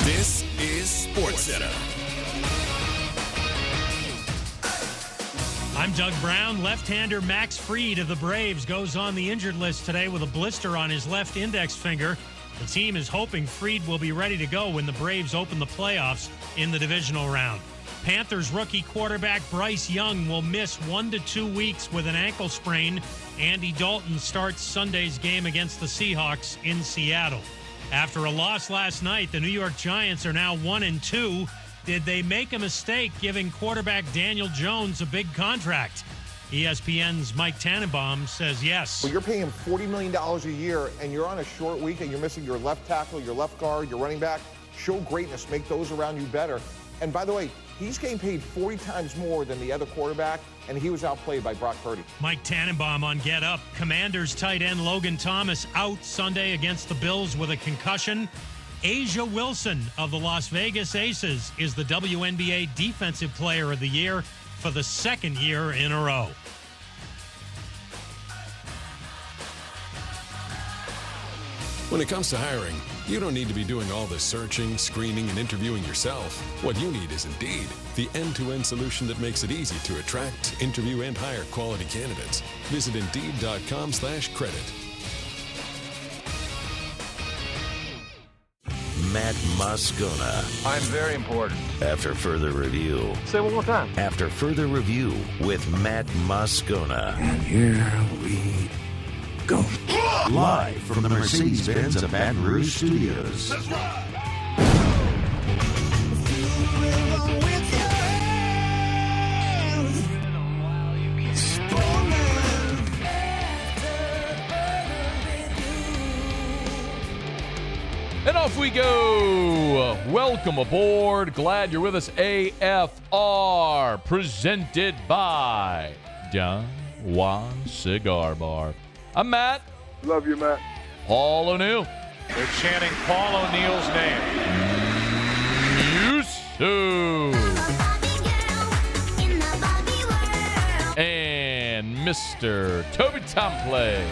This is SportsCenter. I'm Doug Brown. Left-hander Max Fried of the Braves goes on the injured list today with a blister on his left index finger. The team is hoping Fried will be ready to go when the Braves open the playoffs in the divisional round. Panthers rookie quarterback Bryce Young will miss 1 to 2 weeks with an ankle sprain. Andy Dalton starts Sunday's game against the Seahawks in Seattle. After a loss last night, the New York Giants are now 1-2. Did they make a mistake giving quarterback Daniel Jones a big contract? ESPN's Mike Tannenbaum says yes. Well, you're paying him $40 million a year, and you're on a short week, and you're missing your left tackle, your left guard, your running back. Show greatness. Make those around you better. And by the way, he's getting paid 40 times more than the other quarterback, and he was outplayed by Brock Purdy. Mike Tannenbaum on Get Up. Commanders tight end Logan Thomas out Sunday against the Bills with a concussion. Asia Wilson of the Las Vegas Aces is the WNBA Defensive Player of the Year for the second year in a row. When it comes to hiring, you don't need to be doing all the searching, screening, and interviewing yourself. What you need is Indeed, the end-to-end solution that makes it easy to attract, interview, and hire quality candidates. Visit Indeed.com/credit. Matt Moscona. I'm very important. After further review. Say it one more time. After further review with Matt Moscona. And here we go. Live from the Mercedes-Benz of Baton Rouge Studios. That's right. And off we go. Welcome aboard. Glad you're with us. AFR, presented by Don Juan Cigar Bar. I'm Matt. Love you, Matt. Paul O'Neill. They're chanting Paul O'Neill's name. Yusu. And Mr. Toby Tomplay.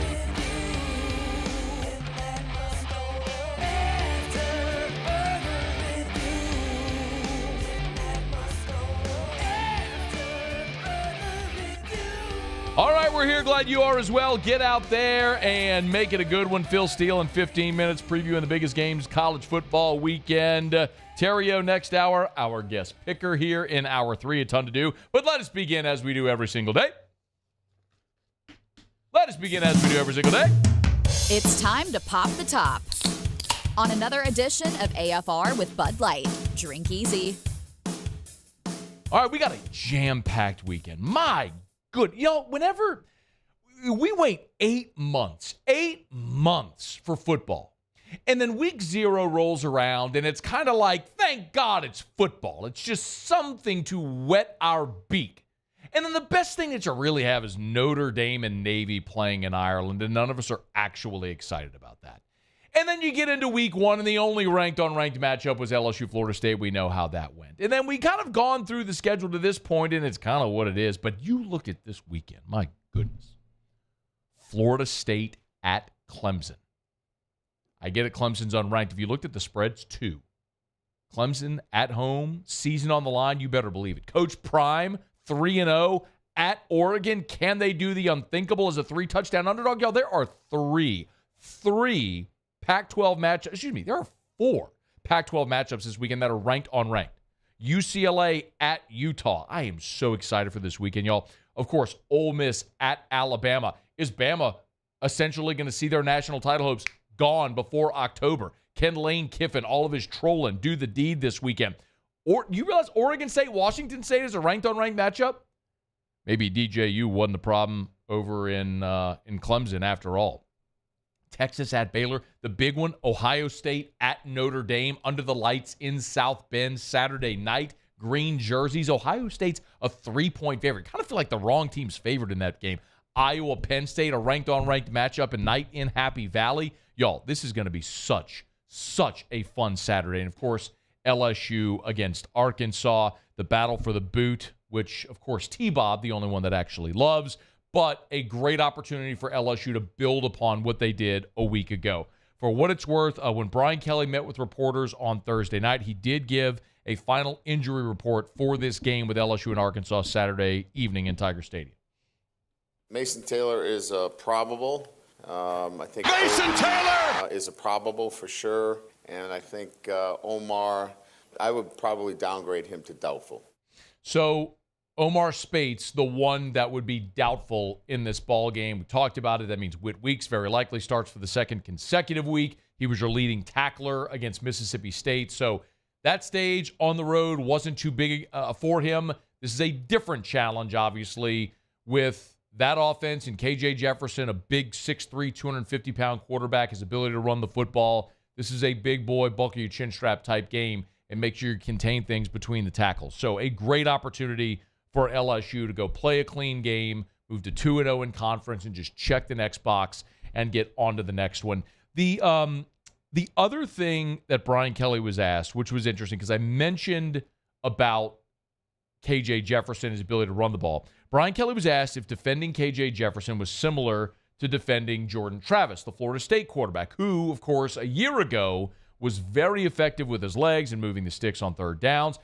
All right, we're here. Glad you are as well. Get out there and make it a good one. Phil Steele in 15 minutes, previewing the biggest games, college football weekend. Theriot next hour, our guest picker here in hour 3. A ton to do. But let us begin as we do every single day. It's time to pop the top on another edition of AFR with Bud Light. Drink easy. All right, we got a jam-packed weekend. My good. Whenever we wait 8 months for football, and then week 0 rolls around, and it's kind of like, thank God it's football. It's just something to wet our beak. And then the best thing that you really have is Notre Dame and Navy playing in Ireland, and none of us are actually excited about that. And then you get into week 1, and the only ranked-on-ranked matchup was LSU-Florida State. We know how that went. And then we kind of gone through the schedule to this point, and it's kind of what it is. But you look at this weekend. My goodness. Florida State at Clemson. I get it, Clemson's unranked. If you looked at the spreads, 2. Clemson at home, season on the line, you better believe it. Coach Prime, 3-0 at Oregon. Can they do the unthinkable as a 3-touchdown underdog? Y'all, there are three Pac-12 matchups. Excuse me, there are 4 Pac-12 matchups this weekend that are ranked on ranked. UCLA at Utah. I am so excited for this weekend, y'all. Of course, Ole Miss at Alabama. Is Bama essentially going to see their national title hopes gone before October? Can Lane Kiffin, all of his trolling, do the deed this weekend? Or you realize Oregon State, Washington State is a ranked on ranked matchup? Maybe DJU wasn't the problem over in Clemson after all. Texas at Baylor. The big one, Ohio State at Notre Dame under the lights in South Bend Saturday night. Green jerseys. Ohio State's a 3-point favorite. Kind of feel like the wrong team's favored in that game. Iowa, Penn State, a ranked-on-ranked matchup at night in Happy Valley. Y'all, this is going to be such a fun Saturday. And, of course, LSU against Arkansas, the battle for the boot, which, of course, T-Bob, the only one that actually loves, but a great opportunity for LSU to build upon what they did a week ago. For what it's worth, when Brian Kelly met with reporters on Thursday night, he did give a final injury report for this game with LSU and Arkansas Saturday evening in Tiger Stadium. Mason Taylor is probable. I think Mason Taylor is a probable for sure. And I think Omar, I would probably downgrade him to doubtful. So Omar Spates, the one that would be doubtful in this ball game. We talked about it. That means Whit Weeks very likely starts for the second consecutive week. He was your leading tackler against Mississippi State. So that stage on the road wasn't too big for him. This is a different challenge, obviously, with that offense and KJ Jefferson, a big 6'3", 250-pound quarterback, his ability to run the football. This is a big boy, bulky your chin strap type game, and make sure you contain things between the tackles. So a great opportunity for LSU to go play a clean game, move to 2-0 in conference, and just check the next box and get on to the next one. The other thing that Brian Kelly was asked, which was interesting, because I mentioned about KJ Jefferson, his ability to run the ball. Brian Kelly was asked if defending KJ Jefferson was similar to defending Jordan Travis, the Florida State quarterback, who, of course, a year ago was very effective with his legs and moving the sticks on third downs.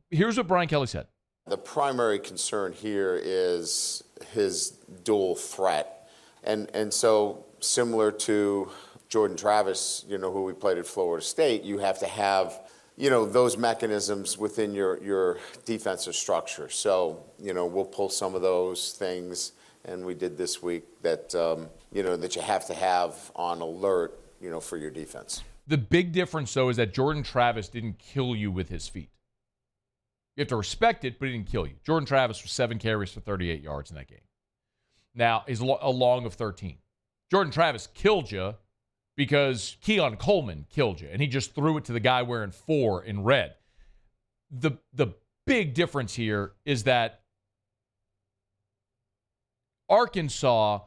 Here's what Brian Kelly said. The primary concern here is his dual threat. And so similar to Jordan Travis, who we played at Florida State, you have to have, those mechanisms within your defensive structure. So, we'll pull some of those things, and we did this week that, that you have to have on alert, for your defense. The big difference, though, is that Jordan Travis didn't kill you with his feet. You have to respect it, but he didn't kill you. Jordan Travis was 7 carries for 38 yards in that game. Now, is a long of 13. Jordan Travis killed you because Keon Coleman killed you, and he just threw it to the guy wearing 4 in red. The big difference here is that Arkansas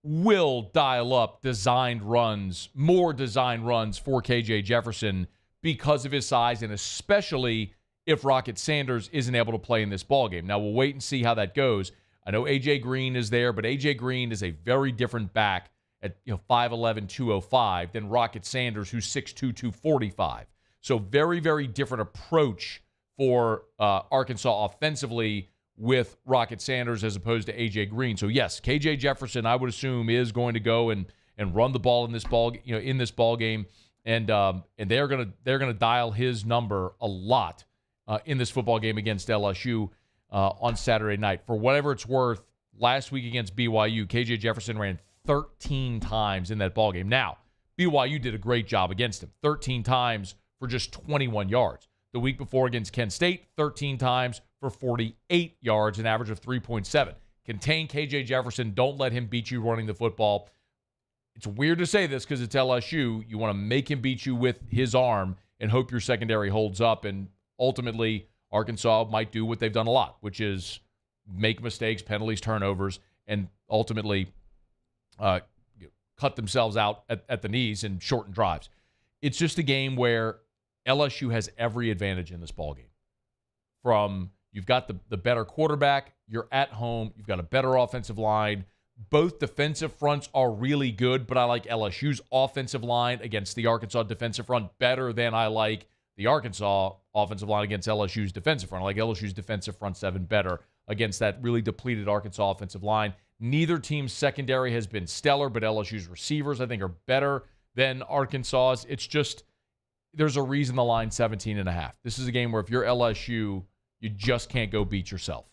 will dial up more designed runs for KJ Jefferson because of his size, and especially if Rocket Sanders isn't able to play in this ballgame. Now, we'll wait and see how that goes. I know A.J. Green is there, but A.J. Green is a very different back at 5'11", 205 than Rocket Sanders, who's 6'2", 245. So very, very different approach for Arkansas offensively with Rocket Sanders as opposed to A.J. Green. So, yes, KJ Jefferson, I would assume, is going to go and run the ball in this ball game, and they're gonna dial his number a lot in this football game against LSU on Saturday night. For whatever it's worth, last week against BYU, KJ Jefferson ran 13 times in that ball game. Now, BYU did a great job against him, 13 times for just 21 yards. The week before against Kent State, 13 times for 48 yards, an average of 3.7. Contain KJ Jefferson. Don't let him beat you running the football. It's weird to say this because it's LSU. You want to make him beat you with his arm and hope your secondary holds up. And ultimately, Arkansas might do what they've done a lot, which is make mistakes, penalties, turnovers, and ultimately cut themselves out at the knees and shorten drives. It's just a game where LSU has every advantage in this ballgame. From you've got the better quarterback, you're at home, you've got a better offensive line. Both defensive fronts are really good, but I like LSU's offensive line against the Arkansas defensive front better than I like the Arkansas offensive line against LSU's defensive front. I like LSU's defensive front seven better against that really depleted Arkansas offensive line. Neither team's secondary has been stellar, but LSU's receivers, I think, are better than Arkansas's. It's just, there's a reason the line's 17.5. This is a game where if you're LSU, you just can't go beat yourself.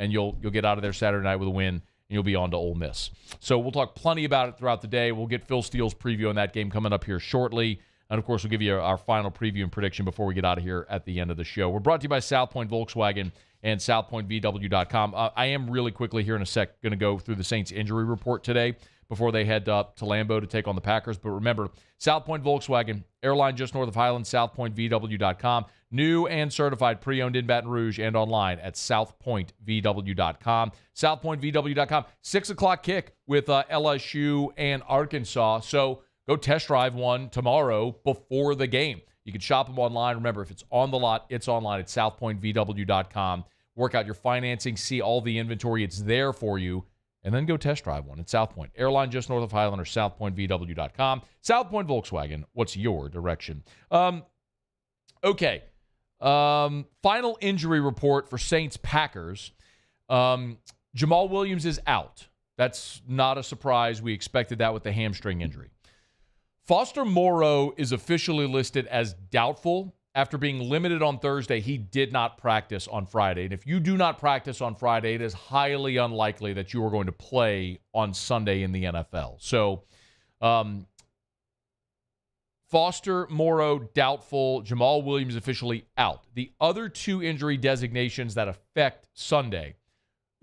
And you'll get out of there Saturday night with a win, and you'll be on to Ole Miss. So we'll talk plenty about it throughout the day. We'll get Phil Steele's preview on that game coming up here shortly. And, of course, we'll give you our final preview and prediction before we get out of here at the end of the show. We're brought to you by South Point Volkswagen and SouthPointVW.com. I am really quickly here in a sec going to go through the Saints injury report today before they head up to Lambeau to take on the Packers. But remember, South Point Volkswagen, airline just north of Highland, SouthPointVW.com. New and certified pre-owned in Baton Rouge and online at SouthPointVW.com. SouthPointVW.com. 6 o'clock kick with LSU and Arkansas. So go test drive one tomorrow before the game. You can shop them online. Remember, if it's on the lot, it's online at SouthPointVW.com. Work out your financing. See all the inventory. It's there for you. and then go test drive one at South Point. Airline just north of Highland or southpointvw.com. South Point Volkswagen, what's your direction? Okay. Final injury report for Saints-Packers. Jamal Williams is out. That's not a surprise. We expected that with the hamstring injury. Foster Moreau is officially listed as doubtful. After being limited on Thursday, he did not practice on Friday. And if you do not practice on Friday, it is highly unlikely that you are going to play on Sunday in the NFL. So, Foster Moreau, doubtful. Jamal Williams officially out. The other two injury designations that affect Sunday,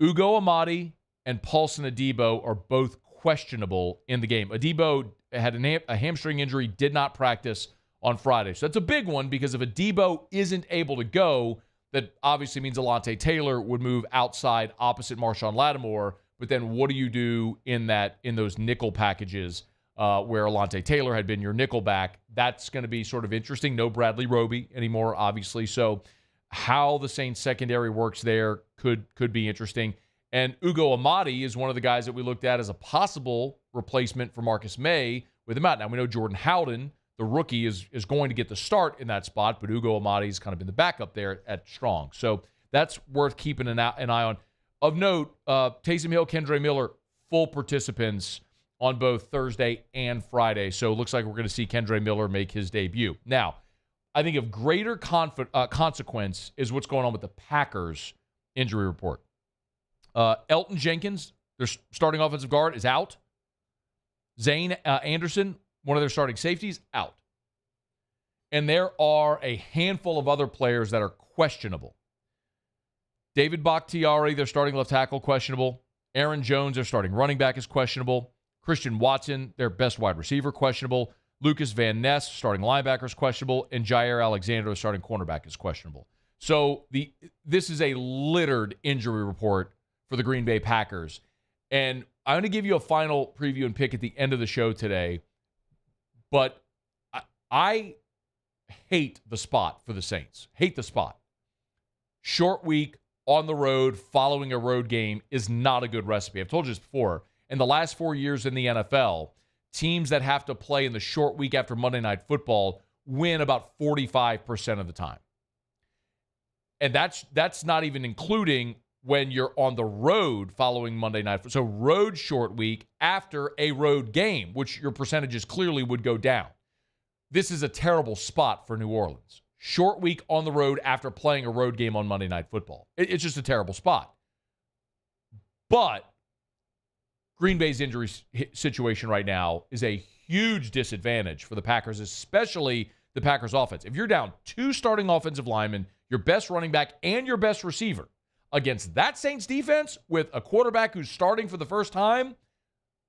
Ugo Amadi and Paulson Adebo are both questionable in the game. Adebo had a hamstring injury, did not practice on Friday. So that's a big one because if Adebo isn't able to go, that obviously means Alontae Taylor would move outside opposite Marshawn Lattimore. But then what do you do in those nickel packages where Alontae Taylor had been your nickel back? That's going to be sort of interesting. No Bradley Roby anymore, obviously. So how the Saints secondary works there could be interesting. And Ugo Amadi is one of the guys that we looked at as a possible replacement for Marcus May with him out. Now, we know Jordan Howden, the rookie, is going to get the start in that spot, but Ugo Amadi's kind of been the backup there at strong. So that's worth keeping an eye on. Of note, Taysom Hill, Kendre Miller, full participants on both Thursday and Friday. So it looks like we're going to see Kendre Miller make his debut. Now, I think of greater consequence is what's going on with the Packers injury report. Elton Jenkins, their starting offensive guard, is out. Zane Anderson, one of their starting safeties, out. And there are a handful of other players that are questionable. David Bakhtiari, their starting left tackle, questionable. Aaron Jones, their starting running back, is questionable. Christian Watson, their best wide receiver, questionable. Lucas Van Ness, starting linebacker, is questionable. And Jair Alexander, the starting cornerback, is questionable. So this is a littered injury report for the Green Bay Packers. And I'm going to give you a final preview and pick at the end of the show today. But I hate the spot for the Saints. Hate the spot. Short week, on the road, following a road game is not a good recipe. I've told you this before. In the last 4 years in the NFL, teams that have to play in the short week after Monday Night Football win about 45% of the time. And that's not even including when you're on the road following Monday night. So road short week after a road game, which your percentages clearly would go down. This is a terrible spot for New Orleans. Short week on the road after playing a road game on Monday Night Football. It's just a terrible spot. But Green Bay's injury situation right now is a huge disadvantage for the Packers, especially the Packers offense. If you're down two starting offensive linemen, your best running back, and your best receiver, against that Saints defense with a quarterback who's starting for the first time,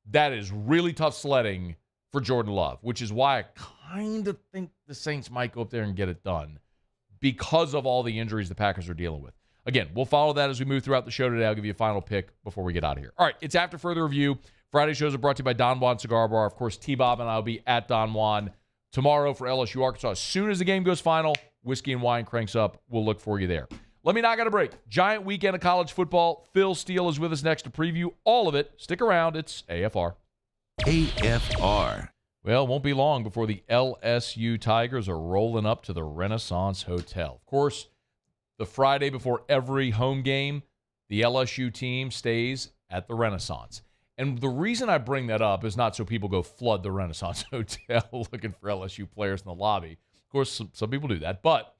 that is really tough sledding for Jordan Love, which is why I kind of think the Saints might go up there and get it done because of all the injuries the Packers are dealing with. Again, we'll follow that as we move throughout the show today. I'll give you a final pick before we get out of here. All right, it's After Further Review. Friday shows are brought to you by Don Juan Cigar Bar. Of course, T-Bob and I will be at Don Juan tomorrow for LSU-Arkansas. As soon as the game goes final, Whiskey and Wine cranks up. We'll look for you there. Let me knock out a break. Giant weekend of college football. Phil Steele is with us next to preview all of it. Stick around. It's AFR. AFR. Well, it won't be long before the LSU Tigers are rolling up to the Renaissance Hotel. Of course, the Friday before every home game, the LSU team stays at the Renaissance. And the reason I bring that up is not so people go flood the Renaissance Hotel looking for LSU players in the lobby. Of course, some people do that. But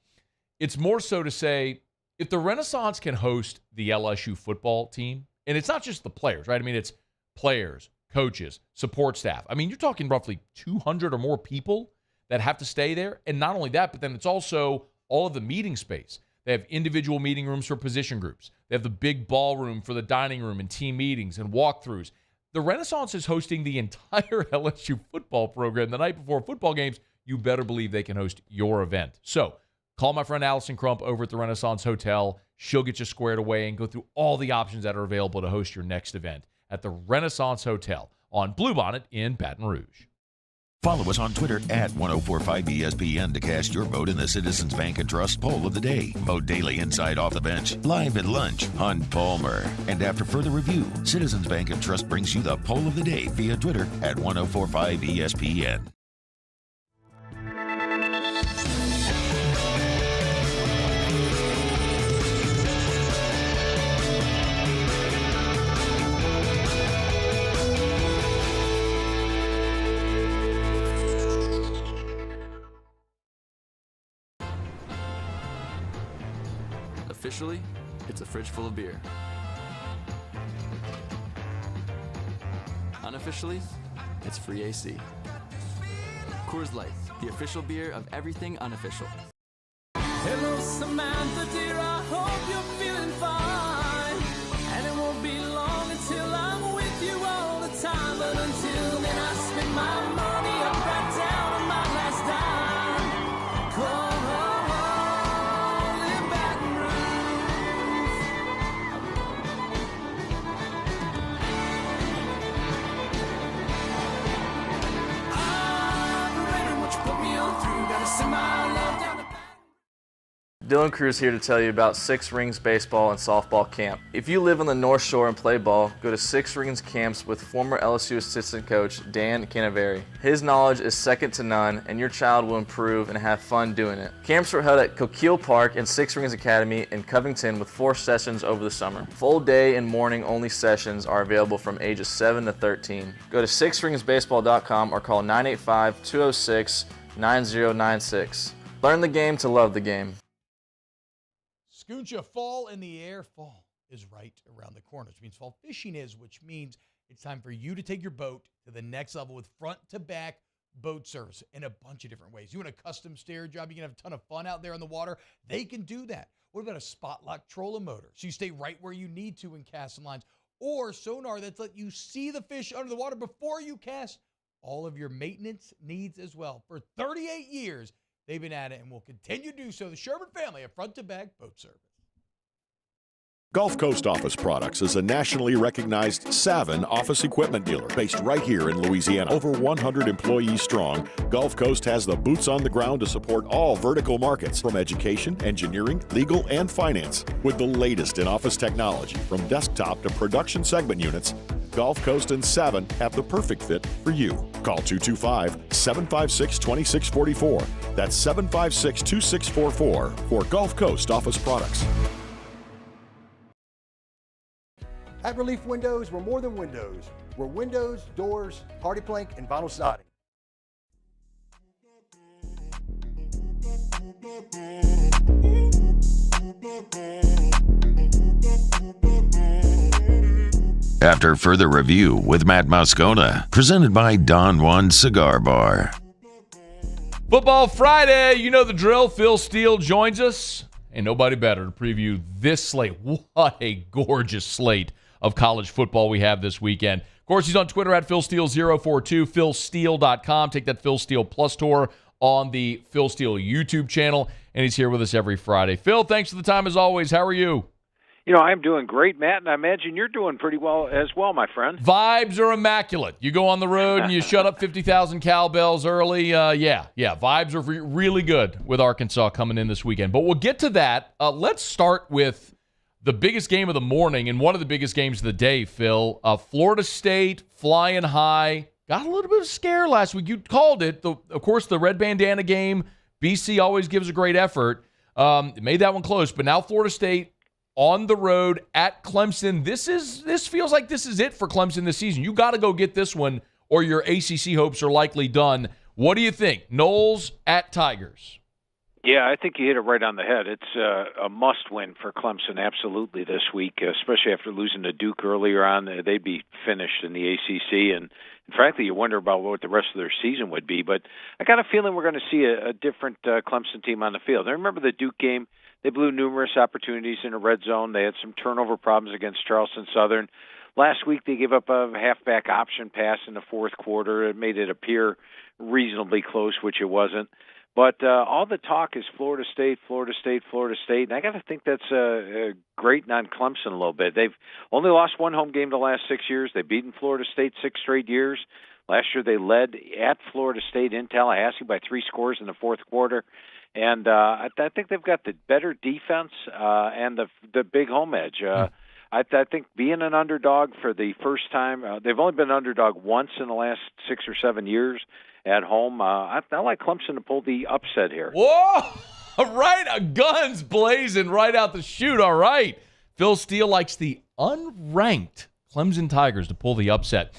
it's more so to say, if the Renaissance can host the LSU football team, and it's not just the players, right? I mean, it's players, coaches, support staff. I mean, you're talking roughly 200 or more people that have to stay there. And not only that, but then it's also all of the meeting space. They have individual meeting rooms for position groups. They have the big ballroom for the dining room and team meetings and walkthroughs. The Renaissance is hosting the entire LSU football program the night before football games. You better believe they can host your event. So call my friend Allison Crump over at the Renaissance Hotel. She'll get you squared away and go through all the options that are available to host your next event at the Renaissance Hotel on Bluebonnet in Baton Rouge. Follow us on Twitter at 1045ESPN to cast your vote in the Citizens Bank and Trust Poll of the Day. Vote daily inside Off the Bench, live at lunch on Palmer. And after further review, Citizens Bank and Trust brings you the Poll of the Day via Twitter at 1045ESPN. Officially, it's a fridge full of beer. Unofficially, it's free AC. Coors Light, the official beer of everything unofficial. Hello, Samantha, dear, I hope you're feeling fine. And it won't be long until I'm with you all the time. But until then, I spend my money up right down on my last dime. Come on, live Baton Rouge. I'm ready what you put me on through. Gotta send my love down to Dylan Cruz here to tell you about Six Rings Baseball and Softball Camp. If you live on the North Shore and play ball, go to Six Rings Camps with former LSU assistant coach Dan Canaveri. His knowledge is second to none, and your child will improve and have fun doing it. Camps were held at Coquille Park and Six Rings Academy in Covington with 4 sessions over the summer. Full day and morning only sessions are available from ages 7 to 13. Go to sixringsbaseball.com or call 985-206-9096. Learn the game to love the game. Scooncha, fall in the air. Fall is right around the corner, which means fall fishing is, which means it's time for you to take your boat to the next level with front-to-back boat service in a bunch of different ways. You want a custom stair job, you can have a ton of fun out there on the water. They can do that. What about a spot lock trolling motor? So you stay right where you need to in casting lines. Or sonar that's let you see the fish under the water before you cast. All of your maintenance needs as well. For 38 years, they've been at it and will continue to do so. The Sherman family of front-to-back boat service. Gulf Coast Office Products is a nationally recognized Savin office equipment dealer based right here in Louisiana. Over 100 employees strong, Gulf Coast has the boots on the ground to support all vertical markets from education, engineering, legal, and finance. With the latest in office technology, from desktop to production segment units, Gulf Coast and Savin have the perfect fit for you. Call 225-756-2644. That's 756-2644 for Gulf Coast Office Products. At Relief Windows, we're more than windows. We're windows, doors, hardy plank, and vinyl siding. After further review with Matt Moscona, presented by Don Juan Cigar Bar. Football Friday, you know the drill. Phil Steele joins us. And nobody better to preview this slate. What a gorgeous slate of college football we have this weekend. Of course, he's on Twitter at PhilSteele042, PhilSteele.com. Take that Phil Steele Plus tour on the Phil Steele YouTube channel. And he's here with us every Friday. Phil, thanks for the time as always. How are you? You know, I'm doing great, Matt, and I imagine you're doing pretty well as well, my friend. Vibes are immaculate. You go on the road and you shut up 50,000 cowbells early. Vibes are really good with Arkansas coming in this weekend. But we'll get to that. Let's start with the biggest game of the morning and one of the biggest games of the day, Phil. Florida State flying high. Got a little bit of a scare last week. You called it. Of course, the red bandana game. BC always gives a great effort. Made that one close. But now Florida State on the road at Clemson. This feels like this is it for Clemson this season. You got to go get this one or your ACC hopes are likely done. What do you think? Noles at Tigers. Yeah, I think you hit it right on the head. It's a must-win for Clemson, absolutely, this week, especially after losing to Duke earlier on. They'd be finished in the ACC, and frankly, you wonder about what the rest of their season would be. But I got a feeling we're going to see a different Clemson team on the field. I remember the Duke game. They blew numerous opportunities in the red zone. They had some turnover problems against Charleston Southern. Last week, they gave up a halfback option pass in the fourth quarter. It made it appear reasonably close, which it wasn't. But all the talk is Florida State, Florida State, Florida State. And I got to think that's grating on Clemson a little bit. They've only lost one home game the last 6 years. They've beaten Florida State 6 straight years. Last year they led at Florida State in Tallahassee by 3 scores in the fourth quarter. And I think they've got the better defense and the big home edge. I think being an underdog for the first time, they've only been an underdog once in the last 6 or 7 years at home. I like Clemson to pull the upset here. Whoa! Right, guns blazing right out the chute. All right. Phil Steele likes the unranked Clemson Tigers to pull the upset.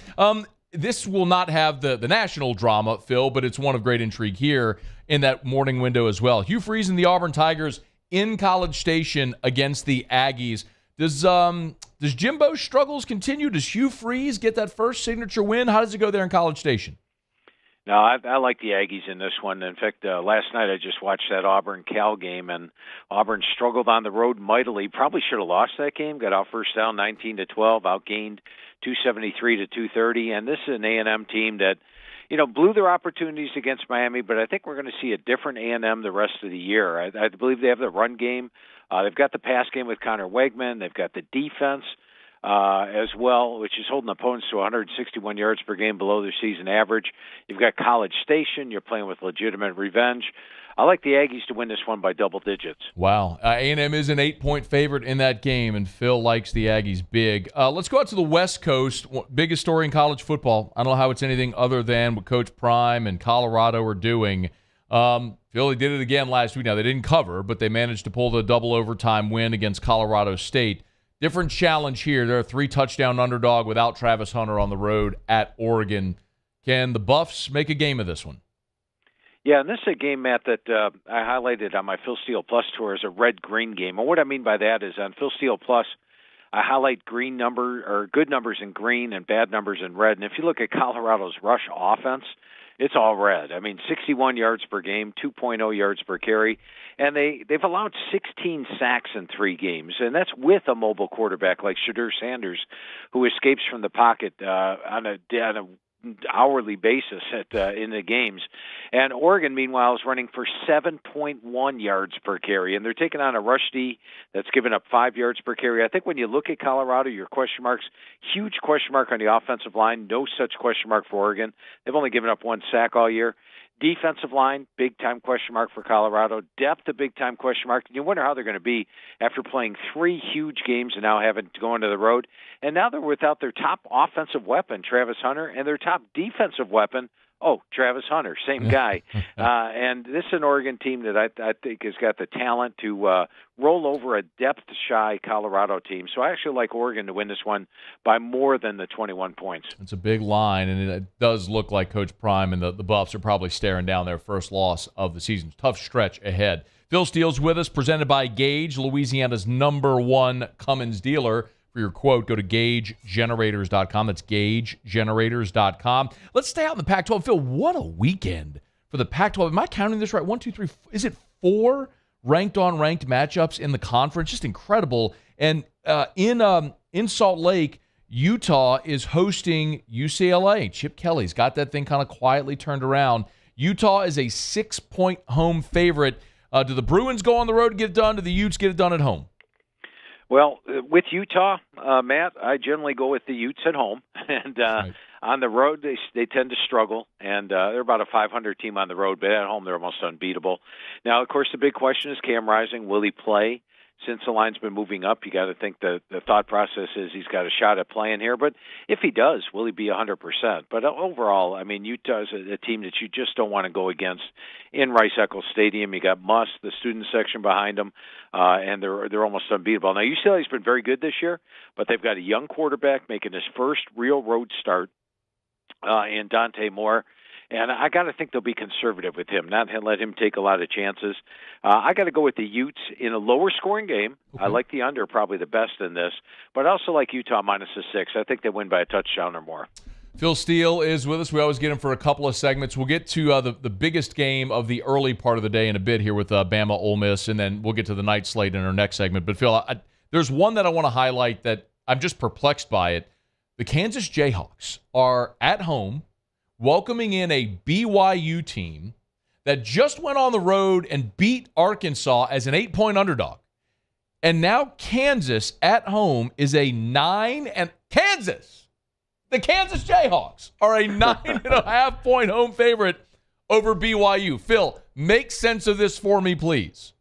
This will not have the national drama, Phil, but it's one of great intrigue here in that morning window as well. Hugh Freeze and the Auburn Tigers in College Station against the Aggies. Does Jimbo's struggles continue? Does Hugh Freeze get that first signature win? How does it go there in College Station? No, I like the Aggies in this one. In fact, last night I just watched that Auburn-Cal game, and Auburn struggled on the road mightily. Probably should have lost that game. Got out first down 19-12, outgained 273-230. And this is an A&M team that, blew their opportunities against Miami, but I think we're going to see a different A&M the rest of the year. I believe they have the run game. They've got the pass game with Connor Wegman. They've got the defense as well, which is holding opponents to 161 yards per game below their season average. You've got College Station. You're playing with legitimate revenge. I like the Aggies to win this one by double digits. Wow. A&M is an 8-point favorite in that game, and Phil likes the Aggies big. Let's go out to the West Coast. Biggest story in college football. I don't know how it's anything other than what Coach Prime and Colorado are doing. Philly did it again last week. Now, they didn't cover, but they managed to pull the double overtime win against Colorado State. Different challenge here. They're a 3-touchdown underdog without Travis Hunter on the road at Oregon. Can the Buffs make a game of this one? Yeah, and this is a game, Matt, that I highlighted on my Phil Steele Plus tour as a red-green game. And what I mean by that is on Phil Steele Plus, I highlight good numbers in green and bad numbers in red. And if you look at Colorado's rush offense, it's all red. I mean, 61 yards per game, 2.0 yards per carry. And they've allowed 16 sacks in 3 games, and that's with a mobile quarterback like Shadur Sanders, who escapes from the pocket on a hourly basis in the games. And Oregon, meanwhile, is running for 7.1 yards per carry, and they're taking on a rush D that's given up 5 yards per carry. I think when you look at Colorado, your question marks, huge question mark on the offensive line, no such question mark for Oregon. They've only given up 1 sack all year. Defensive line, big-time question mark for Colorado. Depth, a big-time question mark. You wonder how they're going to be after playing 3 huge games and now having to go into the road. And now they're without their top offensive weapon, Travis Hunter, and their top defensive weapon, Travis Hunter, same guy. And this is an Oregon team that I think has got the talent to roll over a depth-shy Colorado team. So I actually like Oregon to win this one by more than the 21 points. It's a big line, and it does look like Coach Prime and the Buffs are probably staring down their first loss of the season. Tough stretch ahead. Phil Steele's with us, presented by Gage, Louisiana's #1 Cummins dealer. For your quote, go to GageGenerators.com. That's GageGenerators.com. Let's stay out in the Pac-12. Phil, what a weekend for the Pac-12. Am I counting this right? 1, 2, 3, is it 4 ranked-on-ranked matchups in the conference? Just incredible. And in Salt Lake, Utah is hosting UCLA. Chip Kelly's got that thing kind of quietly turned around. Utah is a 6-point home favorite. Do the Bruins go on the road to get it done? Do the Utes get it done at home? Well, with Utah, Matt, I generally go with the Utes at home. And right. On the road, they tend to struggle. And they're about a 500 team on the road, but at home they're almost unbeatable. Now, of course, the big question is Cam Rising. Will he play? Since the line's been moving up, you got to think the thought process is he's got a shot at playing here. But if he does, will he be 100%? But overall, I mean, Utah's a team that you just don't want to go against in Rice-Eccles Stadium. You got Muss, the student section behind them, and they're almost unbeatable. Now, UCLA's been very good this year, but they've got a young quarterback making his first real road start in Dante Moore. And I got to think they'll be conservative with him, not let him take a lot of chances. I got to go with the Utes in a lower-scoring game. Okay. I like the under probably the best in this, but I also like Utah -6. I think they win by a touchdown or more. Phil Steele is with us. We always get him for a couple of segments. We'll get to the biggest game of the early part of the day in a bit here with Bama Ole Miss, and then we'll get to the night slate in our next segment. But, Phil, there's one that I want to highlight that I'm just perplexed by it. The Kansas Jayhawks are at home welcoming in a BYU team that just went on the road and beat Arkansas as an 8-point underdog. And now Kansas at home is a 9 and Kansas The Kansas Jayhawks are a 9.5-point home favorite over BYU. Phil, make sense of this for me, please.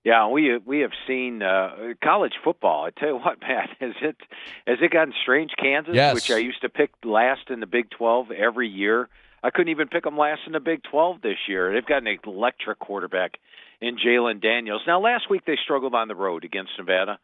Yeah, we have seen college football. I tell you what, Matt, has it gotten strange? Kansas, yes, which I used to pick last in the Big 12 every year. I couldn't even pick them last in the Big 12 this year. They've got an electric quarterback in Jalen Daniels. Now, last week they struggled on the road against Nevada.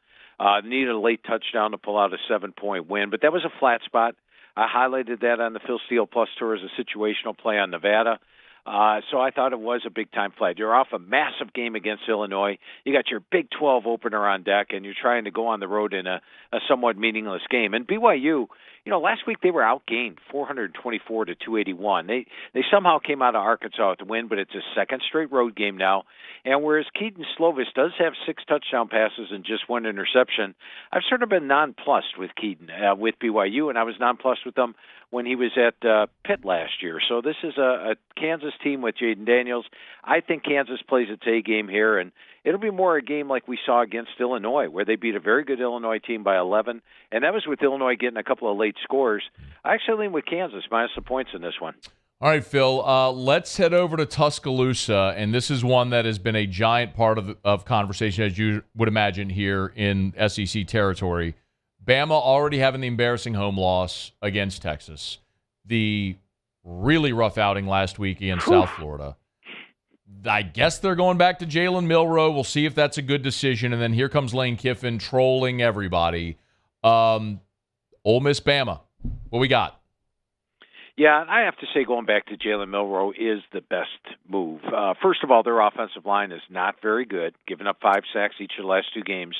Needed a late touchdown to pull out a 7-point win, but that was a flat spot. I highlighted that on the Phil Steele Plus Tour as a situational play on Nevada. So I thought it was a big-time flight. You're off a massive game against Illinois. You got your Big 12 opener on deck, and you're trying to go on the road in a somewhat meaningless game. And BYU, last week they were outgained 424 to 281. They somehow came out of Arkansas with the win, but it's a second straight road game now. And whereas Keaton Slovis does have 6 touchdown passes and just 1 interception, I've sort of been nonplussed with Keaton with BYU, and I was nonplussed with them when he was at Pitt last year. So this is a Kansas team with Jaden Daniels. I think Kansas plays its A game here, and it'll be more a game like we saw against Illinois, where they beat a very good Illinois team by 11, and that was with Illinois getting a couple of late scores. I actually lean with Kansas minus the points in this one. All right, Phil, let's head over to Tuscaloosa, and this is one that has been a giant part of conversation, as you would imagine, here in SEC territory. Bama already having the embarrassing home loss against Texas. The really rough outing last week against South Florida. I guess they're going back to Jalen Milroe. We'll see if that's a good decision. And then here comes Lane Kiffin trolling everybody. Ole Miss Bama. What we got? Yeah, I have to say going back to Jalen Milroe is the best move. First of all, their offensive line is not very good, giving up 5 sacks each of the last 2 games.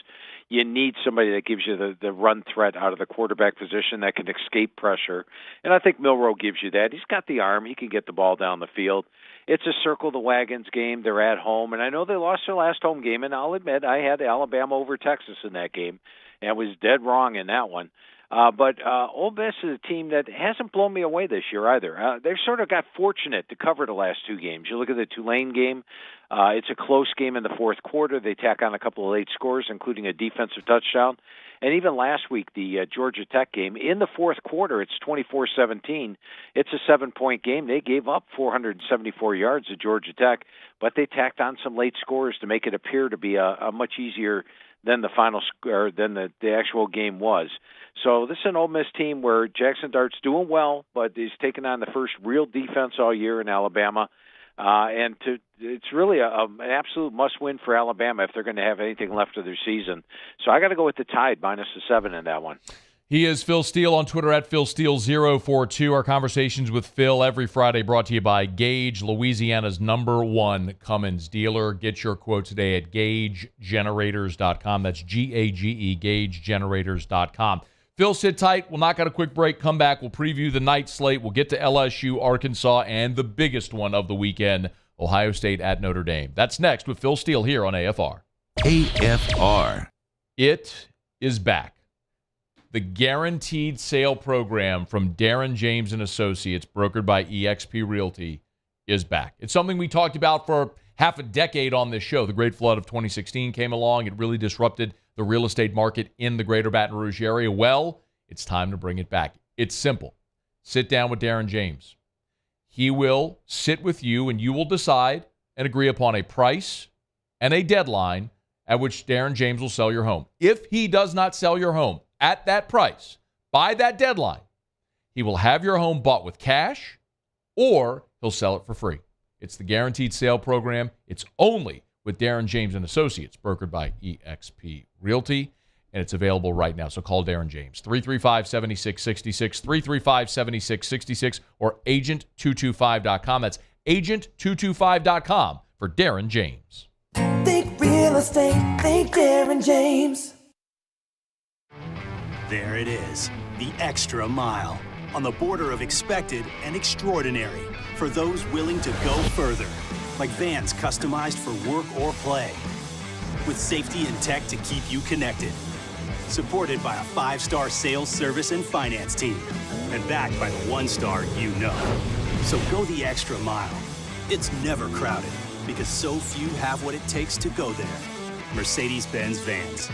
You need somebody that gives you the run threat out of the quarterback position that can escape pressure. And I think Milroe gives you that. He's got the arm. He can get the ball down the field. It's a circle the wagons game. They're at home. And I know they lost their last home game, and I'll admit I had Alabama over Texas in that game, and I was dead wrong in that one. But Ole Miss is a team that hasn't blown me away this year either. They've sort of got fortunate to cover the last 2 games. You look at the Tulane game. It's a close game in the fourth quarter. They tack on a couple of late scores, including a defensive touchdown. And even last week, the Georgia Tech game, in the fourth quarter, it's 24-17. It's a 7-point game. They gave up 474 yards to Georgia Tech, but they tacked on some late scores to make it appear to be a much easier than the final score, than the actual game was. So this is an Ole Miss team where Jackson Dart's doing well, but he's taken on the first real defense all year in Alabama. It's really an absolute must-win for Alabama if they're going to have anything left of their season. So I got to go with the Tide minus the 7 in that one. He is Phil Steele on Twitter at PhilSteele042. Our conversations with Phil every Friday brought to you by Gage, Louisiana's #1 Cummins dealer. Get your quote today at GageGenerators.com. That's G-A-G-E, GageGenerators.com. Phil, sit tight. We'll knock out a quick break, come back. We'll preview the night slate. We'll get to LSU, Arkansas, and the biggest one of the weekend, Ohio State at Notre Dame. That's next with Phil Steele here on AFR. AFR. It is back. The guaranteed sale program from Darren James and Associates, brokered by eXp Realty, is back. It's something we talked about for half a decade on this show. The Great Flood of 2016 came along. It really disrupted the real estate market in the greater Baton Rouge area. Well, it's time to bring it back. It's simple. Sit down with Darren James. He will sit with you, and you will decide and agree upon a price and a deadline at which Darren James will sell your home. If he does not sell your home at that price, by that deadline, he will have your home bought with cash, or he'll sell it for free. It's the guaranteed sale program. It's only with Darren James and Associates, brokered by eXp Realty, and it's available right now. So call Darren James, 335-7666, 335-7666, or agent225.com. That's agent225.com for Darren James. Think real estate, think Darren James. There it is, the extra mile, on the border of expected and extraordinary, for those willing to go further. Like vans customized for work or play, with safety and tech to keep you connected. Supported by a 5-star sales, service, and finance team, and backed by the 1-star you know. So go the extra mile. It's never crowded, because so few have what it takes to go there. Mercedes-Benz Vans.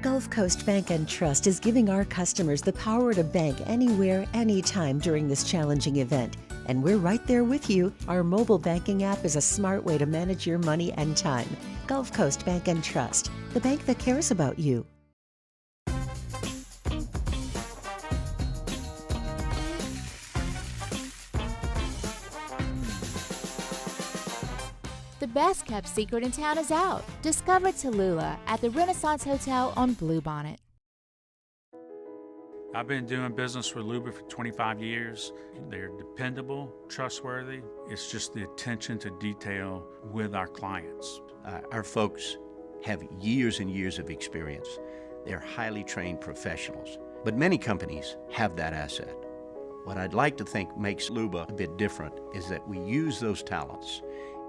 Go Gulf Coast Bank and Trust is giving our customers the power to bank anywhere, anytime during this challenging event. And we're right there with you. Our mobile banking app is a smart way to manage your money and time. Gulf Coast Bank and Trust, the bank that cares about you. The best kept secret in town is out. Discover Tallulah at the Renaissance Hotel on Bluebonnet. I've been doing business with Luba for 25 years. They're dependable, trustworthy. It's just the attention to detail with our clients. Our folks have years and years of experience. They're highly trained professionals. But many companies have that asset. What I'd like to think makes Luba a bit different is that we use those talents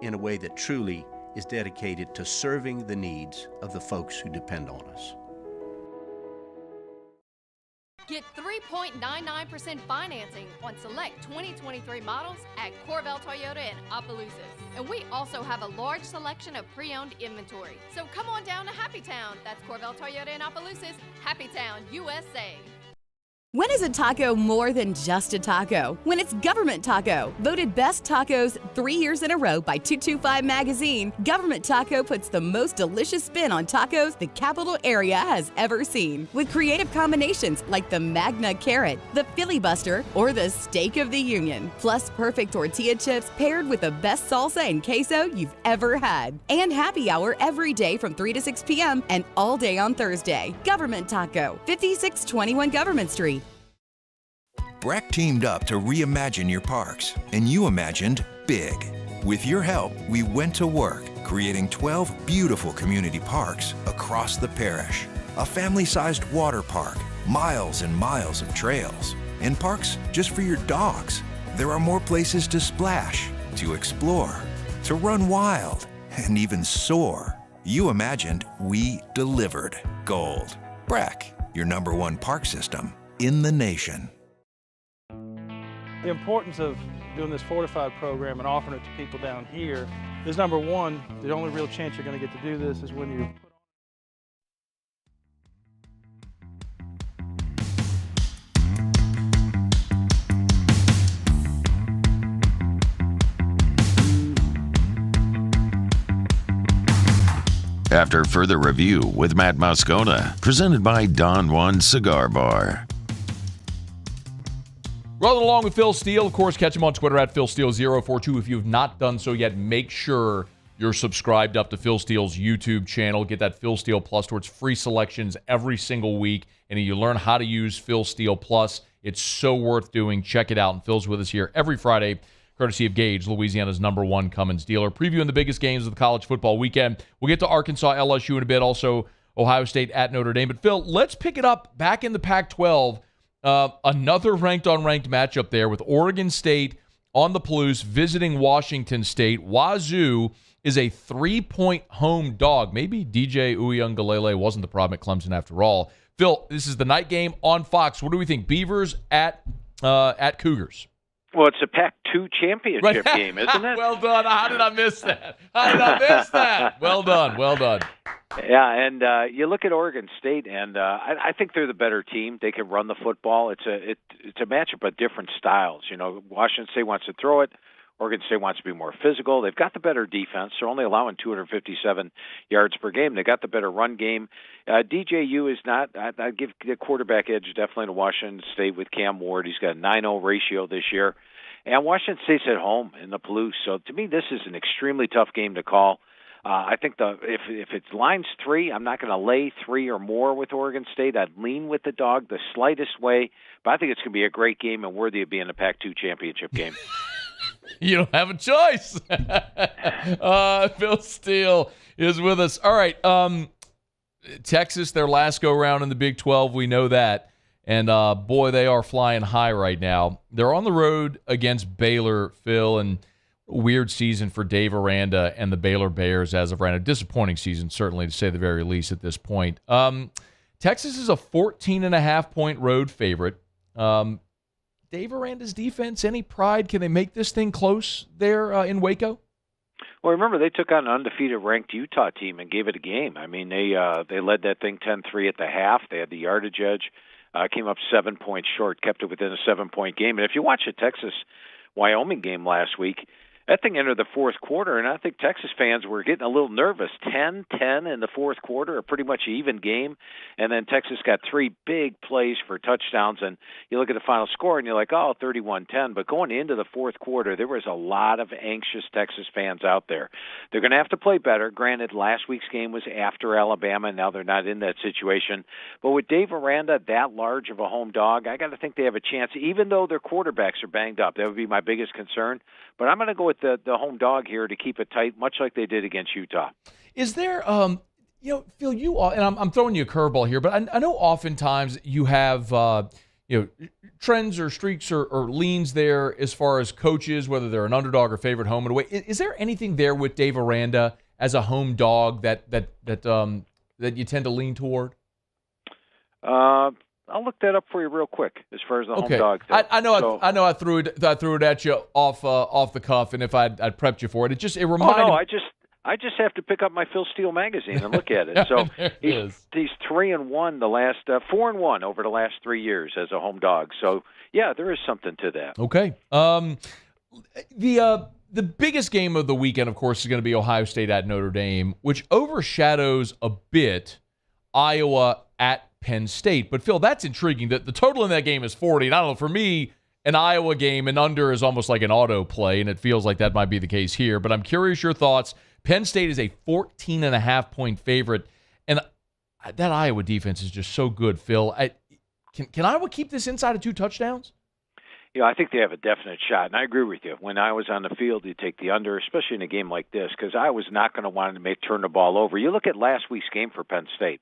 in a way that truly is dedicated to serving the needs of the folks who depend on us. Get 3.99% financing on select 2023 models at Corvell Toyota in Opelousas. And we also have a large selection of pre-owned inventory. So come on down to Happy Town. That's Corvell Toyota in Opelousas, Happy Town, USA. When is a taco more than just a taco? When it's Government Taco. Voted best tacos 3 years in a row by 225 Magazine, Government Taco puts the most delicious spin on tacos the capital area has ever seen. With creative combinations like the Magna Carrot, the Filibuster, or the Steak of the Union. Plus perfect tortilla chips paired with the best salsa and queso you've ever had. And happy hour every day from 3 to 6 p.m. and all day on Thursday. Government Taco, 5621 Government Street. Breck teamed up to reimagine your parks, and you imagined big. With your help, we went to work, creating 12 beautiful community parks across the parish. A family-sized water park, miles and miles of trails, and parks just for your dogs. There are more places to splash, to explore, to run wild, and even soar. You imagined, we delivered. Gold. Breck, your #1 park system in the nation. The importance of doing this fortified program and offering it to people down here is number one, the only real chance you're going to get to do this is when you After further review with Matt Moscona, presented by Don Juan Cigar Bar. Rolling along with Phil Steele. Of course, catch him on Twitter at PhilSteele042. If you have not done so yet, make sure you're subscribed up to Phil Steele's YouTube channel. Get that Phil Steele Plus towards free selections every single week. And you learn how to use Phil Steele Plus. It's so worth doing. Check it out. And Phil's with us here every Friday, courtesy of Gage, Louisiana's #1 Cummins dealer. Previewing the biggest games of the college football weekend. We'll get to Arkansas, LSU in a bit. Also, Ohio State at Notre Dame. But, Phil, let's pick it up back in the Pac-12. Another ranked-on-ranked matchup there with Oregon State on the Palouse visiting Washington State. Wazoo is a 3-point home dog. Maybe DJ Uiagalelei wasn't the problem at Clemson after all. Phil, this is the night game on Fox. What do we think? Beavers at Cougars. Well, it's a Pac-2 championship game, isn't it? Well done. How did I miss that? Well done. Yeah, and you look at Oregon State, and I think they're the better team. They can run the football. It's a matchup of different styles. You know, Washington State wants to throw it. Oregon State wants to be more physical. They've got the better defense. They're only allowing 257 yards per game. They got the better run game. DJU is not. I'd give the quarterback edge definitely to Washington State with Cam Ward. He's got a 9-0 ratio this year. And Washington State's at home in the Palouse. So to me, this is an extremely tough game to call. I think if it's lines 3, I'm not going to lay 3 or more with Oregon State. I'd lean with the dog the slightest way. But I think it's going to be a great game and worthy of being a Pac-2 championship game. You don't have a choice. Phil Steele is with us. All right. Texas, their last go-round in the Big 12. We know that. And, boy, they are flying high right now. They're on the road against Baylor, Phil, and weird season for Dave Aranda and the Baylor Bears as of right now. Disappointing season, certainly, to say the very least at this point. Texas is a 14.5-point road favorite. Dave Aranda's defense, any pride? Can they make this thing close there in Waco? Well, remember, they took on an undefeated ranked Utah team and gave it a game. I mean, they led that thing 10-3 at the half. They had the yardage edge, came up 7 points short, kept it within a 7-point game. And if you watch the Texas-Wyoming game last week, that thing entered the fourth quarter, and I think Texas fans were getting a little nervous. 10-10 in the fourth quarter, a pretty much even game. And then Texas got 3 big plays for touchdowns. And you look at the final score, and you're like, oh, 31-10. But going into the fourth quarter, there was a lot of anxious Texas fans out there. They're going to have to play better. Granted, last week's game was after Alabama, and now they're not in that situation. But with Dave Aranda that large of a home dog, I got to think they have a chance, even though their quarterbacks are banged up. That would be my biggest concern. But I'm going to go with the home dog here to keep it tight, much like they did against Utah. Is there, Phil, and I'm throwing you a curveball here, but I know oftentimes you have, trends or streaks or leans there as far as coaches, whether they're an underdog or favorite home and away. Is there anything there with Dave Aranda as a home dog that you tend to lean toward? I'll look that up for you real quick as far as the home Okay. dog. I know I threw it at you off the cuff, and if I'd prepped you for it, it reminded me. I just have to pick up my Phil Steele magazine and look at it. So he's 3-1 the last 4-1 over the last 3 years as a home dog. So yeah, there is something to that. Okay. The biggest game of the weekend, of course, is going to be Ohio State at Notre Dame, which overshadows a bit Iowa at Penn State. But, Phil, that's intriguing. The total in that game is 40. And I don't know, for me, an Iowa game and under is almost like an auto play, and it feels like that might be the case here. But I'm curious your thoughts. Penn State is a 14.5-point favorite, and that Iowa defense is just so good, Phil. Can Iowa keep this inside of 2 touchdowns? I think they have a definite shot, and I agree with you. When I was on the field, you take the under, especially in a game like this, because I was not going to want to turn the ball over. You look at last week's game for Penn State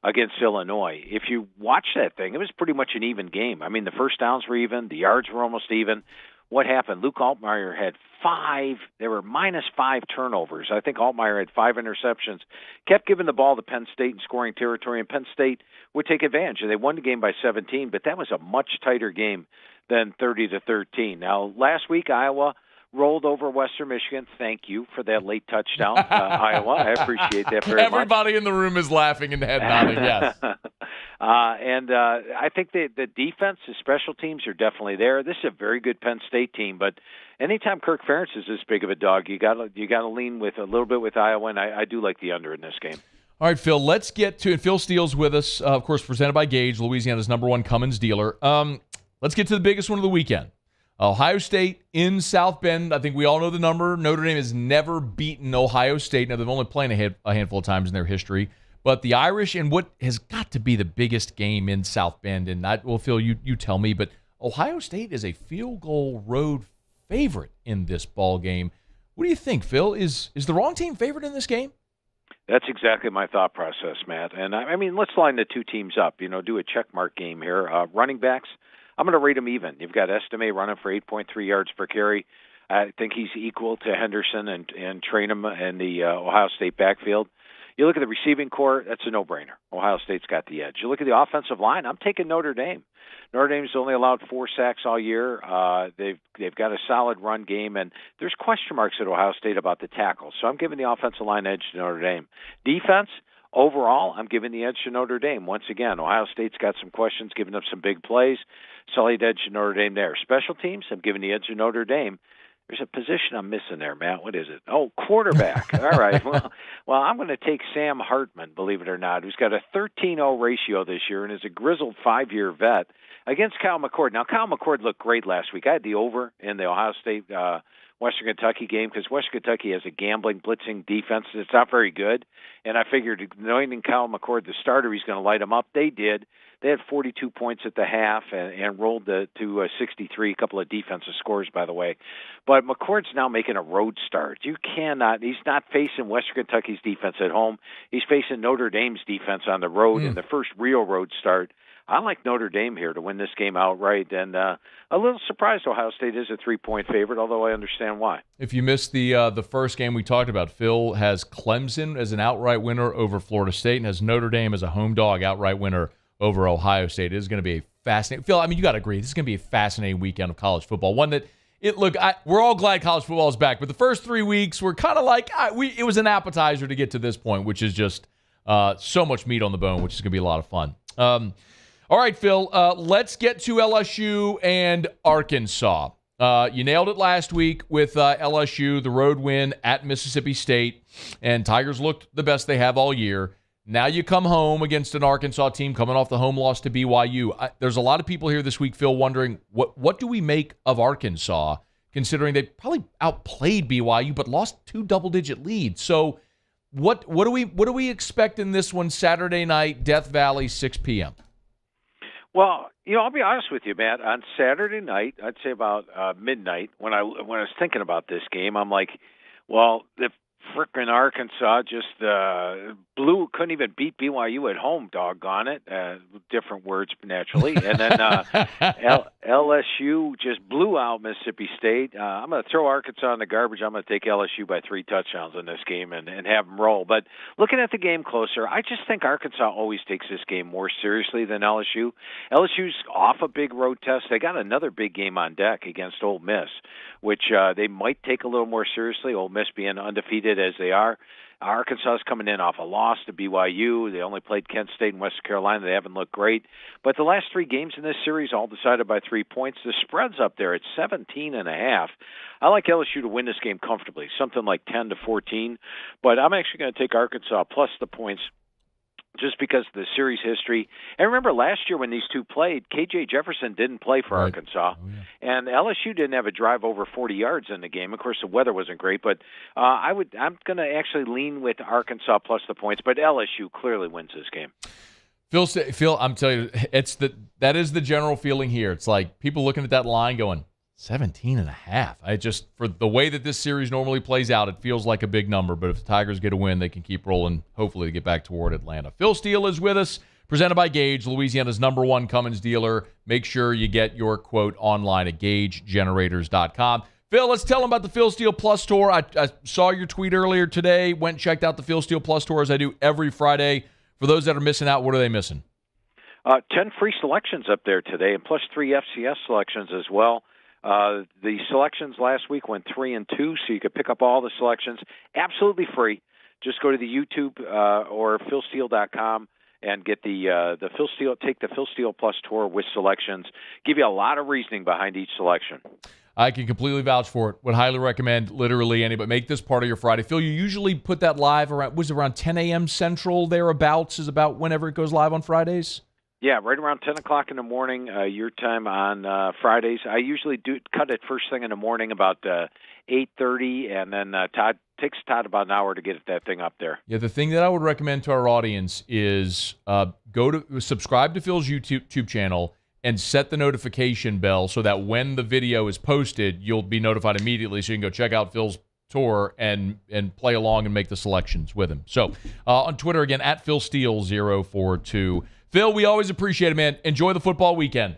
against Illinois. If you watch that thing, it was pretty much an even game. I mean, the first downs were even, the yards were almost even. What happened? Luke Altmaier had 5. There were -5 turnovers. I think Altmaier had 5 interceptions. Kept giving the ball to Penn State in scoring territory, and Penn State would take advantage. And they won the game by 17, but that was a much tighter game than 30-13. Now, last week, Iowa rolled over Western Michigan. Thank you for that late touchdown, Iowa. I appreciate that very much. Everybody in the room is laughing and head nodding, yes. I think the defense, the special teams are definitely there. This is a very good Penn State team, but anytime Kirk Ferentz is this big of a dog, you got to lean with a little bit with Iowa, and I do like the under in this game. All right, Phil, let's get to it. Phil Steele's with us, of course, presented by Gage, Louisiana's #1 Cummins dealer. Let's get to the biggest one of the weekend. Ohio State in South Bend. I think we all know the number. Notre Dame has never beaten Ohio State. Now, they've only played a handful of times in their history. But the Irish in what has got to be the biggest game in South Bend, and Phil, you tell me, but Ohio State is a field goal road favorite in this ball game. What do you think, Phil? Is the wrong team favored in this game? That's exactly my thought process, Matt. And I mean, let's line the 2 teams up. Do a checkmark game here. Running backs, I'm going to rate them even. You've got Estime running for 8.3 yards per carry. I think he's equal to Henderson and Trainum in the Ohio State backfield. You look at the receiving core, that's a no-brainer. Ohio State's got the edge. You look at the offensive line, I'm taking Notre Dame. Notre Dame's only allowed 4 sacks all year. They've got a solid run game, and there's question marks at Ohio State about the tackles. So I'm giving the offensive line edge to Notre Dame. Defense, overall, I'm giving the edge to Notre Dame. Once again, Ohio State's got some questions, giving up some big plays. Solid edge to Notre Dame there. Special teams, I'm giving the edge to Notre Dame. There's a position I'm missing there, Matt. What is it? Oh, quarterback. All right. Well, I'm going to take Sam Hartman, believe it or not, who's got a 13-0 ratio this year and is a grizzled 5-year vet against Kyle McCord. Now, Kyle McCord looked great last week. I had the over in the Ohio State Western Kentucky game because Western Kentucky has a gambling, blitzing defense that's not very good. And I figured anointing Kyle McCord, the starter, he's going to light them up. They did. They had 42 points at the half and rolled to 63, a couple of defensive scores, by the way. But McCord's now making a road start. He's not facing Western Kentucky's defense at home. He's facing Notre Dame's defense on the road in the first real road start. I like Notre Dame here to win this game outright, and a little surprised Ohio State is a 3-point favorite, although I understand why. If you missed the first game we talked about, Phil has Clemson as an outright winner over Florida State and has Notre Dame as a home dog outright winner over Ohio State. It is going to be a fascinating – Phil, I mean, you got to agree. This is going to be a fascinating weekend of college football, one that we're all glad college football is back, but the first 3 weeks were kind of like it was an appetizer to get to this point, which is just so much meat on the bone, which is going to be a lot of fun. All right, Phil, let's get to LSU and Arkansas. You nailed it last week with LSU, the road win at Mississippi State, and Tigers looked the best they have all year. Now you come home against an Arkansas team coming off the home loss to BYU. There's a lot of people here this week, Phil, wondering what do we make of Arkansas, considering they probably outplayed BYU but lost 2 double-digit leads. So what do we expect in this one Saturday night, Death Valley, 6 p.m.? Well, I'll be honest with you, Matt. On Saturday night, I'd say about midnight, when I was thinking about this game, I'm like, well, if frickin' Arkansas just couldn't even beat BYU at home, doggone it. Different words, naturally. And then LSU just blew out Mississippi State. I'm going to throw Arkansas in the garbage. I'm going to take LSU by 3 touchdowns in this game and have them roll. But looking at the game closer, I just think Arkansas always takes this game more seriously than LSU. LSU's off a big road test. They got another big game on deck against Ole Miss, which they might take a little more seriously, Ole Miss being undefeated as they are. Arkansas is coming in off a loss to BYU. They only played Kent State and West Carolina. They haven't looked great. But the last 3 games in this series all decided by 3 points. The spread's up there at 17.5. I like LSU to win this game comfortably, something like 10-14. But I'm actually going to take Arkansas plus the points, just because of the series history. And remember, last year when these two played, K.J. Jefferson didn't play for Arkansas, and LSU didn't have a drive over 40 yards in the game. Of course, the weather wasn't great, but I'm going to actually lean with Arkansas plus the points, but LSU clearly wins this game. Phil, I'm telling you, that is the general feeling here. It's like people looking at that line going, 17.5. For the way that this series normally plays out, it feels like a big number. But if the Tigers get a win, they can keep rolling, hopefully to get back toward Atlanta. Phil Steele is with us, presented by Gage, Louisiana's #1 Cummins dealer. Make sure you get your quote online at GageGenerators.com. Phil, let's tell them about the Phil Steele Plus Tour. I saw your tweet earlier today. Went and checked out the Phil Steele Plus Tour, as I do every Friday. For those that are missing out, what are they missing? 10 free selections up there today, and plus 3 FCS selections as well. The selections last week went 3 and 2, so you could pick up all the selections absolutely free. Just go to the YouTube or philsteele.com and get the Phil Steele. Take the Phil Steele Plus Tour with selections. Give you a lot of reasoning behind each selection. I can completely vouch for it. Would highly recommend literally anybody. Make this part of your Friday. Phil, you usually put that live around 10 a.m. Central, thereabouts, is about whenever it goes live on Fridays? Yeah, right around 10 o'clock in the morning, your time on Fridays. I usually cut it first thing in the morning about 8:30, and then takes Todd about an hour to get that thing up there. Yeah, the thing that I would recommend to our audience is subscribe to Phil's YouTube channel and set the notification bell so that when the video is posted, you'll be notified immediately so you can go check out Phil's tour and play along and make the selections with him. So on Twitter, again, at PhilSteele042. Phil, we always appreciate it, man. Enjoy the football weekend.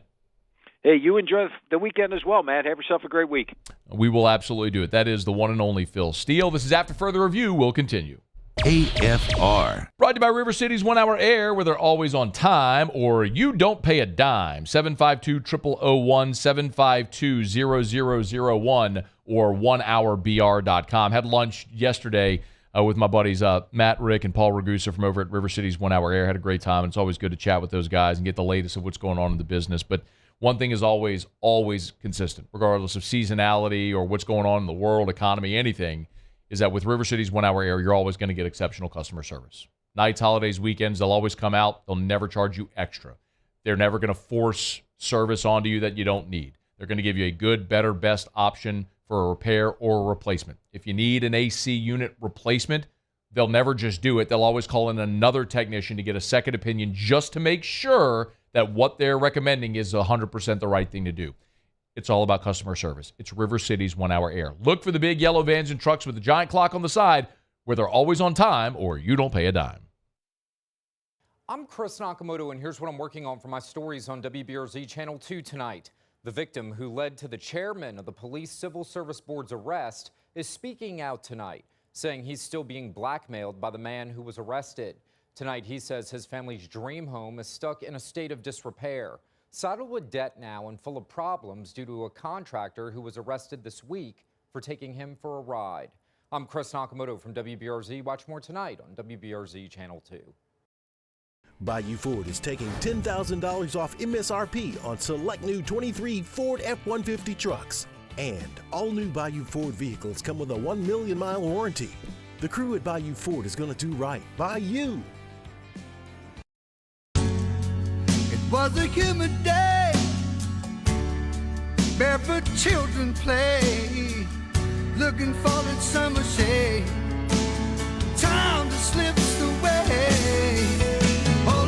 Hey, you enjoy the weekend as well, Matt. Have yourself a great week. We will absolutely do it. That is the one and only Phil Steele. This is After Further Review. We'll continue. AFR. Brought to you by River City's 1 Hour Air, where they're always on time, or you don't pay a dime. 752-0001, 752-0001, or 1hourbr.com. Had lunch yesterday with my buddies Matt, Rick, and Paul Ragusa from over at River City's 1 Hour Air. Had a great time, and it's always good to chat with those guys and get the latest of what's going on in the business. But one thing is always consistent, regardless of seasonality or what's going on in the world, economy, anything, is that with River City's 1 Hour Air, you're always going to get exceptional customer service. Nights, holidays, weekends, they'll always come out. They'll never charge you extra. They're never going to force service onto you that you don't need. They're going to give you a good, better, best option for a repair or a replacement. If you need an AC unit replacement, they'll never just do it. They'll always call in another technician to get a second opinion just to make sure that what they're recommending is 100% the right thing to do. It's all about customer service. It's River City's 1 Hour Air. Look for the big yellow vans and trucks with the giant clock on the side where they're always on time or you don't pay a dime. I'm Chris Nakamoto, and here's what I'm working on for my stories on WBRZ Channel 2 tonight. The victim who led to the chairman of the Police Civil Service Board's arrest is speaking out tonight, saying he's still being blackmailed by the man who was arrested. Tonight, he says his family's dream home is stuck in a state of disrepair. saddled with debt now and full of problems due to a contractor who was arrested this week for taking him for a ride. I'm Chris Nakamoto from WBRZ. Watch more tonight on WBRZ Channel 2. Bayou Ford is taking $10,000 off MSRP on select new 23 Ford F-150 trucks. And all new Bayou Ford vehicles come with a 1 million mile warranty. The crew at Bayou Ford is going to do right by you. It was a humid day, barefoot children play, looking for that summer shade. Time just slips away. Oh,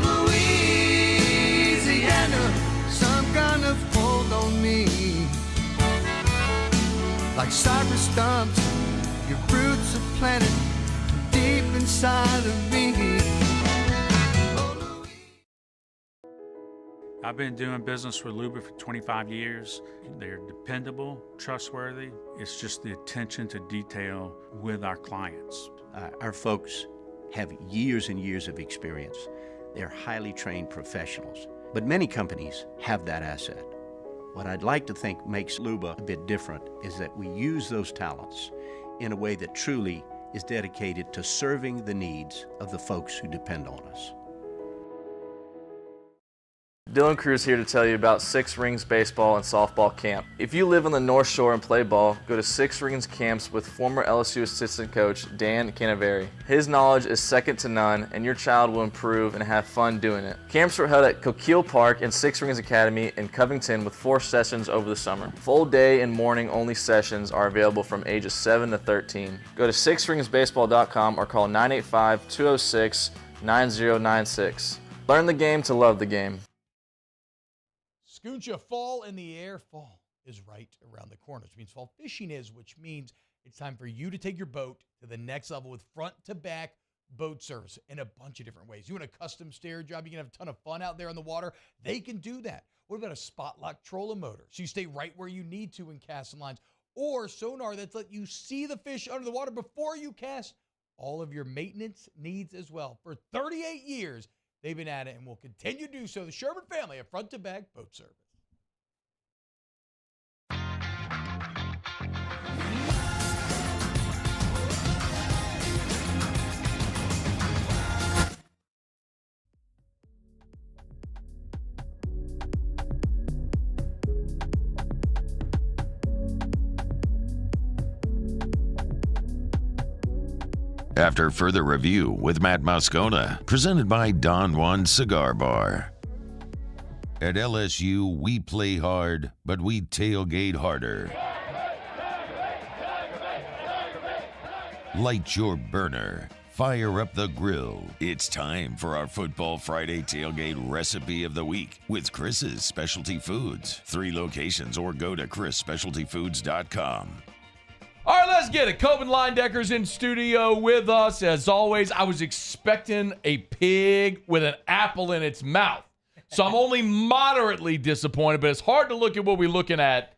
Louisiana, some kind of hold on me. Like cypress stumps, your roots are planted deep inside of me. I've been doing business with Luba for 25 years. They're dependable, trustworthy. It's just the attention to detail with our clients. Our folks have years and years of experience. They're highly trained professionals. But many companies have that asset. What I'd like to think makes Luba a bit different is that we use those talents in a way that truly is dedicated to serving the needs of the folks who depend on us. Dylan Cruz here to tell you about Six Rings Baseball and Softball Camp. If you live on the North Shore and play ball, go to Six Rings Camps with former LSU assistant coach Dan Canaveri. His knowledge is second to none, and your child will improve and have fun doing it. Camps were held at Coquille Park and Six Rings Academy in Covington with 4 sessions over the summer. Full day and morning only sessions are available from ages 7 to 13. Go to sixringsbaseball.com or call 985-206-9096. Learn the game to love the game. Scooncha, fall in the air. Fall is right around the corner, which means fall fishing is, which means it's time for you to take your boat to the next level with front-to-back boat service in a bunch of different ways. You want a custom stair job, you can have a ton of fun out there on the water. They can do that. What about a spot lock trolling motor? So you stay right where you need to in casting lines. Or sonar that's let you see the fish under the water before you cast. All of your maintenance needs as well. For 38 years, they've been at it and will continue to do so. The Sherman family of front-to-back boat service. After further review with Matt Moscona, presented by Don Juan Cigar Bar. At LSU, we play hard, but we tailgate harder. Light your burner. Fire up the grill. It's time for our Football Friday tailgate recipe of the week with Chris's Specialty Foods. 3 locations or go to chrisspecialtyfoods.com. All right, let's get it. Coben Leindecker's in studio with us. As always, I was expecting a pig with an apple in its mouth. So I'm only moderately disappointed, but it's hard to look at what we're looking at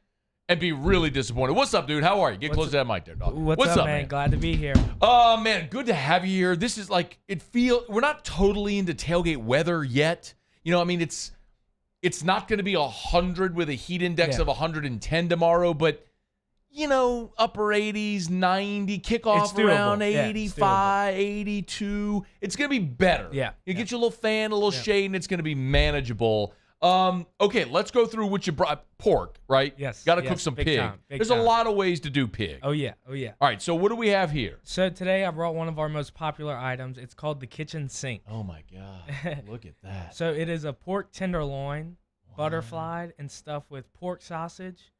and be really disappointed. What's up, dude? How are you? Get close to that mic there, dog. What's up, man? Glad to be here. Oh, man, good to have you here. This is like, we're not totally into tailgate weather yet. You know, I mean, it's not going to be 100 with a heat index of 110 tomorrow, but you know, upper 80s, 90, kickoff around 85, 82. It's going to be better. Yeah. You get your little fan, a little shade, and it's going to be manageable. Okay, let's go through what you brought. Pork, right? Yes. Got to cook some pig. There's a lot of ways to do pig. Oh, yeah. Oh, yeah. All right, so what do we have here? So today I brought one of our most popular items. It's called the kitchen sink. Oh, my God. Look at that. So it is a pork tenderloin, butterflied, and stuffed with pork sausage,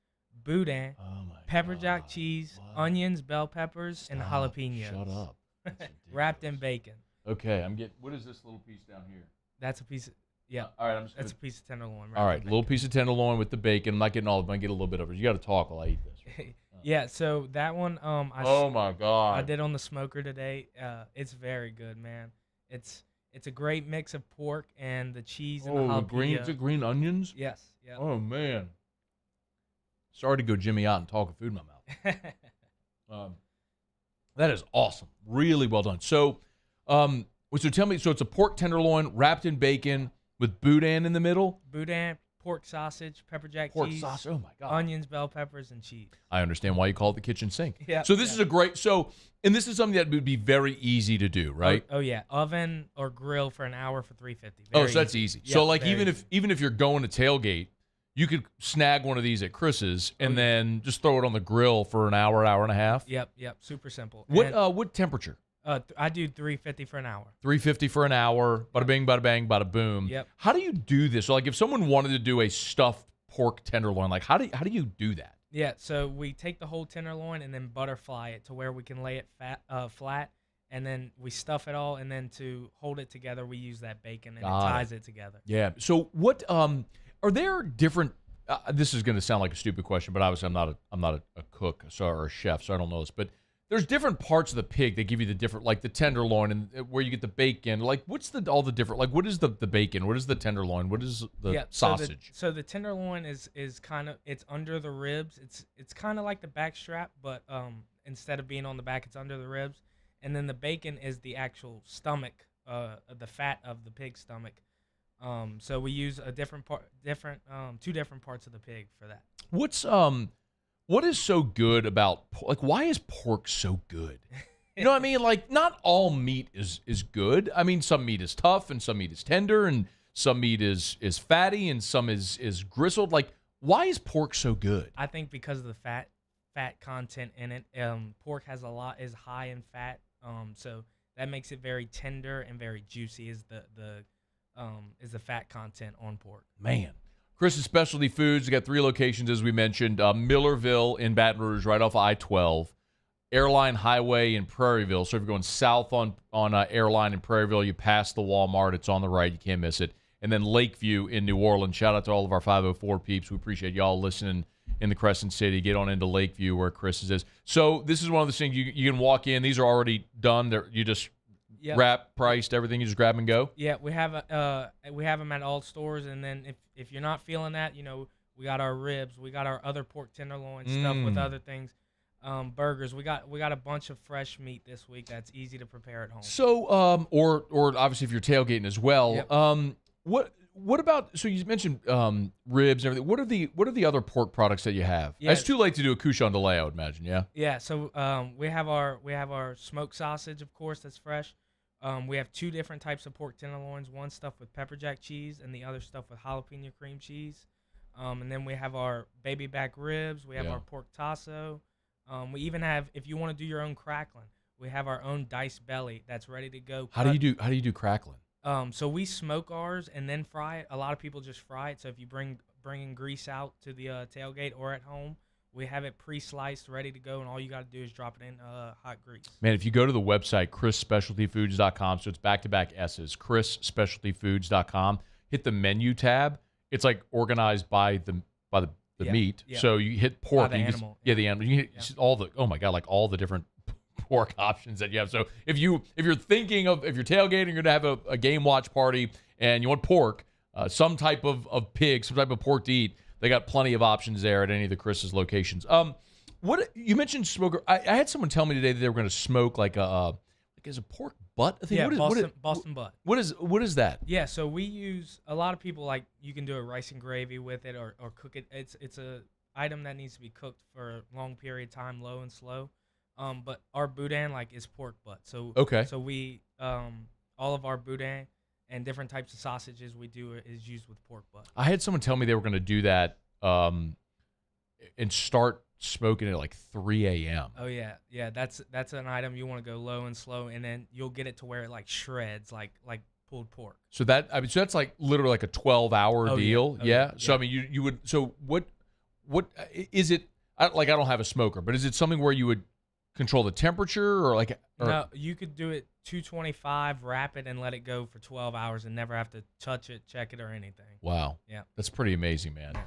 boudin, pepper jack cheese, onions, bell peppers, and jalapenos. Shut up. Wrapped in bacon. Okay, what is this little piece down here? That's a piece of, all right, that's a piece of tenderloin. All right, little piece of tenderloin with the bacon. I'm not getting all of it. I get a little bit of it. You got to talk while I eat this. Yeah, so that one, oh my God, I did on the smoker today. It's very good, man. It's a great mix of pork and the cheese and the jalapeno. The green onions. Yes. Yeah. Oh man. Sorry to go Jimmy out and talk food in my mouth. That is awesome. Really well done. So, so tell me, so it's a pork tenderloin wrapped in bacon with boudin in the middle? Boudin, pork sausage, pepper jack Pork cheese, sausage. Oh my God. onions, bell peppers, and cheese. I understand why you call it the kitchen sink. Yeah. So this is a great. So and this is something that would be very easy to do, right? Oh yeah, oven or grill for an hour for $3.50. Oh, so that's easy. Yeah, So like very even if you're going to tailgate, you could snag one of these at Chris's and then just throw it on the grill for an hour and a half. Yep, super simple. What temperature? I do $3.50 for an hour. $3.50 for an hour. Bada bing, bada bang, bada boom. Yep. How do you do this? So like if someone wanted to do a stuffed pork tenderloin, like how do you do that? Yeah, so we take the whole tenderloin and then butterfly it to where we can lay it flat, and then we stuff it all, and then to hold it together, we use that bacon, and it ties it together. Yeah. So what are there different? This is going to sound like a stupid question, but obviously I'm not a cook or a chef, so I don't know this. But there's different parts of the pig that give you the different, like the tenderloin and where you get the bacon. Like what's all the different? Like what is the bacon? What is the tenderloin? What is the sausage? So the tenderloin is kind of, it's under the ribs. It's kind of like the back strap, but instead of being on the back, it's under the ribs. And then the bacon is the actual stomach, the fat of the pig's stomach. So we use two different parts of the pig for that. What is so good about, like, why is pork so good? You know what I mean? Like, not all meat is good. I mean, some meat is tough and some meat is tender and some meat is fatty and some is gristled. Like, why is pork so good? I think because of the fat content in it. Pork is high in fat, so that makes it very tender and very juicy. Is the fat content on pork. Man. Chris's Specialty Foods, we got 3 locations, as we mentioned. Millerville in Baton Rouge, right off I-12. Airline Highway in Prairieville. So if you're going south on Airline in Prairieville, you pass the Walmart. It's on the right. You can't miss it. And then Lakeview in New Orleans. Shout out to all of our 504 peeps. We appreciate y'all listening in the Crescent City. Get on into Lakeview where Chris's is. So this is one of those things you can walk in. These are already done. You just wrap, priced, everything. You just grab and go. Yeah, we have them at all stores, and then if you're not feeling that, we got our ribs, we got our other pork tenderloin stuff with other things, burgers. We got a bunch of fresh meat this week that's easy to prepare at home. So or obviously if you're tailgating as well. Yep. What about, so you mentioned ribs and everything. What are the other pork products that you have? Yeah. It's too late to do a couche delay, I would imagine. Yeah. Yeah. So we have our smoked sausage, of course, that's fresh. We have 2 different types of pork tenderloins, one stuffed with pepper jack cheese and the other stuffed with jalapeno cream cheese. And then we have our baby back ribs. We have our pork tasso. We even have, if you want to do your own crackling, we have our own diced belly that's ready to go. How do you do crackling? So we smoke ours and then fry it. A lot of people just fry it. So if you bring grease out to the tailgate or at home, we have it pre-sliced, ready to go, and all you got to do is drop it in hot grease. Man, if you go to the website, chrisspecialtyfoods.com, so it's back-to-back S's, chrisspecialtyfoods.com, hit the menu tab. It's like organized by the meat. Yeah. So you hit pork. By the animal. The animal. You hit all the, oh my God, like all the different pork options that you have. So if you're thinking of, if you're tailgating, you're going to have a game watch party and you want pork, some type of pig, some type of pork to eat, they got plenty of options there at any of the Chris's locations. What you mentioned smoker? I had someone tell me today that they were going to smoke like a pork butt. I think. Yeah, Boston butt. What is that? Yeah, so we use, a lot of people like, you can do a rice and gravy with it or cook it. It's a item that needs to be cooked for a long period of time, low and slow. But our boudin is pork butt. So okay. So we all of our boudin and different types of sausages we do is used with pork butt. I had someone tell me they were going to do that and start smoking it at 3 a.m. Oh yeah, that's an item you want to go low and slow, and then you'll get it to where it shreds like pulled pork. So that's literally a 12-hour deal. Yeah. So I mean, you would. So what is it? I don't have a smoker, but is it something where you would control the temperature or No, you could do it 225, wrap it, and let it go for 12 hours and never have to touch it, check it, or anything. Wow. Yeah. That's pretty amazing, man.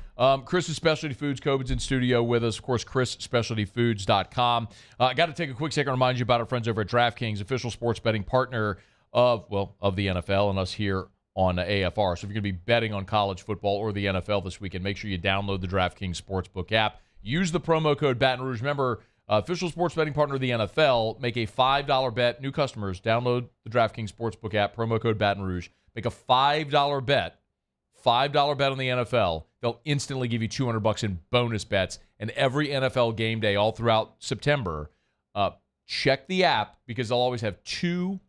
Chris's Specialty Foods, COVID's in studio with us. Of course, chrisspecialtyfoods.com. I got to take a quick second to remind you about our friends over at DraftKings, official sports betting partner of the NFL and us here on AFR. So if you're going to be betting on college football or the NFL this weekend, make sure you download the DraftKings Sportsbook app. Use the promo code Baton Rouge. Remember, official sports betting partner of the NFL. Make a $5 bet. New customers, download the DraftKings Sportsbook app, promo code Baton Rouge. Make a $5 bet, $5 bet on the NFL, they'll instantly give you $200 in bonus bets. And every NFL game day all throughout September, check the app because they'll always have 2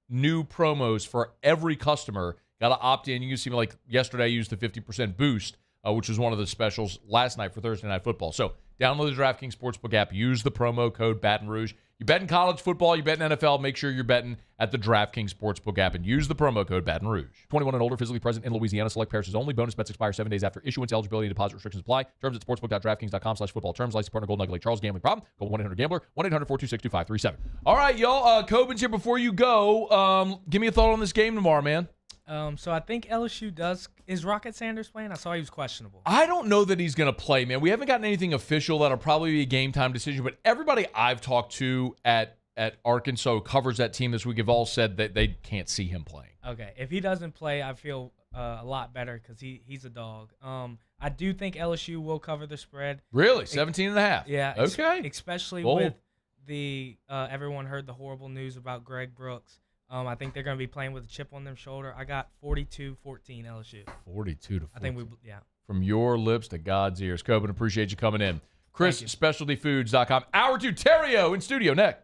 new promos for every customer. Got to opt in. You can see me like yesterday I used the 50% boost, which was one of the specials last night for Thursday Night Football. So download the DraftKings Sportsbook app. Use the promo code Baton Rouge. You bet in college football, you bet in NFL, make sure you're betting at the DraftKings Sportsbook app and use the promo code Baton Rouge. 21 and older, physically present in Louisiana. Select parishes only. Bonus bets expire 7 days after issuance. Eligibility and deposit restrictions apply. Terms at sportsbook.draftkings.com/football. Terms. License partner Golden Nugget Charles. Gambling problem? Call 1-800-GAMBLER. 1-800-426-2537. All right, y'all. Coben's here. Before you go, give me a thought on this game tomorrow, man. So I think LSU does. Is Rocket Sanders playing? I saw he was questionable. I don't know that he's going to play, man. We haven't gotten anything official. That'll probably be a game time decision. But everybody I've talked to at Arkansas who covers that team this week have all said that they can't see him playing. Okay, if he doesn't play, I feel a lot better because he's a dog. I do think LSU will cover the spread. Really? 17.5? Yeah. Okay. Especially with the everyone heard the horrible news about Greg Brooks. I think they're going to be playing with a chip on their shoulder. I got 42-14 LSU. 42-14. I think yeah. From your lips to God's ears. Coben, appreciate you coming in. Chris, SpecialtyFoods.com. Hour 2, Theriot in studio. Next.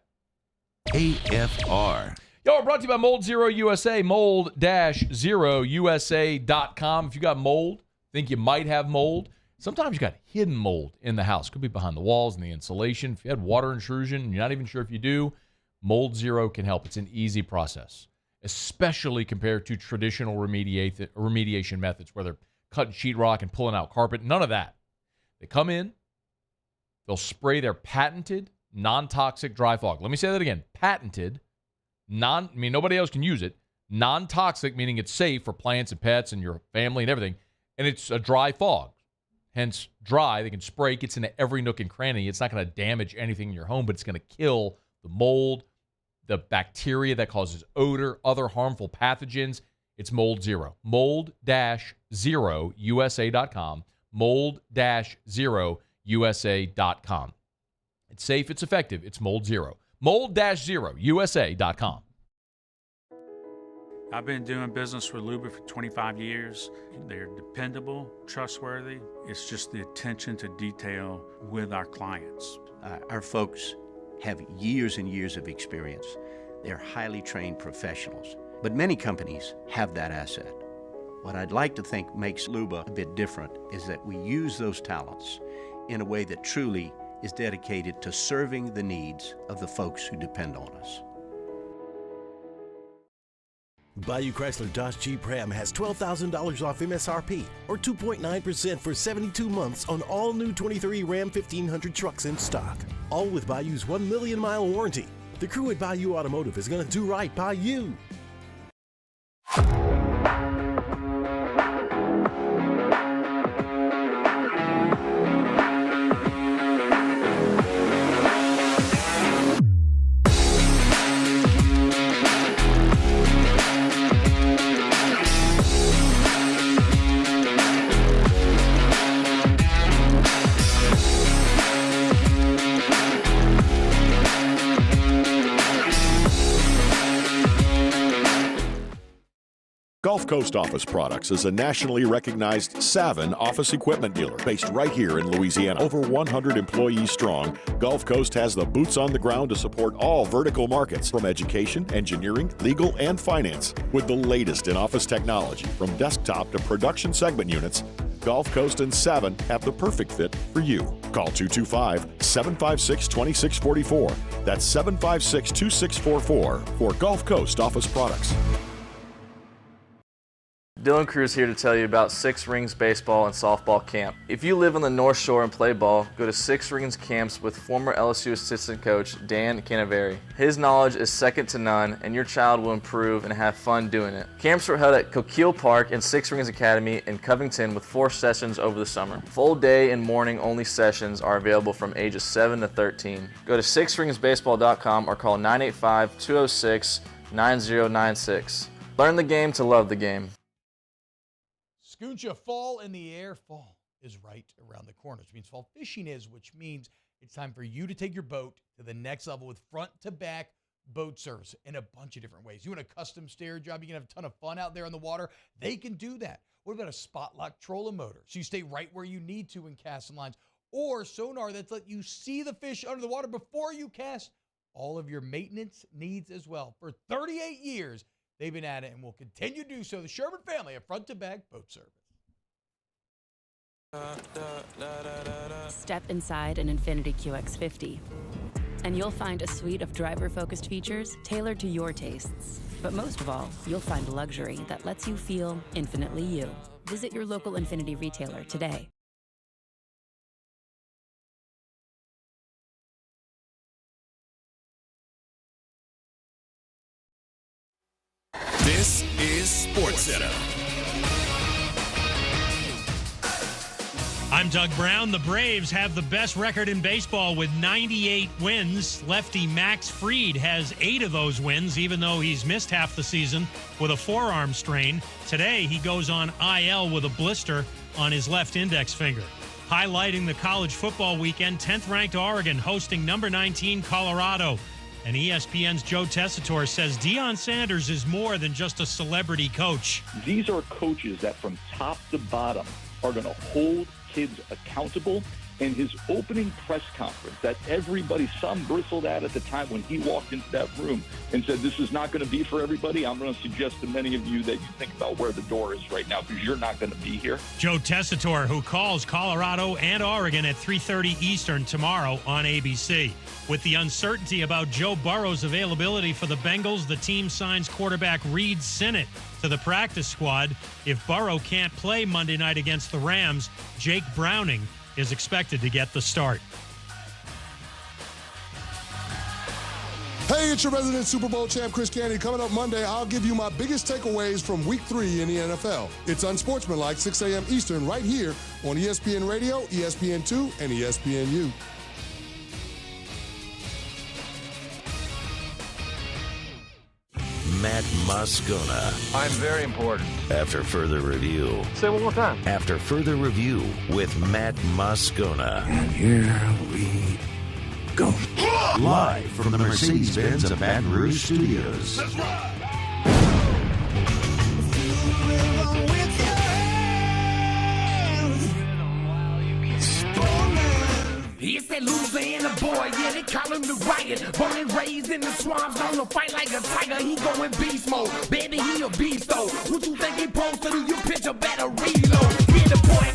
AFR. Y'all are brought to you by Mold Zero USA, mold-0usa.com. If you got mold, think you might have mold, sometimes you got hidden mold in the house. Could be behind the walls and the insulation. If you had water intrusion and you're not even sure if you do, Mold Zero can help. It's an easy process, especially compared to traditional remediation methods where they're cutting sheetrock and pulling out carpet. None of that. They come in, they'll spray their patented non-toxic dry fog. Let me say that again. Patented, nobody else can use it. Non-toxic, meaning it's safe for plants and pets and your family and everything. And it's a dry fog. Hence, dry. They can spray. It gets into every nook and cranny. It's not going to damage anything in your home, but it's going to kill the mold, the bacteria that causes odor, other harmful pathogens. It's Mold Zero. Mold-0usa.com. Mold-0usa.com. It's safe. It's effective. It's Mold Zero. Mold-0usa.com. I've been doing business with Luba for 25 years. They're dependable, trustworthy. It's just the attention to detail with our clients. Our folks have years and years of experience. They're highly trained professionals. But many companies have that asset. What I'd like to think makes Luba a bit different is that we use those talents in a way that truly is dedicated to serving the needs of the folks who depend on us. Bayou Chrysler Dodge Jeep Ram has $12,000 off MSRP or 2.9% for 72 months on all new 23 Ram 1500 trucks in stock. All with Bayou's 1 million mile warranty. The crew at Bayou Automotive is going to do right by you. Gulf Coast Office Products is a nationally recognized Savin office equipment dealer based right here in Louisiana. Over 100 employees strong, Gulf Coast has the boots on the ground to support all vertical markets from education, engineering, legal, and finance. With the latest in office technology from desktop to production segment units, Gulf Coast and Savin have the perfect fit for you. Call 225-756-2644. That's 756-2644 for Gulf Coast Office Products. Dylan Cruz here to tell you about Six Rings Baseball and Softball Camp. If you live on the North Shore and play ball, go to Six Rings Camps with former LSU assistant coach Dan Canaveri. His knowledge is second to none, and your child will improve and have fun doing it. Camps are held at Coquille Park and Six Rings Academy in Covington with 4 sessions over the summer. Full day and morning only sessions are available from ages 7 to 13. Go to sixringsbaseball.com or call 985-206-9096. Learn the game to love the game. Scooncha, fall in the air. Fall is right around the corner, which means fall fishing is, which means it's time for you to take your boat to the next level with front-to-back boat service in a bunch of different ways. You want a custom stair job, you can have a ton of fun out there on the water. They can do that. What about a spot lock trolling motor? So you stay right where you need to in casting lines. Or sonar that's let you see the fish under the water before you cast. All of your maintenance needs as well. For 38 years, they've been at it and will continue to do so. The Sherman family of front to back boat service. Step inside an Infiniti QX50, and you'll find a suite of driver-focused features tailored to your tastes. But most of all, you'll find luxury that lets you feel infinitely you. Visit your local Infiniti retailer today. This is SportsCenter. I'm Doug Brown. The Braves have the best record in baseball with 98 wins. Lefty Max Fried has 8 of those wins, even though he's missed half the season with a forearm strain. Today, he goes on IL with a blister on his left index finger. Highlighting the college football weekend, 10th-ranked Oregon hosting number 19 Colorado. And ESPN's Joe Tessitore says Deion Sanders is more than just a celebrity coach. These are coaches that from top to bottom are going to hold kids accountable. And his opening press conference that everybody, some bristled at the time when he walked into that room and said, this is not going to be for everybody. I'm going to suggest to many of you that you think about where the door is right now because you're not going to be here. Joe Tessitore, who calls Colorado and Oregon at 3:30 Eastern tomorrow on ABC. With the uncertainty about Joe Burrow's availability for the Bengals, the team signs quarterback Reed Sinnott to the practice squad. If Burrow can't play Monday night against the Rams, Jake Browning is expected to get the start. Hey, it's your resident Super Bowl champ, Chris Candy. Coming up Monday, I'll give you my biggest takeaways from Week 3 in the NFL. It's Unsportsmanlike, 6 a.m. Eastern, right here on ESPN Radio, ESPN2, and ESPNU. Matt Moscona. I'm very important. After further review. Say it one more time. After further review with Matt Moscona. And here we go. Live from the Mercedes-Benz of Baton Rouge Studios. That's right. It's that Louisiana boy, yeah, they call him the Riot. Born and raised in the swamps, on the fight like a tiger. He going beast mode, baby, he a beast though. What you think he supposed to do? You pitch a better reload.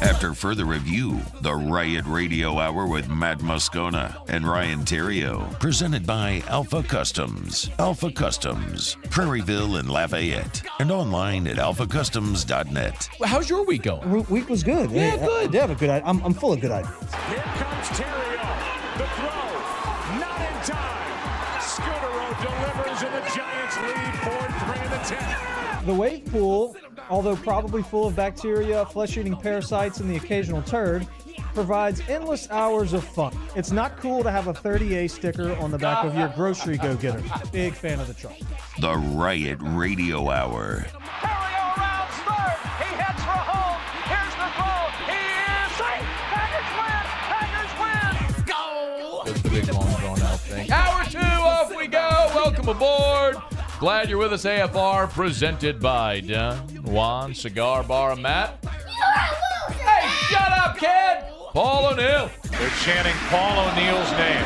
After further review, the Riot Radio Hour with Matt Moscona and Ryan Theriot. Presented by Alpha Customs. Alpha Customs, Prairieville and Lafayette. And online at alphacustoms.net. Well, how's your week going? Week was good. Yeah, good. I have a good. I'm full of good ideas. Here comes Theriot. The throw, not in time. Scudero delivers, and the Giants lead 4-3 in the 10th. The wave pool, although probably full of bacteria, flesh-eating parasites, and the occasional turd, provides endless hours of fun. It's not cool to have a 30A sticker on the back of your grocery go-getter. Big fan of the truck. The Riot Radio Hour. Theriot rounds third. He heads for home. Here's the throw. He is safe. Packers win. Packers win. Let's go. That's the big long drawn out thing. Hour 2, off we go. Welcome aboard. Glad you're with us, AFR, presented by Don Juan Cigar Bar and Matt. Hey, shut up, kid! Paul O'Neill. They're chanting Paul O'Neill's name.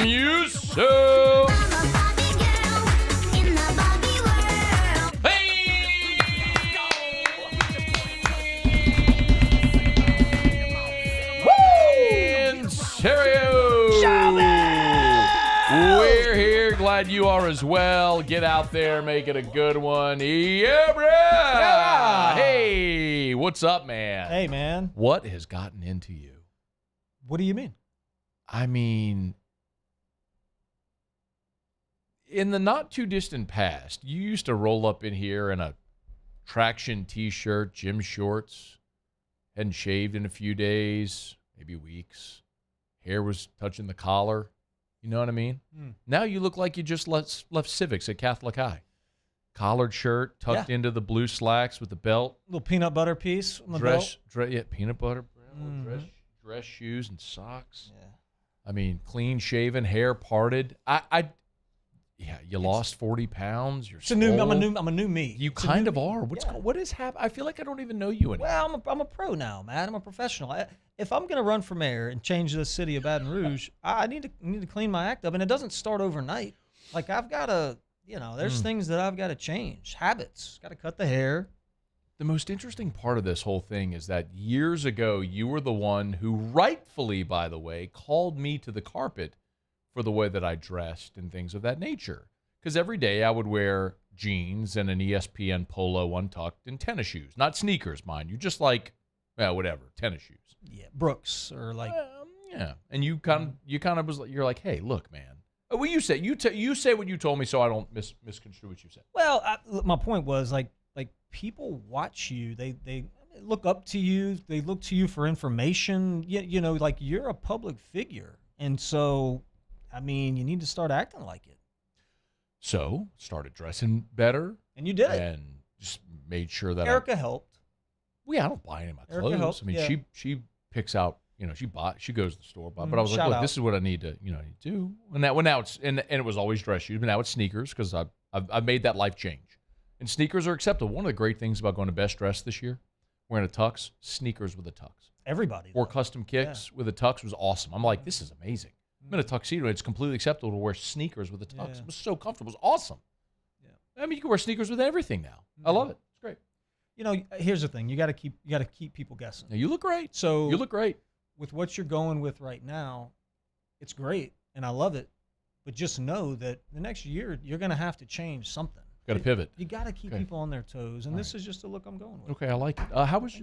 You so. In stereo. We're here. Glad you are as well. Get out there, make it a good one. Yeah, bro. Yeah. Hey, what's up, man? Hey, man. What has gotten into you? What do you mean? I mean, in the not too distant past, you used to roll up in here in a traction t-shirt, gym shorts, hadn't shaved in a few days, maybe weeks. Hair was touching the collar. You know what I mean? Now you look like you just left civics at Catholic High. Collared shirt, tucked into the blue slacks with the belt. Little peanut butter piece on the belt. Yeah, peanut butter, dress shoes and socks. Yeah. I mean, clean shaven, hair parted. Yeah, you lost 40 pounds. You're I'm a new me. You kind of are. What is happening? I feel like I don't even know you anymore. Well, I'm a pro now, man. I'm a professional. If I'm gonna run for mayor and change the city of Baton Rouge, I need to clean my act up, and it doesn't start overnight. Like I've got to, there's things that I've got to change. Habits. Got to cut the hair. The most interesting part of this whole thing is that years ago, you were the one who rightfully, by the way, called me to the carpet for the way that I dressed and things of that nature. Because every day I would wear jeans and an ESPN polo untucked and tennis shoes. Not sneakers, mind you, just like, whatever, tennis shoes. Yeah, Brooks or like. Yeah, and you're like, hey, look, man. Well, you say what you told me, so I don't misconstrue what you said. Well, my point was like people watch you. They look up to you. They look to you for information. Like you're a public figure, and so. I mean, you need to start acting like it. So, started dressing better. And you did it. And just made sure that Erica helped. Well, yeah, I don't buy any of my Erica clothes. helped, I mean, yeah. she picks out, she goes to the store, but I was like, look, this is what I need to, do. And now it's, and it was always dress shoes, but now it's sneakers because I've made that life change. And sneakers are acceptable. One of the great things about going to Best Dress this year, wearing a tux, sneakers with a tux. Everybody. Or custom kicks with a tux was awesome. I'm like, this is amazing. I'm in a tuxedo. It's completely acceptable to wear sneakers with a tux. It was so comfortable. It was awesome. Yeah. I mean, you can wear sneakers with everything now. I love it. It's great. Here's the thing. You got to keep people guessing. Now, you look great. So you look great. With what you're going with right now, it's great, and I love it. But just know that the next year you're going to have to change something. Got to pivot. You got to keep people on their toes, and this is just the look I'm going with. Okay, I like it. How was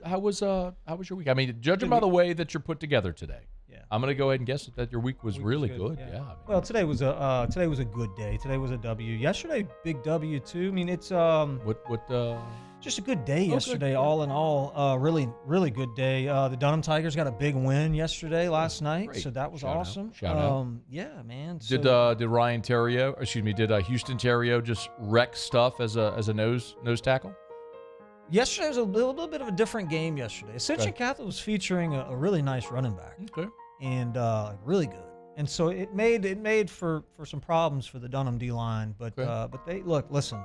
your week? I mean, judging by the way that you're put together today. Yeah. I'm going to go ahead and guess that your week was really good. Yeah. Well, today was a good day. Today was a W. Yesterday, big W too. I mean, it's just a good day yesterday. All in all, really, really good day. The Dunham Tigers got a big win last night, so that was awesome. Shout out. Yeah, man. Did Ryan Theriot, did Houston Theriot just wreck stuff as a nose tackle? Yesterday was a little bit of a different game yesterday. Ascension Catholic was featuring a really nice running back. Okay. And really good. And so it made for some problems for the Dunham D-line. But they listen,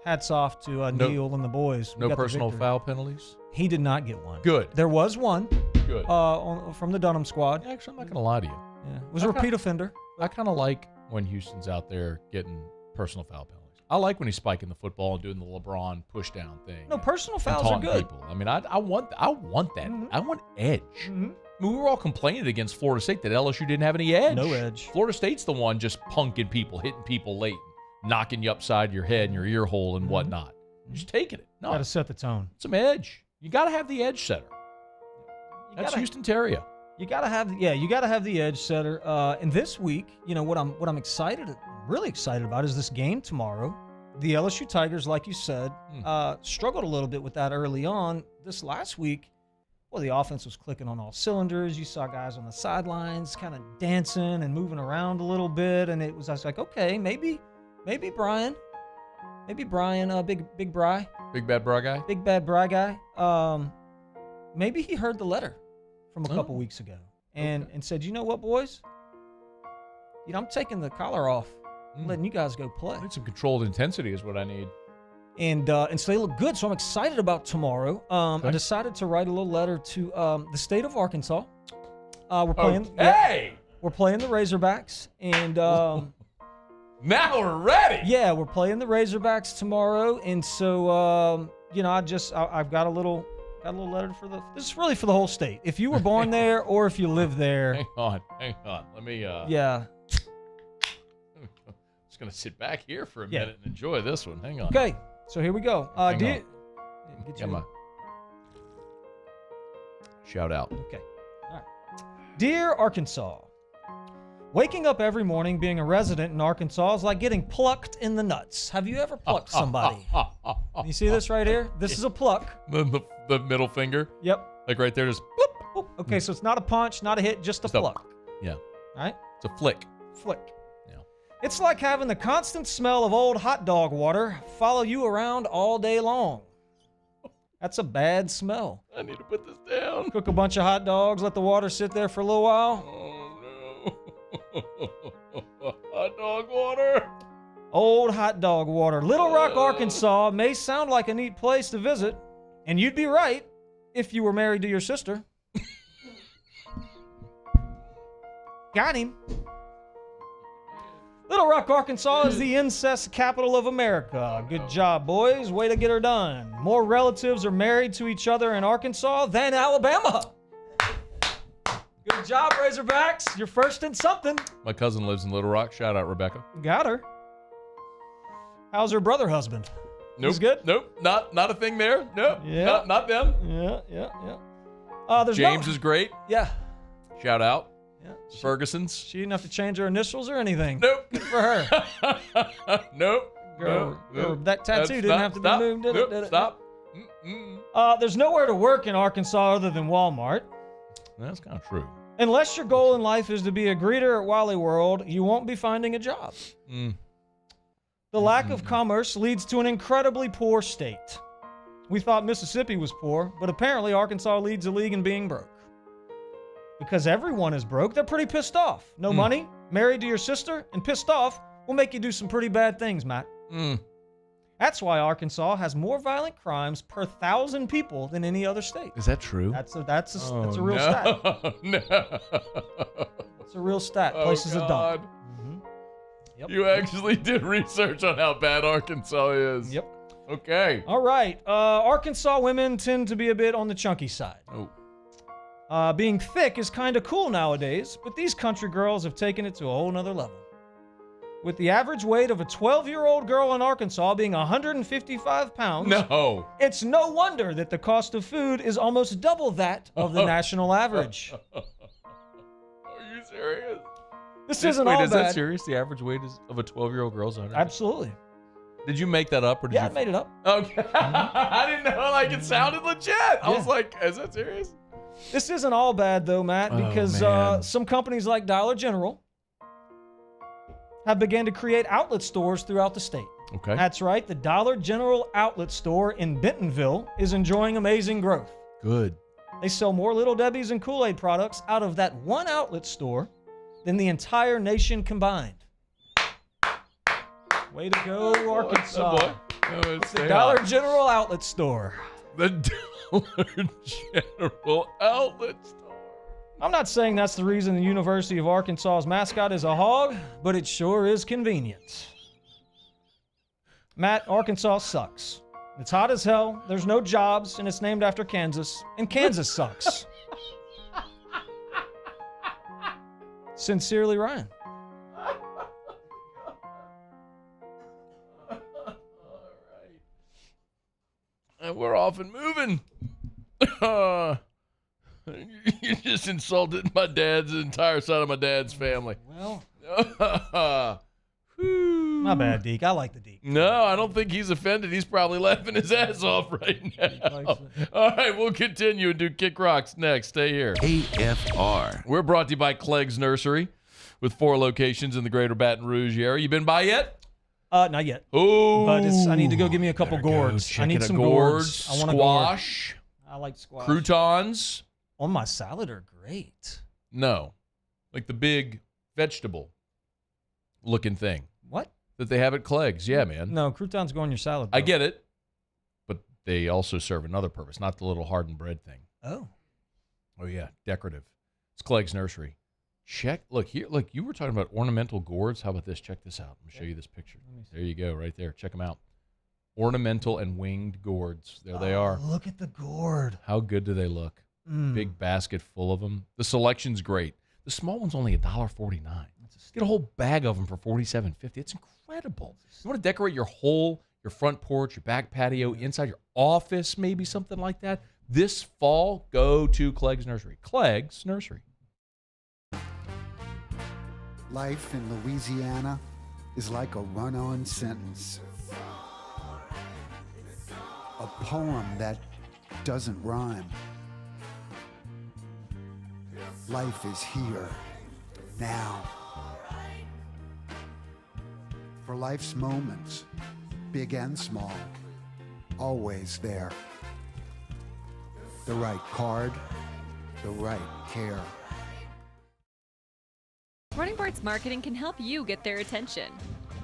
hats off to Neil and the boys. No personal foul penalties? He did not get one. Good. There was one. Good. From the Dunham squad. Actually, I'm not going to lie to you. Yeah. It was a repeat offender. I kind of like when Houston's out there getting personal foul penalties. I like when he's spiking the football and doing the LeBron push down thing. No, personal fouls are good. People. I mean, I want that. Mm-hmm. I want edge. Mm-hmm. I mean, we were all complaining against Florida State that LSU didn't have any edge. No edge. Florida State's the one just punking people, hitting people late, knocking you upside your head and your ear hole and whatnot. Just taking it. No, got to set the tone. Some edge. You got to have the edge setter. That's Houston Theriot. You got to have the edge setter. And this week, what I'm really excited about is this game tomorrow. The LSU Tigers, like you said, struggled a little bit with that early on. This last week, the offense was clicking on all cylinders. You saw guys on the sidelines kind of dancing and moving around a little bit, and I was like, okay, maybe Brian, big Bry, big bad Bry guy. Maybe he heard the letter from a couple weeks ago and said, you know what, boys, I'm taking the collar off. Letting you guys go play. I need some controlled intensity is what I need. And so they look good, so I'm excited about tomorrow. I decided to write a little letter to the state of Arkansas. We're playing. We're playing the Razorbacks, and now we're ready. Yeah, we're playing the Razorbacks tomorrow, and so I've got a little letter this is really for the whole state. If you were born there or if you live there. Hang on. Let me. Yeah. Just gonna sit back here for a minute and enjoy this one. Hang on. Okay, so here we go. Shout out. Okay. All right. Dear Arkansas, waking up every morning being a resident in Arkansas is like getting plucked in the nuts. Have you ever plucked somebody? You see this right here? This is a pluck. The middle finger. Yep. Like right there, just. Boop. Okay, so it's not a punch, not a hit, just a pluck. Yeah. All right. It's a flick. Yeah. It's like having the constant smell of old hot dog water follow you around all day long. That's a bad smell. I need to put this down. Cook a bunch of hot dogs, let the water sit there for a little while. Oh, no. Hot dog water. Old hot dog water. Little Rock, Arkansas may sound like a neat place to visit, and you'd be right if you were married to your sister. Got him. Little Rock, Arkansas is the incest capital of America. Good job, boys. Way to get her done. More relatives are married to each other in Arkansas than Alabama. Good job, Razorbacks. You're first in something. My cousin lives in Little Rock. Shout out, Rebecca. Got her. How's her brother husband? Nope. He's good? Nope. Not a thing there. Nope. Yeah. Not them. Yeah. James is great. Yeah. Shout out. Yeah. Ferguson's. She didn't have to change her initials or anything. Nope. Good for her. Nope. Girl, that tattoo That's didn't have to be moved, did it? Stop. There's nowhere to work in Arkansas other than Walmart. That's kind of true. Unless your goal in life is to be a greeter at Wally World, you won't be finding a job. The lack of commerce leads to an incredibly poor state. We thought Mississippi was poor, but apparently Arkansas leads the league in being broke. Because everyone is broke, they're pretty pissed off. No money, married to your sister, and pissed off will make you do some pretty bad things, Matt. That's why Arkansas has more violent crimes per 1,000 people than any other state. Is that true? That's a real stat. No. It's a real stat. Places are dumb. Yep. You actually did research on how bad Arkansas is. Yep. Okay. All right. Arkansas women tend to be a bit on the chunky side. Being thick is kind of cool nowadays, but these country girls have taken it to a whole nother level. With the average weight of a 12-year-old girl in Arkansas being 155 pounds, it's no wonder that the cost of food is almost double that of the national average. Are you serious? This isn't all bad. Is that serious? The average weight of a 12-year-old girl's 100? Absolutely. Did you make that up? Or did I made it up. Okay. I didn't know. Like, it sounded legit. I was like, is that serious? This isn't all bad, though, Matt, because some companies like Dollar General have begun to create outlet stores throughout the state. Okay. That's right. The Dollar General outlet store in Bentonville is enjoying amazing growth. Good. They sell more Little Debbie's and Kool-Aid products out of that one outlet store than the entire nation combined. Way to go, Arkansas. The Dollar General outlet store. The Dollar General outlet store. I'm not saying that's the reason the University of Arkansas's mascot is a hog, but it sure is convenient. Matt, Arkansas sucks. It's hot as hell, there's no jobs, and it's named after Kansas, and Kansas sucks. Sincerely, Ryan. And we're off and moving. You just insulted my entire side of my dad's family. Well, my bad, Deke. I like the Deke. No, I don't think he's offended. He's probably laughing his ass off right now. All right, we'll continue and do Kick Rocks next. Stay here. AFR. We're brought to you by Clegg's Nursery with 4 locations in the greater Baton Rouge area. You been by yet? Not yet. Oh, but I need to go give me a couple gourds. I need some gourds. I want squash. I like squash. Croutons. On my salad are great. No, like the big vegetable-looking thing. What? That they have at Clegg's. Yeah, man. No, croutons go on your salad, bro. I get it, but they also serve another purpose, not the little hardened bread thing. Oh. Oh, yeah, decorative. It's Clegg's Nursery. Look here. Look, you were talking about ornamental gourds. How about this? Check this out. Let me show you this picture. There you go, right there. Check them out. Ornamental and winged gourds. There they are. Look at the gourd. How good do they look? Big basket full of them. The selection's great. The small one's only $1.49. Get a whole bag of them for $47.50. It's incredible. You want to decorate your front porch, your back patio, inside your office, maybe something like that. This fall, go to Clegg's Nursery. Clegg's Nursery. Life in Louisiana is like a run-on sentence. A poem that doesn't rhyme. Life is here, now. For life's moments, big and small, always there. The right card, the right care. Running Boards Marketing can help you get their attention.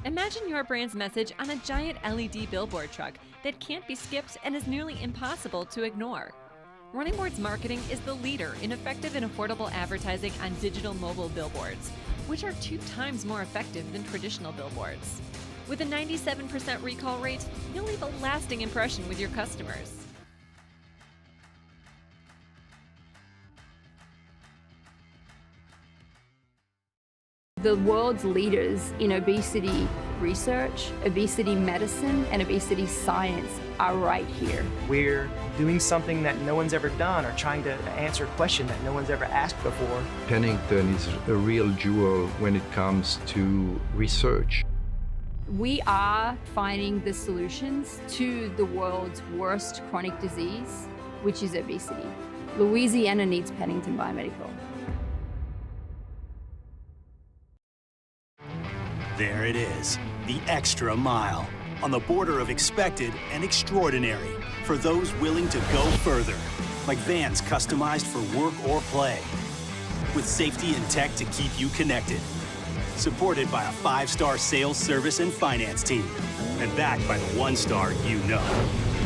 Imagine your brand's message on a giant LED billboard truck that can't be skipped and is nearly impossible to ignore. Running Boards Marketing is the leader in effective and affordable advertising on digital mobile billboards, which are 2 times more effective than traditional billboards. With a 97% recall rate, you'll leave a lasting impression with your customers. The world's leaders in obesity research, obesity medicine, and obesity science are right here. We're doing something that no one's ever done or trying to answer a question that no one's ever asked before. Pennington is a real jewel when it comes to research. We are finding the solutions to the world's worst chronic disease, which is obesity. Louisiana needs Pennington Biomedical. There it is, the extra mile, on the border of expected and extraordinary for those willing to go further, like vans customized for work or play, with safety and tech to keep you connected. Supported by a 5-star sales, service, and finance team, and backed by the 1-star you know.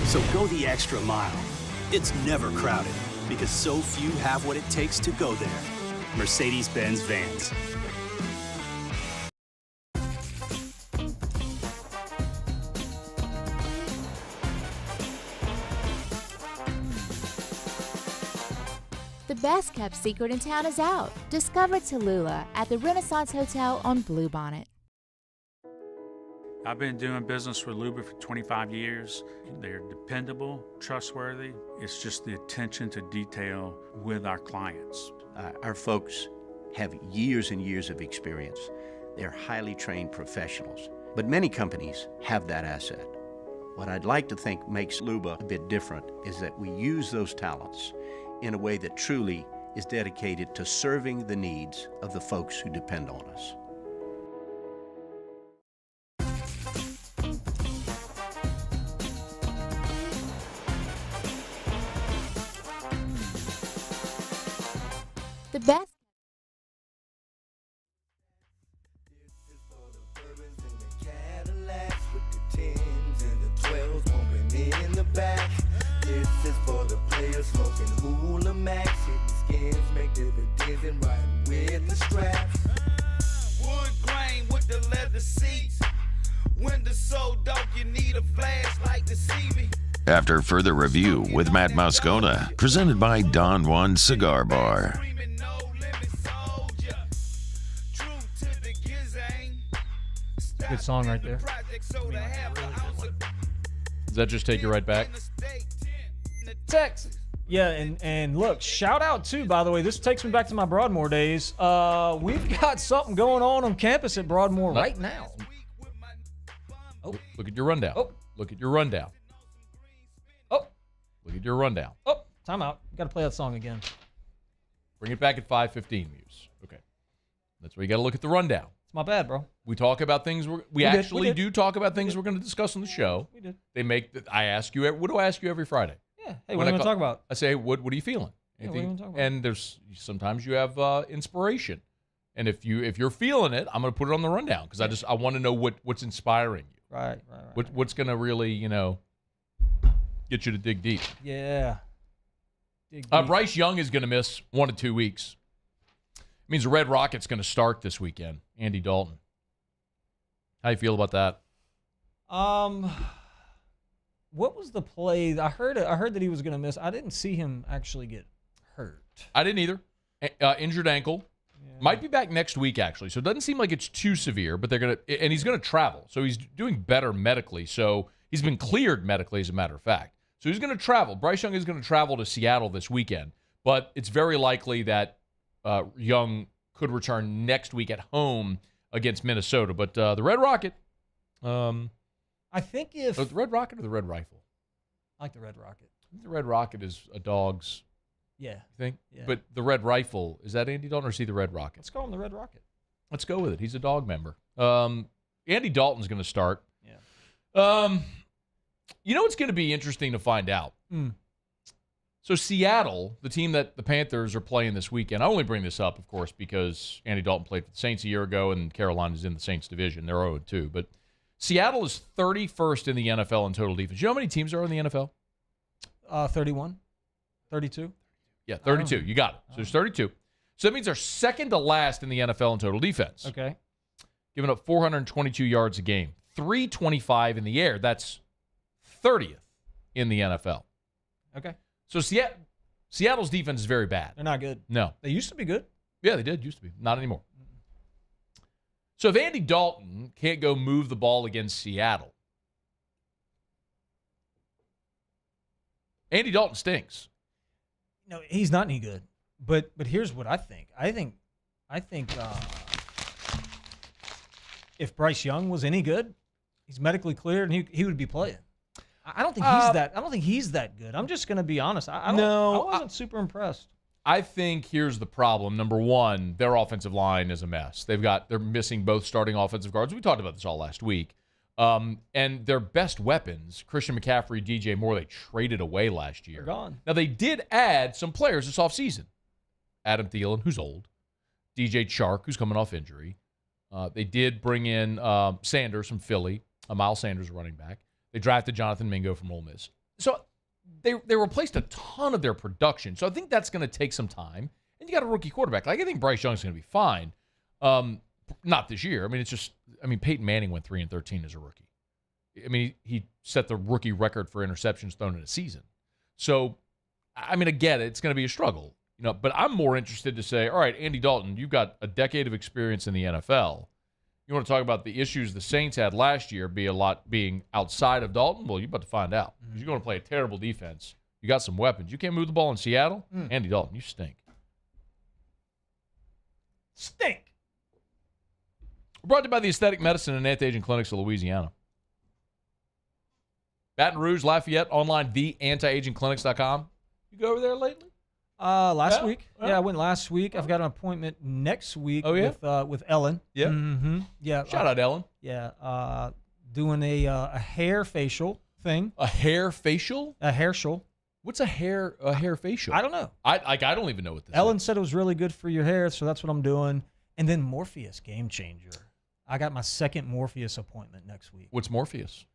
So go the extra mile. It's never crowded, because so few have what it takes to go there. Mercedes-Benz Vans. The best kept secret in town is out. Discover Tallulah at the Renaissance Hotel on Bluebonnet. I've been doing business with Luba for 25 years. They're dependable, trustworthy. It's just the attention to detail with our clients. Our folks have years and years of experience. They're highly trained professionals, but many companies have that asset. What I'd like to think makes Luba a bit different is that we use those talents in a way that truly is dedicated to serving the needs of the folks who depend on us. The best. This is for the players smoking Hula Max, hitting skins, make dividends and riding with the straps. Wood grain with the leather seats. Windows so dark you need a flashlight to see me. After further review with Matt Moscona, presented by Don Juan Cigar Bar. Good song right there. Does that just take you right back? Texas. Yeah, and look, shout out too, by the way, this takes me back to my Broadmoor days. We've got something going on campus at Broadmoor right now. Oh, look at your rundown. Oh, look at your rundown. Oh, look at your rundown. Oh, timeout. Got to play that song again. Bring it back at 5:15, Muse. Okay, that's where you got to look at the rundown. It's my bad, bro. We talk about things. We actually do talk about things we're going to discuss on the show. We did. They make. I ask you. What do I ask you every Friday? Yeah. Hey, what do you want to talk about? I say, what are you feeling? Yeah, what do you want to talk about? And there's sometimes you have inspiration, and if you're feeling it, I'm going to put it on the rundown because I want to know what's inspiring you. Right. What's going to really get you to dig deep. Yeah. Bryce Young is going to miss 1 to 2 weeks. It means the Red Rocket's going to start this weekend. Andy Dalton. How you feel about that? What was the play? I heard that he was going to miss. I didn't see him actually get hurt. I didn't either. Injured ankle. Yeah. Might be back next week, actually. So it doesn't seem like it's too severe, but and he's going to travel. So he's doing better medically. So he's been cleared medically, as a matter of fact. So he's going to travel. Bryce Young is going to travel to Seattle this weekend, but it's very likely that Young could return next week at home against Minnesota. But the Red Rocket, I think if the Red Rocket or the Red Rifle, I like the Red Rocket. I think the Red Rocket is a dog's. Yeah. You think? Yeah. But the Red Rifle, is that Andy Dalton or is he the Red Rocket? Let's call him the Red Rocket. Let's go with it. He's a dog member. Andy Dalton's going to start. Yeah. You know what's going to be interesting to find out? So Seattle, the team that the Panthers are playing this weekend, I only bring this up, of course, because Andy Dalton played for the Saints a year ago, and Carolina's in the Saints division. They're 0-2. But Seattle is 31st in the NFL in total defense. You know how many teams are in the NFL? 31, 32. Yeah, 32. You got it. So there's 32. So that means they're second to last in the NFL in total defense. Okay. Giving up 422 yards a game. 325 in the air. That's 30th in the NFL. Okay. So Seattle's defense is very bad. They're not good. No. They used to be good. Yeah, they did. Used to be. Not anymore. So if Andy Dalton can't go move the ball against Seattle, Andy Dalton stinks. No, he's not any good. But here's what I think. I think if Bryce Young was any good, he's medically cleared and he would be playing. I don't think he's that. I don't think he's that good. I'm just going to be honest. I wasn't super impressed. I think here's the problem. Number one, their offensive line is a mess. They're missing both starting offensive guards. We talked about this all last week. And their best weapons, Christian McCaffrey, DJ Moore, they traded away last year. They're gone. Now, they did add some players this offseason. Adam Thielen, who's old. DJ Chark, who's coming off injury. They did bring in Sanders from Philly, Miles Sanders, running back. They drafted Jonathan Mingo from Ole Miss. So they replaced a ton of their production. So I think that's going to take some time. And you got a rookie quarterback. Like, I think Bryce Young's going to be fine. Not this year. I mean, Peyton Manning went 3-13 as a rookie. I mean, he set the rookie record for interceptions thrown in a season. So, I mean, I get it. It's going to be a struggle. But I'm more interested to say, all right, Andy Dalton, you've got a decade of experience in the NFL. You want to talk about the issues the Saints had last year being outside of Dalton? Well, you're about to find out. Because you're going to play a terrible defense. You got some weapons. You can't move the ball in Seattle? Andy Dalton, you stink. Stink. We're brought to you by the Aesthetic Medicine and Anti-Aging Clinics of Louisiana. Baton Rouge, Lafayette, online, theantiagingclinics.com. You go over there lately? Last week. Yeah, I went last week. I've got an appointment next week with Ellen. Yeah. Mm-hmm. Yeah. Shout out Ellen. Yeah. Doing a hair facial thing. A hair facial? A hair facial. What's a hair facial? I don't know. I don't even know what this Ellen is. said it was really good for your hair, so that's what I'm doing. And then Morpheus, game changer. I got my second Morpheus appointment next week. What's Morpheus?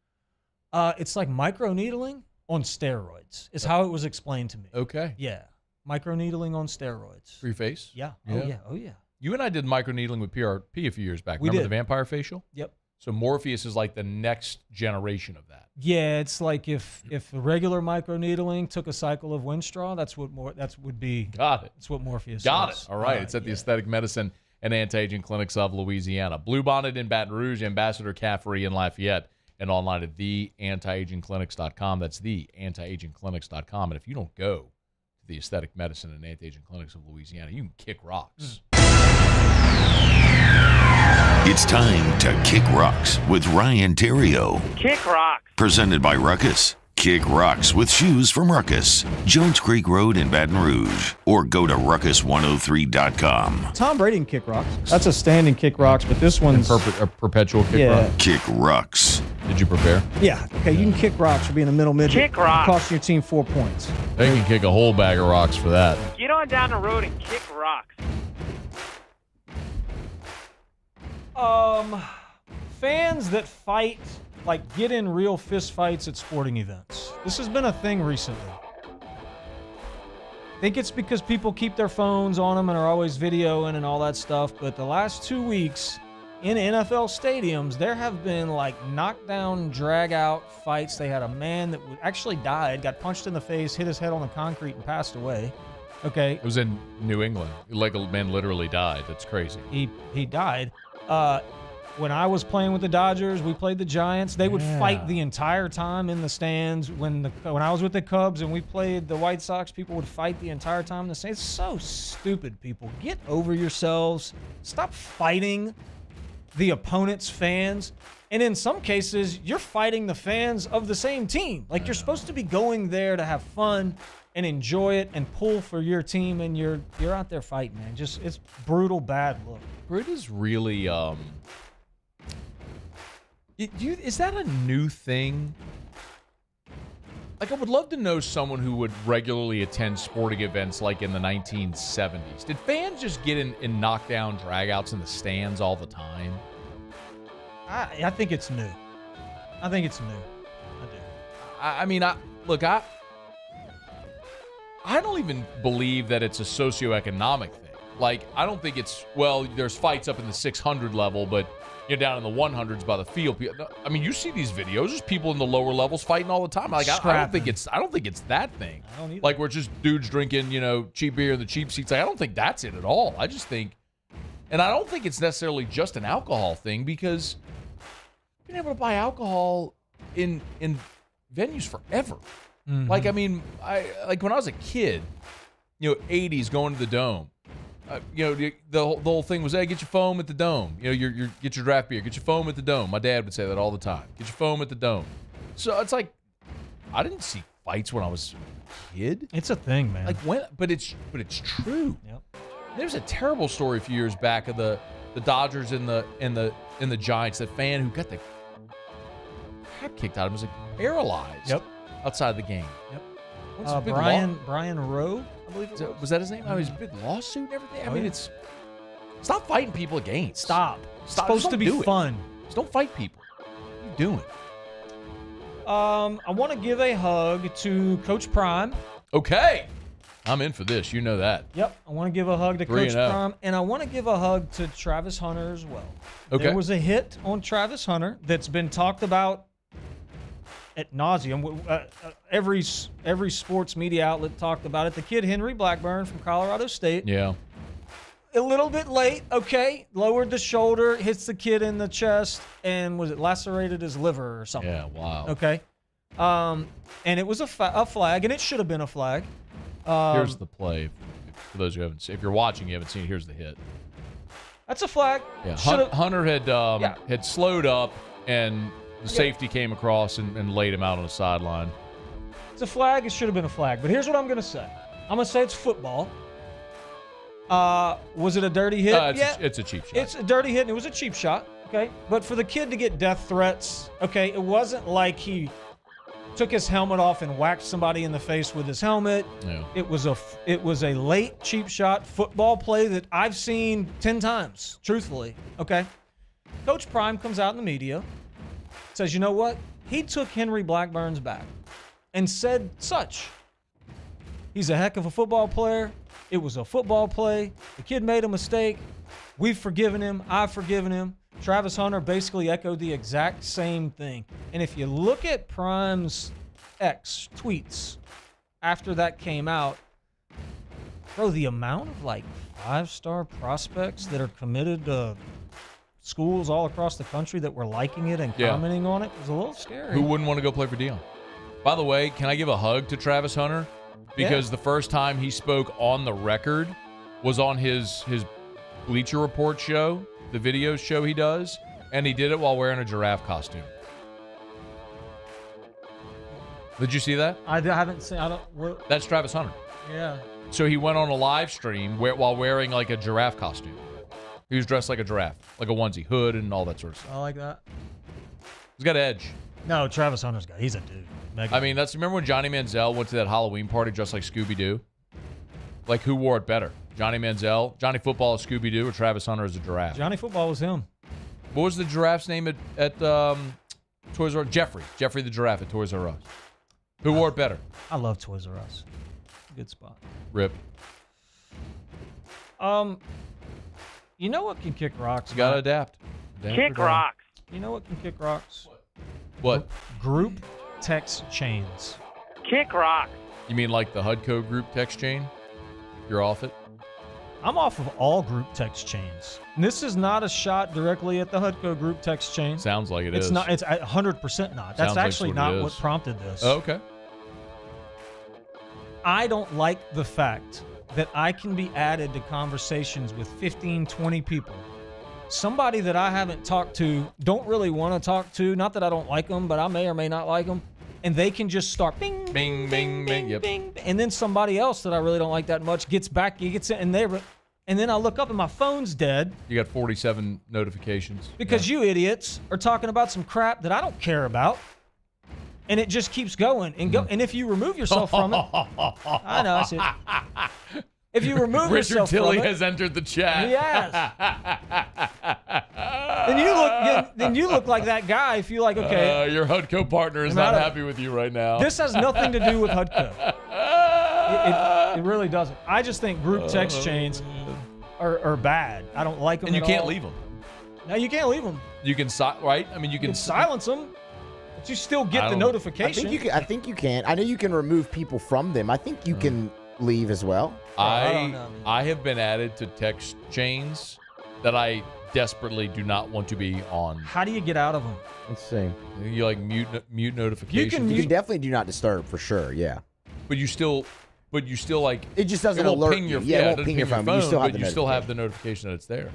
It's like microneedling on steroids. Is how it was explained to me. Okay. Yeah. Microneedling on steroids. For your face? Yeah. Yeah. Oh, yeah. You and I did microneedling with PRP a few years back. We Remember did. the vampire facial? Yep. So Morpheus is like the next generation of that. Yeah, it's like if regular microneedling took a cycle of Winstraw, that's what would be. Got it. That's what Morpheus Got is. it. All right. It's at the Aesthetic Medicine and Anti-Aging Clinics of Louisiana. Bluebonnet in Baton Rouge, Ambassador Caffrey in Lafayette, and online at theantiagingclinics.com. That's theantiagingclinics.com. And if you don't go to the Aesthetic Medicine and Anti-Aging Clinics of Louisiana, you can kick rocks. It's time to Kick Rocks with Ryan Theriot. Kick rocks. Presented by Ruckus. Kick Rocks with shoes from Ruckus. Jones Creek Road in Baton Rouge. Or go to ruckus103.com. Tom Brady can kick rocks. That's a standing kick rocks, but this one's a perpetual kick rock. Kick Rocks. Did you prepare? Yeah. Okay, you can kick rocks for being a middle midget. Kick rocks. Costing your team 4 points. They can kick a whole bag of rocks for that. Get on down the road and kick rocks. Fans that fight, like get in real fist fights at sporting events. This has been a thing recently. I think it's because people keep their phones on them and are always videoing and all that stuff. But the last 2 weeks in NFL stadiums, there have been like knockdown, drag out fights. They had a man that actually died, got punched in the face, hit his head on the concrete and passed away. Okay. It was in New England. Like a man literally died. That's crazy. He died. When I was playing with the Dodgers, we played the Giants. They would fight the entire time in the stands. When I was with the Cubs and we played the White Sox, people would fight the entire time in the stands. It's so stupid, people. Get over yourselves. Stop fighting the opponent's fans. And in some cases, you're fighting the fans of the same team. Like, you're supposed to be going there to have fun and enjoy it and pull for your team, and you're out there fighting, man. Just, it's brutal, bad look. It is really, is that a new thing? Like, I would love to know someone who would regularly attend sporting events like in the 1970s. Did fans just get in knockdown dragouts in the stands all the time? I think it's new. I think it's new. I do. I mean, I don't even believe that it's a socioeconomic thing. Like, I don't think it's, well, there's fights up in the 600 level, but you're down in the 100s by the field. I mean, you see these videos. There's people in the lower levels fighting all the time. Like, I don't think it's that thing. I don't either. Like, we're just dudes drinking, cheap beer in the cheap seats. Like, I don't think that's it at all. I just think, and I don't think it's necessarily just an alcohol thing, because you've been able to buy alcohol in venues forever. Mm-hmm. Like, I mean, when I was a kid, 80s, going to the Dome. The whole thing was, hey, get your foam at the Dome. You get your draft beer, get your foam at the Dome. My dad would say that all the time. Get your foam at the Dome. So it's like, I didn't see fights when I was a kid. It's a thing, man. Like but it's true. Yep. There's a terrible story a few years back of the Dodgers and the Giants. That fan who got the crap kicked out of him was like paralyzed. Yep. Outside the game. Yep. What's the big Brian Rowe, I believe it was that his name? I mean, his big lawsuit and everything. I mean, it's stop fighting people against. Stop. It's supposed Just to be don't do it. fun. Just don't fight people. What are you doing? I want to give a hug to Coach Prime. Okay. I'm in for this. You know that. Yep. I want to give a hug to Coach 3-0. Prime, and I want to give a hug to Travis Hunter as well. Okay. There was a hit on Travis Hunter that's been talked about at nauseum. Every sports media outlet talked about it. The kid Henry Blackburn from Colorado State. Yeah. A little bit late, okay. Lowered the shoulder, hits the kid in the chest, and was it lacerated his liver or something? Yeah, wow. Okay. And it was a flag, and it should have been a flag. Here's the play. For those who haven't seen, if you're watching, you haven't seen it, here's the hit. That's a flag. Yeah. Hunter had slowed up, and the safety came across and laid him out on the sideline. It's a flag. It should have been a flag. But here's what I'm going to say. I'm going to say it's football. Was it a dirty hit? It's a cheap shot. It's a dirty hit, and it was a cheap shot. Okay. But for the kid to get death threats, okay, it wasn't like he took his helmet off and whacked somebody in the face with his helmet. Yeah. It was a late cheap shot football play that I've seen 10 times, truthfully. Okay. Coach Prime comes out in the media, says, you know what? He took Henry Blackburn's back and said such. He's a heck of a football player. It was a football play. The kid made a mistake. We've forgiven him. I've forgiven him. Travis Hunter basically echoed the exact same thing. And if you look at Prime's X tweets after that came out, bro, the amount of like 5-star prospects that are committed to schools all across the country that were liking it and commenting on it was a little scary. Who wouldn't want to go play for Dion? By the way, can I give a hug to Travis Hunter? Because the first time he spoke on the record was on his Bleacher Report show, the video show he does, and he did it while wearing a giraffe costume. Did you see that? I haven't seen. That's Travis Hunter. Yeah. So he went on a live stream while wearing like a giraffe costume. He was dressed like a giraffe, like a onesie, hood, and all that sort of stuff. I like that. He's got edge. No, Travis Hunter's got. He's a dude. I mean, remember when Johnny Manziel went to that Halloween party dressed like Scooby-Doo? Like, who wore it better? Johnny Manziel, Johnny Football as Scooby-Doo, or Travis Hunter as a giraffe? Johnny Football was him. What was the giraffe's name at Toys R Us? Jeffrey the giraffe at Toys R Us. Who wore it better? I love Toys R Us. Good spot. Rip. You know what can kick rocks? You got to adapt. Kick rocks. You know what can kick rocks? What? Group text chains. Kick rocks. You mean like the HUDCO group text chain? You're off it? I'm off of all group text chains. And this is not a shot directly at the HUDCO group text chain. Sounds like it's is. Not. It's 100% not. That's actually not what prompted this. Oh, okay. I don't like the fact that I can be added to conversations with 15, 20 people. Somebody that I haven't talked to, don't really want to talk to, not that I don't like them, but I may or may not like them, and they can just start bing, bing, bing, bing, yep. bing, and then somebody else that I really don't like that much gets in, and then I look up and my phone's dead. You got 47 notifications. Because you idiots are talking about some crap that I don't care about. And it just keeps going and go. And if you remove yourself from it, I know, I see it. If you remove Richard yourself Tilley from it, has entered the chat. Yes. then you look like that guy. If you like, okay, your HUDCO partner is not happy with you right now. This has nothing to do with HUDCO. It really doesn't. I just think group text chains are bad. I don't like them. And you at can't all. leave them. No, you can't leave them. You can right? I mean, you can silence them, but you still get the notification. I think you can. I know you can remove people from them. I think you can leave as well. I have been added to text chains that I desperately do not want to be on. How do you get out of them? Let's see. You like mute notifications. You can definitely do not disturb for sure. Yeah. But you still like it just doesn't won't alert ping your you. Yeah, it won't ping your phone. But you still have the notification that it's there.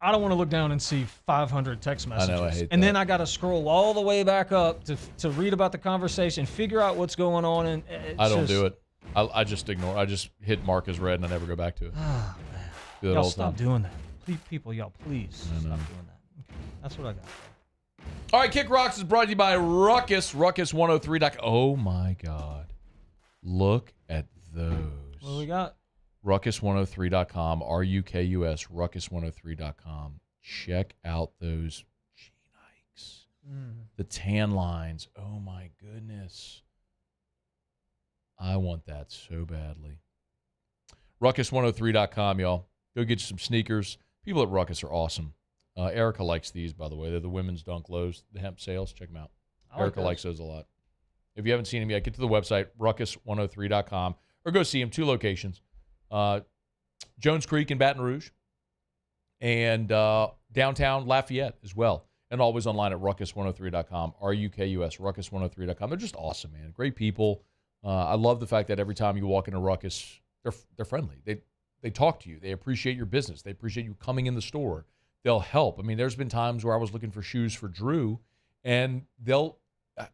I don't want to look down and see 500 text messages. I know, I hate and that. then I got to scroll all the way back up to read about the conversation, figure out what's going on. And I don't do it. I just ignore. I just hit mark as read and I never go back to it. Oh, man. Y'all stop doing that. People, y'all, please stop doing that. Okay. That's what I got. All right, Kick Rocks is brought to you by Ruckus, Ruckus103. Oh, my God. Look at those. What do we got? Ruckus103.com, RUKUS, Ruckus103.com. Check out those G-Nikes. The tan lines. Oh, my goodness. I want that so badly. Ruckus103.com, y'all. Go get you some sneakers. People at Ruckus are awesome. Erica likes these, by the way. They're the women's dunk lows, the hemp sales. Check them out. Erica likes those a lot. If you haven't seen them yet, get to the website, ruckus103.com, or go see them. 2 locations. Jones Creek in Baton Rouge and downtown Lafayette as well. And always online at ruckus103.com, RUKUS, ruckus103.com. They're just awesome, man. Great people. I love the fact that every time you walk into Ruckus, they're friendly. They talk to you. They appreciate your business. They appreciate you coming in the store. They'll help. I mean, there's been times where I was looking for shoes for Drew, and they'll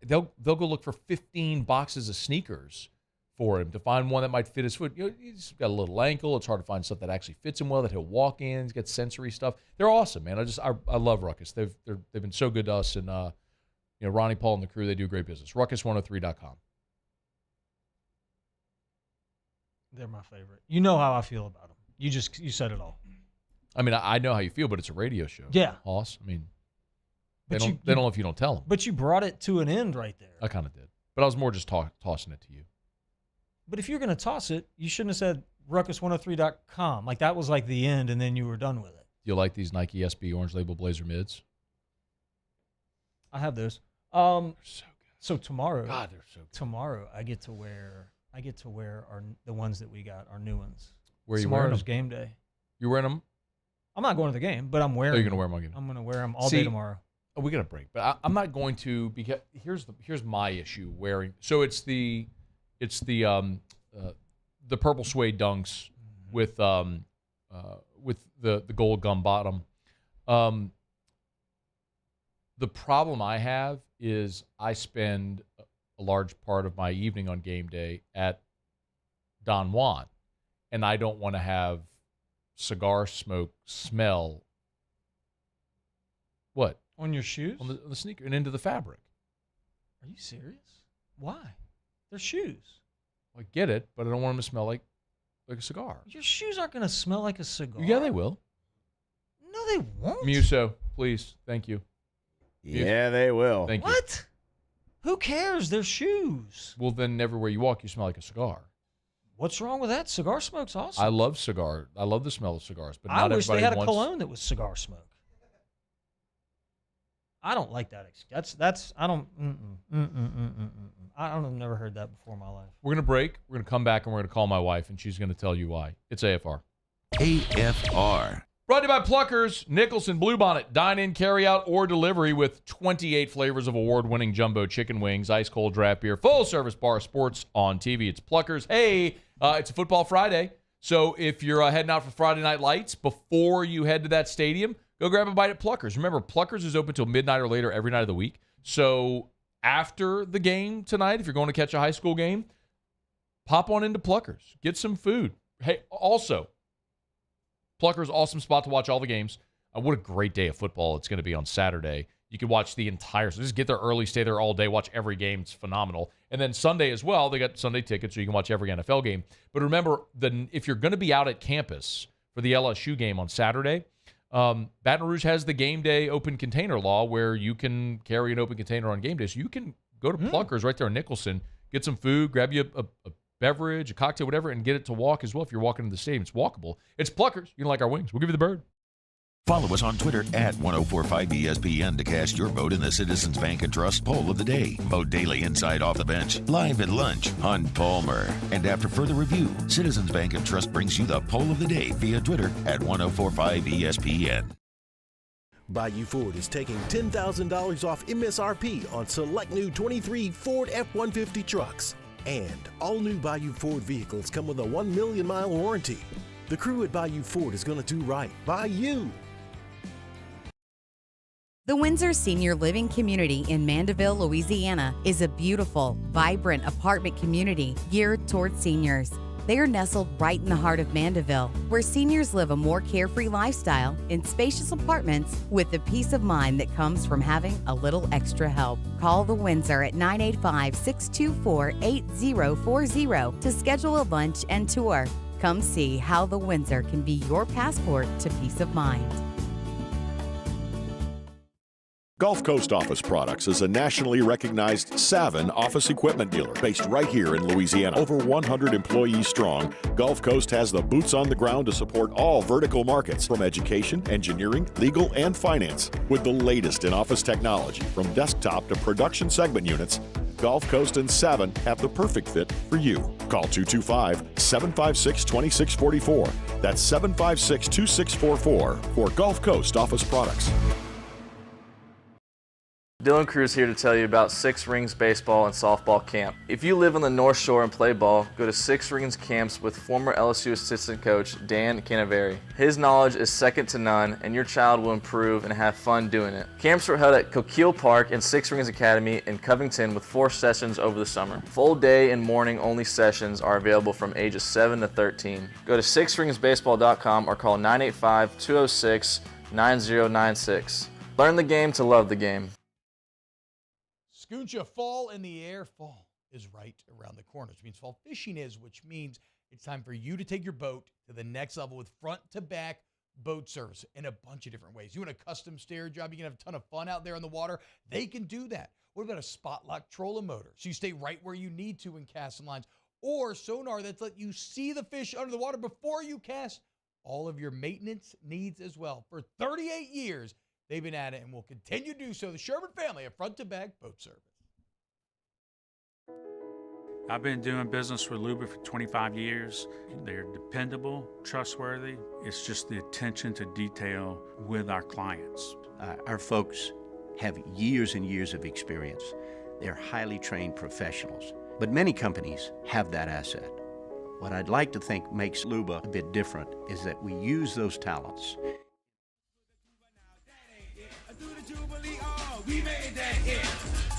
go look for 15 boxes of sneakers for him to find one that might fit his foot. You know, he's got a little ankle. It's hard to find stuff that actually fits him well, that he'll walk in. He's got sensory stuff. They're awesome, man. I love Ruckus. They've been so good to us, and Ronnie, Paul, and the crew, they do great business. Ruckus103.com. They're my favorite. You know how I feel about them. You said it all. I mean, I know how you feel, but it's a radio show. Yeah. Hoss. I mean, they don't know if you don't tell them. But you brought it to an end right there. I kind of did. But I was more just tossing it to you. But if you're going to toss it, you shouldn't have said ruckus103.com. Like, that was like the end, and then you were done with it. You like these Nike SB Orange Label Blazer mids? I have those. They're so good. So tomorrow, God, they're so good. Tomorrow, I get to wear the ones that we got, our new ones. Where are you wearing them? Tomorrow's game day. You wearing them? I'm not going to the game, but I'm wearing them. Oh, you're going to wear them all game? I'm going to wear them all day tomorrow. Oh, we got a break, but I'm not going to, because here's my issue wearing. So it's the purple suede dunks with the gold gum bottom. The problem I have is I spend a large part of my evening on game day at Don Juan, and I don't want to have cigar smoke smell. What? On your shoes? On the sneaker and into the fabric. Are you serious? Why? They're shoes. I get it, but I don't want them to smell like a cigar. Your shoes aren't going to smell like a cigar. Yeah, they will. No, they won't. Muso, please. Thank you. Yeah, they will. Thank you. What? Who cares? They're shoes. Well, then everywhere you walk, you smell like a cigar. What's wrong with that? Cigar smoke's awesome. I love the smell of cigars, but not I wish they everybody had a cologne that was cigar smoke. I don't like that. I've never heard that before in my life. We're going to break. We're going to come back, and we're going to call my wife, and she's going to tell you why. It's AFR. AFR. Brought to you by Pluckers, Nicholson, Bluebonnet. Dine in, carry out, or delivery with 28 flavors of award-winning jumbo chicken wings, ice-cold draft beer, full-service bar, sports on TV. It's Pluckers. Hey, it's a football Friday, so if you're heading out for Friday Night Lights, before you head to that stadium, go grab a bite at Pluckers. Remember, Pluckers is open till midnight or later every night of the week. So after the game tonight, if you're going to catch a high school game, pop on into Pluckers. Get some food. Hey, also, Pluckers, awesome spot to watch all the games. What a great day of football it's going to be on Saturday. You can watch the entire. So just get there early, stay there all day, watch every game. It's phenomenal. And then Sunday as well, they got Sunday tickets, so you can watch every NFL game. But remember, if you're going to be out at campus for the LSU game on Saturday, Baton Rouge has the game day open container law where you can carry an open container on game day. So you can go to Pluckers right there in Nicholson, get some food, grab you a beverage, a cocktail, whatever, and get it to walk as well if you're walking to the stadium. It's walkable. It's Pluckers. You can like our wings. We'll give you the bird. Follow us on Twitter at 1045ESPN to cast your vote in the Citizens Bank and Trust poll of the day. Vote daily inside Off the Bench, live at lunch on Palmer. And after further review, Citizens Bank and Trust brings you the poll of the day via Twitter at 1045ESPN. Bayou Ford is taking $10,000 off MSRP on select new 23 Ford F-150 trucks. And all new Bayou Ford vehicles come with a 1 million mile warranty. The crew at Bayou Ford is going to do right by you. The Windsor Senior Living Community in Mandeville, Louisiana is a beautiful, vibrant apartment community geared toward seniors. They are nestled right in the heart of Mandeville, where seniors live a more carefree lifestyle in spacious apartments with the peace of mind that comes from having a little extra help. Call the Windsor at 985-624-8040 to schedule a lunch and tour. Come see how the Windsor can be your passport to peace of mind. Gulf Coast Office Products is a nationally recognized Savin office equipment dealer based right here in Louisiana. Over 100 employees strong, Gulf Coast has the boots on the ground to support all vertical markets from education, engineering, legal, and finance. With the latest in office technology from desktop to production segment units, Gulf Coast and Savin have the perfect fit for you. Call 225-756-2644. That's 756-2644 for Gulf Coast Office Products. Dylan Cruz here to tell you about Six Rings Baseball and Softball Camp. If you live on the North Shore and play ball, go to Six Rings Camps with former LSU assistant coach Dan Canaveri. His knowledge is second to none, and your child will improve and have fun doing it. Camps are held at Coquille Park and Six Rings Academy in Covington with 4 sessions over the summer. Full day and morning only sessions are available from ages 7 to 13. Go to sixringsbaseball.com or call 985-206-9096. Learn the game to love the game. Scooncha, fall in the air. Fall is right around the corner, which means fall fishing is, which means it's time for you to take your boat to the next level with front-to-back boat service in a bunch of different ways. You want a custom stair job, you can have a ton of fun out there on the water. They can do that. What about a spot lock trolling motor? So you stay right where you need to in casting lines. Or sonar that's let you see the fish under the water before you cast. All of your maintenance needs as well. For 38 years, they've been at it and will continue to do so. The Sherman family of front-to-back boat service. I've been doing business with Luba for 25 years. They're dependable, trustworthy. It's just the attention to detail with our clients. Our folks have years and years of experience. They're highly trained professionals. But many companies have that asset. What I'd like to think makes Luba a bit different is that we use those talents. We made that it.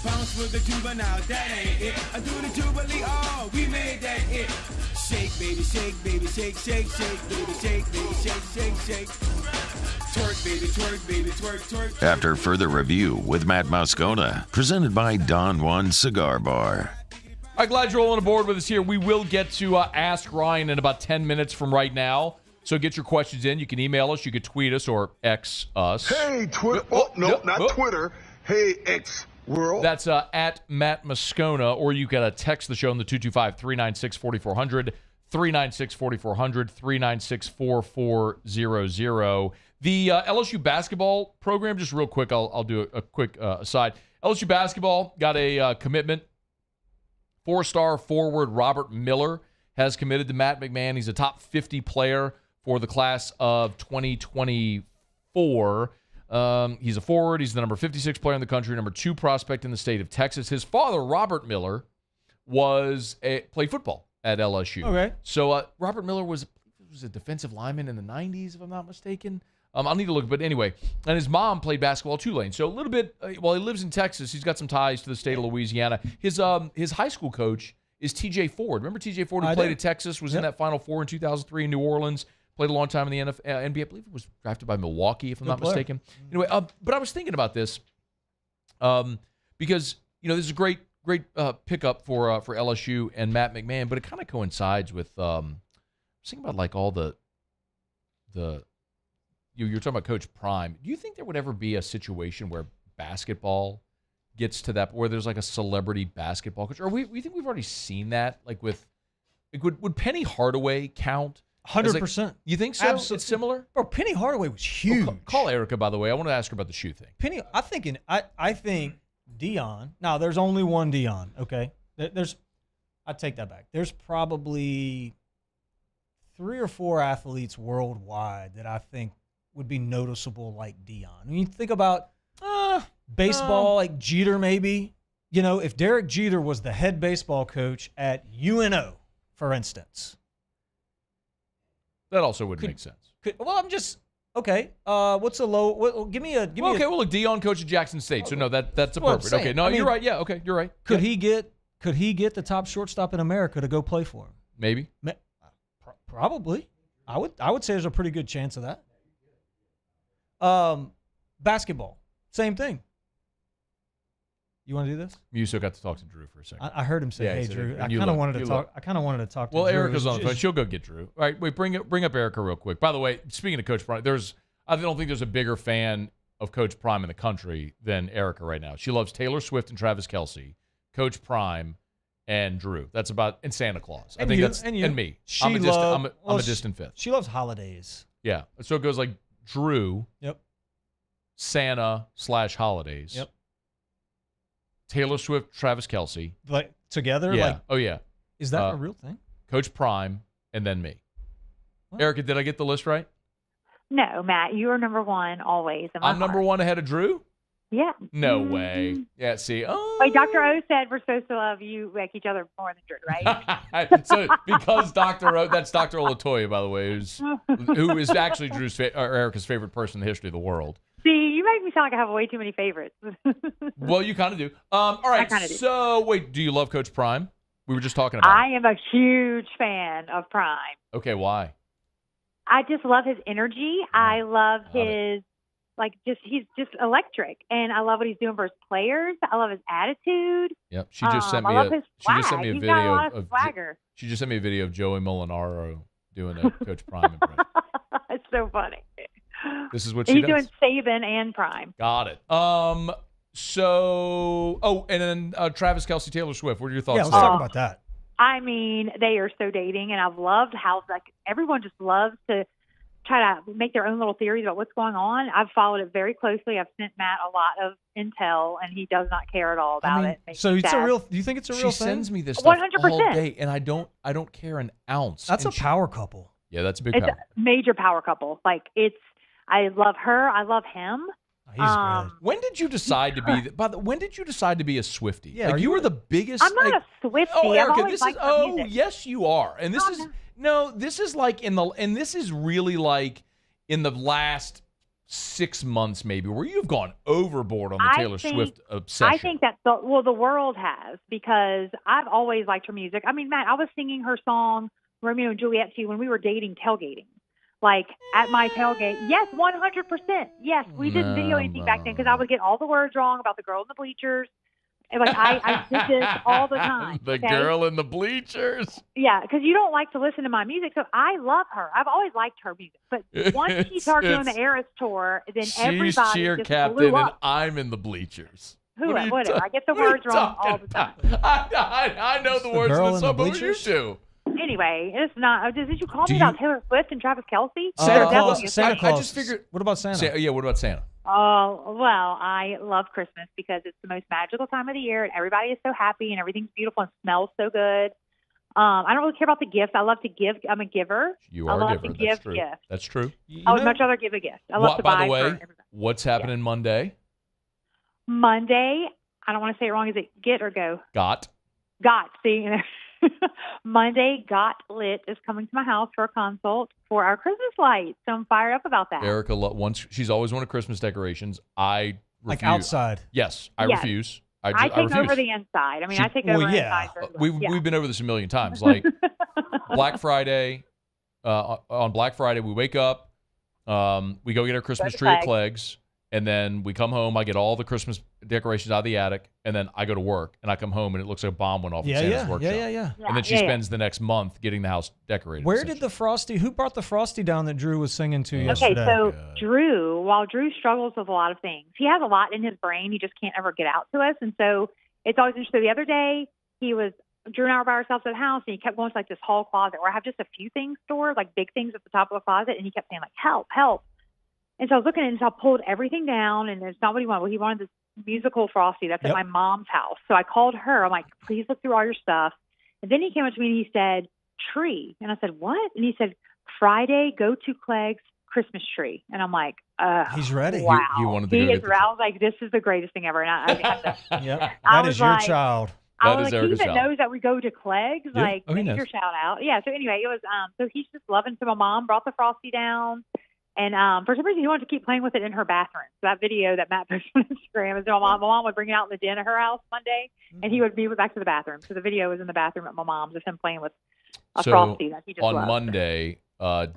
Bounce with the tuba now, that ain't it. I do the jubilee, oh, we made that it. Shake, baby, shake, baby, shake, shake, shake, baby, shake, baby, shake, shake, shake. Twerk, baby, twerk, baby, twerk, twerk, twerk. After further review with Matt Moscona, presented by Don Juan Cigar Bar. All right, glad you're all on board with us here. We will get to Ask Ryan in about 10 minutes from right now. So get your questions in. You can email us, you can tweet us, or X us. Hey, Twitter. Not Twitter. Hey, X World. That's at Matt Moscona, or you can text the show on the 225-396-4400, 396-4400, 396-4400. The LSU basketball program, just real quick, I'll do a quick aside. LSU basketball got a commitment. 4-star forward Robert Miller has committed to Matt McMahon. He's a top 50 player for the class of 2024. He's a forward. He's the number 56 player in the country, number 2 prospect in the state of Texas. His father, Robert Miller, played football at LSU. Okay. So Robert Miller was a defensive lineman in the 90s, if I'm not mistaken. I'll need to look, but anyway. And his mom played basketball at Tulane. So a little bit, while he lives in Texas, he's got some ties to the state of Louisiana. His high school coach is T.J. Ford. Remember T.J. Ford, who played at Texas, was in that Final Four in 2003 in New Orleans, played a long time in the NBA. I believe he was drafted by Milwaukee, if I'm not mistaken. Anyway, but I was thinking about this. Because this is a great pickup for LSU and Matt McMahon, but it kind of coincides with I was thinking about like all the you're talking about Coach Prime. Do you think there would ever be a situation where basketball gets to that, where there's like a celebrity basketball coach? Or we think we've already seen that, like with, like, would Penny Hardaway count? 100%. You think so? Absolutely. It's similar? Bro, Penny Hardaway was huge. Call Erica, by the way. I want to ask her about the shoe thing. Penny, I think Dion. Now, there's only one Dion. Okay, I take that back. There's probably 3 or 4 athletes worldwide that I think would be noticeable like Dion. When you think about baseball, like Jeter, maybe. If Derek Jeter was the head baseball coach at UNO, for instance, that also would make sense. I'm just okay. What's a low? Give me a. Look, Dion coach at Jackson State, so no, that's appropriate. Okay, no, you're right. Yeah, okay, you're right. Could he get the top shortstop in America to go play for him? Maybe. Probably. I would say there's a pretty good chance of that. Basketball, same thing. You want to do this? You still got to talk to Drew for a second. I heard him say, "Hey, Drew." I kind of wanted to talk. I kind of wanted to talk to. Well, Drew. Erica's on the phone. She'll go get Drew. All right, wait. Bring up Erica real quick. By the way, speaking of Coach Prime, I don't think there's a bigger fan of Coach Prime in the country than Erica right now. She loves Taylor Swift and Travis Kelce, Coach Prime, and Drew. That's about, and Santa Claus. I think that's and me. I'm a distant fifth. She loves holidays. Yeah, so it goes like Drew. Yep. Santa/holidays. Yep. Taylor Swift, Travis Kelce. Like together? Yeah. Like, oh, yeah. Is that a real thing? Coach Prime, and then me. What? Erica, did I get the list right? No, Matt, you are number one always. I'm number one ahead of Drew? Yeah. No way. Yeah, see. Oh. Wait, Dr. O said we're supposed to love you, like each other more than Drew, right? So because Dr. O, that's Dr. Olatoye, by the way, who is actually Erica's favorite person in the history of the world. See, you make me sound like I have way too many favorites. Well, you kind of do. All right, so wait, do you love Coach Prime? We were just talking about I am a huge fan of Prime. Okay, why? I just love his energy. I love his, he's just electric. And I love what he's doing for his players. I love his attitude. Yep, she just sent me I love his swag. She just sent me a He's video got a lot of swagger. She just sent me a video of Joey Molinaro doing a Coach Prime impression. It's so funny. This is what she does. He's doing Saban and Prime. Got it. And then Travis Kelce, Taylor Swift. What are your thoughts? Yeah, let's talk about that. I mean, they are so dating, and I've loved how everyone just loves to try to make their own little theories about what's going on. I've followed it very closely. I've sent Matt a lot of intel, and he does not care at all about it. So it's a real. Do you think it's a real thing? She sends me this stuff 100%. all day, and I don't care an ounce. That's a power couple. Yeah, that's a big It's power. a major power couple. I love her. I love him. He's great. When did you decide to be? When did you decide to be a Swiftie? Yeah, you were the biggest. I'm not a Swiftie. Oh, Erica, I've always this liked is. her music. Yes, you are. And this is no. This is like and this is really like in the last 6 months, maybe, where you've gone overboard on the Taylor Swift obsession. I think that the world has, because I've always liked her music. I mean, Matt, I was singing her song Romeo and Juliet to you when we were dating tailgating. Like at my tailgate. Yes, 100%. Yes, we didn't video anything back then because I would get all the words wrong about the girl in the bleachers. And I did this all the time. The girl in the bleachers. Yeah, because you don't like to listen to my music, so I love her. I've always liked her music. But once she started doing the Eras tour, then everybody she's cheer just captain blew and up. I'm in the bleachers. Whatever. I get the words wrong all the time. I know the words girl in the in song, the but you bleachers? do. Anyway, it's not. Did you call me about Taylor Swift and Travis Kelce? Santa Claus. Definitely. Santa Claus. I just figured. What about Santa? Yeah, what about Santa? Oh, well, I love Christmas because it's the most magical time of the year, and everybody is so happy, and everything's beautiful and smells so good. I don't really care about the gifts. I love to give. I'm a giver. You are a giver. That's true. Gifts. That's true. I would much rather give a gift. I love to buy. By the way, for everybody. what's happening Monday? Monday, I don't want to say it wrong. Is it get or go? Got. See, Monday, Got Lit is coming to my house for a consult for our Christmas lights. So I'm fired up about that. Erica, she's always wanted Christmas decorations. I refuse. Like outside. Yes, I refuse. I take refuse. over the inside. I mean, I take over inside. We've been over this a million times. Like Black Friday, on Black Friday, we wake up, we go get our Christmas tree at Clegg's, And then we come home. I get all the Christmas decorations out of the attic, and then I go to work, and I come home, and it looks like a bomb went off in Santa's workshop. Yeah. And then she spends the next month getting the house decorated. Where did the Frosty? Who brought the Frosty down that Drew was singing to yesterday? Okay, so while Drew struggles with a lot of things, he has a lot in his brain. He just can't ever get out to us, and so it's always interesting. The other day, Drew and I were by ourselves at the house, and he kept going to like this hall closet where I have just a few things stored, like big things at the top of the closet, and he kept saying like, "Help, help." And so I was looking at it, and so I pulled everything down, and it's not what he wanted. Well, he wanted this musical Frosty that's at my mom's house. So I called her. I'm like, please look through all your stuff. And then he came up to me, and he said, tree. And I said, what? And he said, Friday, go to Clegg's Christmas tree. And I'm like, he's ready. Wow. He wanted to He go is. get the I was like, this is the greatest thing ever. And Yep. I That was is your like, child. I was That is like, he Erica's even child. knows that we go to Clegg's. Yeah. Like, Oh, he knows. major shout out. Yeah. So anyway, it was, so he's just loving. So my mom brought the Frosty down. And for some reason, he wanted to keep playing with it in her bathroom. So that video that Matt posted on Instagram is my mom would bring it out in the den at her house Monday, and he would be back to the bathroom. So the video was in the bathroom at my mom's of him playing with a Frosty that he just on loved. Monday,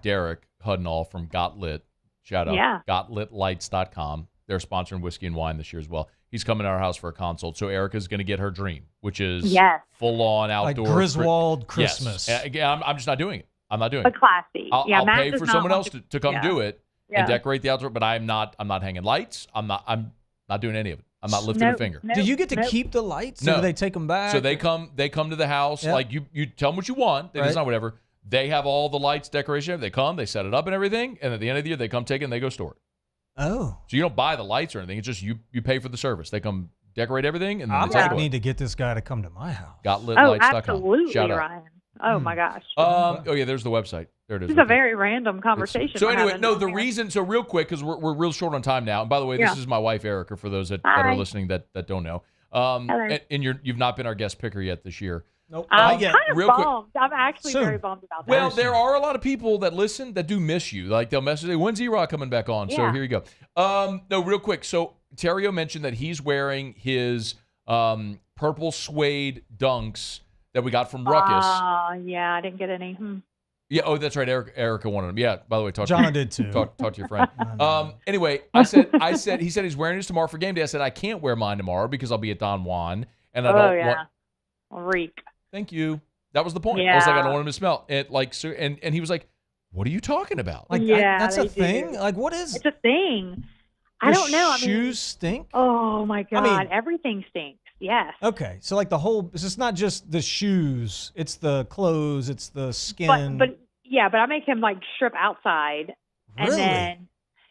Derek Hudnall from Got Lit, shout out, GotLitLights.com. They're sponsoring Whiskey and Wine this year as well. He's coming to our house for a consult. So Erica's going to get her dream, which is full-on outdoor. Like Griswold Christmas. Yes. I'm just not doing it. I'm not doing But it. classy. I'll Matt pay does for not someone want else to come do it and decorate the outdoor, but I'm not hanging lights. I'm not doing any of it. I'm not lifting a finger. Do you get to keep the lights? No. Or do they take them back? So they come to the house. Yep. Like you tell them what you want. They design whatever. They have all the lights, decoration. They come, they set it up and everything. And at the end of the year, they come take it and they go store it. Oh. So you don't buy the lights or anything. It's just you pay for the service. They come decorate everything and then I they take it away. need to get this guy to come to my house. GotLitLights.com. Absolutely, Shout out. Ryan. Oh, my gosh. Oh, yeah, there's the website. There it is. This is a very random conversation. So we're anyway, having. no, the reason, so real quick, because we're real short on time now. And by the way, this is my wife, Erica, for those that are Hi. listening that don't know. Hello. And you've not been our guest picker yet this year. Nope. I'm kind of real quick. bummed. I'm actually Soon. very bummed about that. Well, there are a lot of people that listen that do miss you. Like they'll message, when's E-Rock coming back on? So Yeah. here you go. No, real quick. So Theriot mentioned that he's wearing his purple suede dunks that we got from Ruckus. Yeah, I didn't get any. Yeah. Oh, that's right. Erica wanted them. Yeah. By the way, John did too. Talk to your friend. Anyway, he said he's wearing his tomorrow for game day. I said I can't wear mine tomorrow because I'll be at Don Juan, and I don't want. Reek. Thank you. That was the point. I was like, I don't want him to smell it. Like, so, and he was like, "What are you talking about?" Like, that's a thing? Like, what is? It's a thing. I don't know. Shoes stink? Oh my God! I mean- Everything stinks. Yes. Okay, so like the whole, it's not just the shoes, it's the clothes, it's the skin. But I make him like strip outside, and Really? then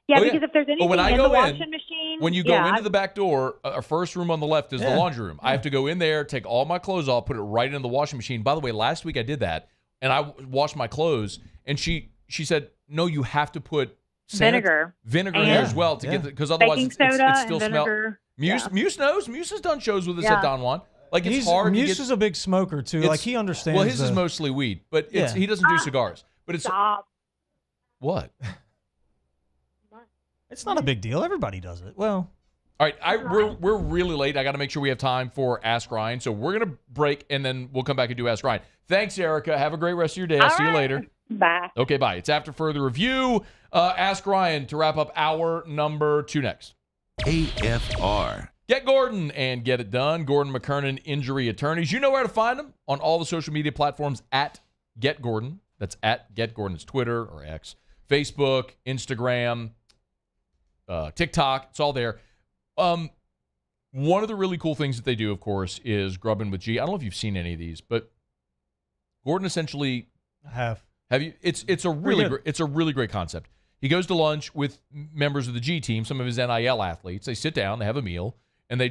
Oh, because if there's anything when I in go the washing machine, when you go into the back door, our first room on the left is the laundry room. I have to go in there, take all my clothes off, put it right into the washing machine. By the way, last week I did that, and I washed my clothes, and she said, "No, you have to put vinegar in there as well to get because otherwise baking it's soda still and smell." vinegar. Muse knows. Muse has done shows with us at Don Juan. Like it's hard. Muse is a big smoker too. Like he understands. Well, his is mostly weed, but he doesn't do cigars. But it's what? It's not a big deal. Everybody does it. Well, all right. We're really late. I got to make sure we have time for Ask Ryan. So we're gonna break and then we'll come back and do Ask Ryan. Thanks, Erica. Have a great rest of your day. I'll see you later. Bye. Okay, bye. It's after further review. Ask Ryan to wrap up hour number 2 next. AFR. Get Gordon and get it done. Gordon McKernan, injury attorneys. You know where to find them on all the social media platforms at Get Gordon. That's at Get Gordon. It's Twitter or X, Facebook, Instagram, TikTok. It's all there. One of the really cool things that they do, of course, is Grubbin with G. I don't know if you've seen any of these, but Gordon essentially have you? It's a really great concept. He goes to lunch with members of the G team, some of his NIL athletes. They sit down, they have a meal, and they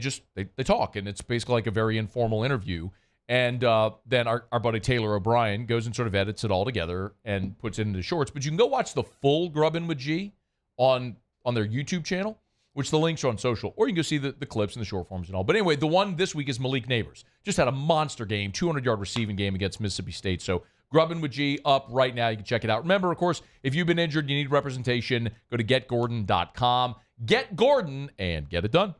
talk, and it's basically like a very informal interview. And then our buddy Taylor O'Brien goes and sort of edits it all together and puts it into shorts. But you can go watch the full Grubbin with G on their YouTube channel, which the links are on social, or you can go see the clips and the short forms and all. But anyway, the one this week is Malik Neighbors. Just had a monster game, 200-yard receiving game against Mississippi State. So Grubbin with G up right now. You can check it out. Remember, of course, if you've been injured, you need representation, go to getgordon.com. Get Gordon and get it done.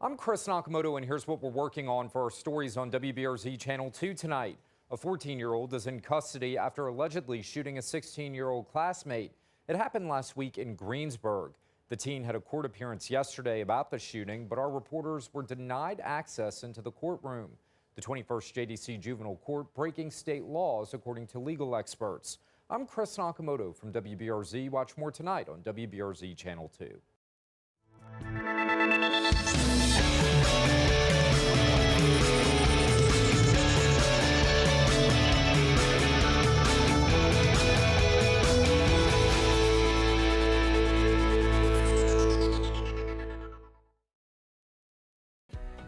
I'm Chris Nakamoto, and here's what we're working on for our stories on WBRZ Channel 2 tonight. A 14-year-old is in custody after allegedly shooting a 16-year-old classmate. It happened last week in Greensburg. The teen had a court appearance yesterday about the shooting, but our reporters were denied access into the courtroom. The 21st JDC Juvenile Court breaking state laws, according to legal experts. I'm Chris Nakamoto from WBRZ. Watch more tonight on WBRZ Channel 2.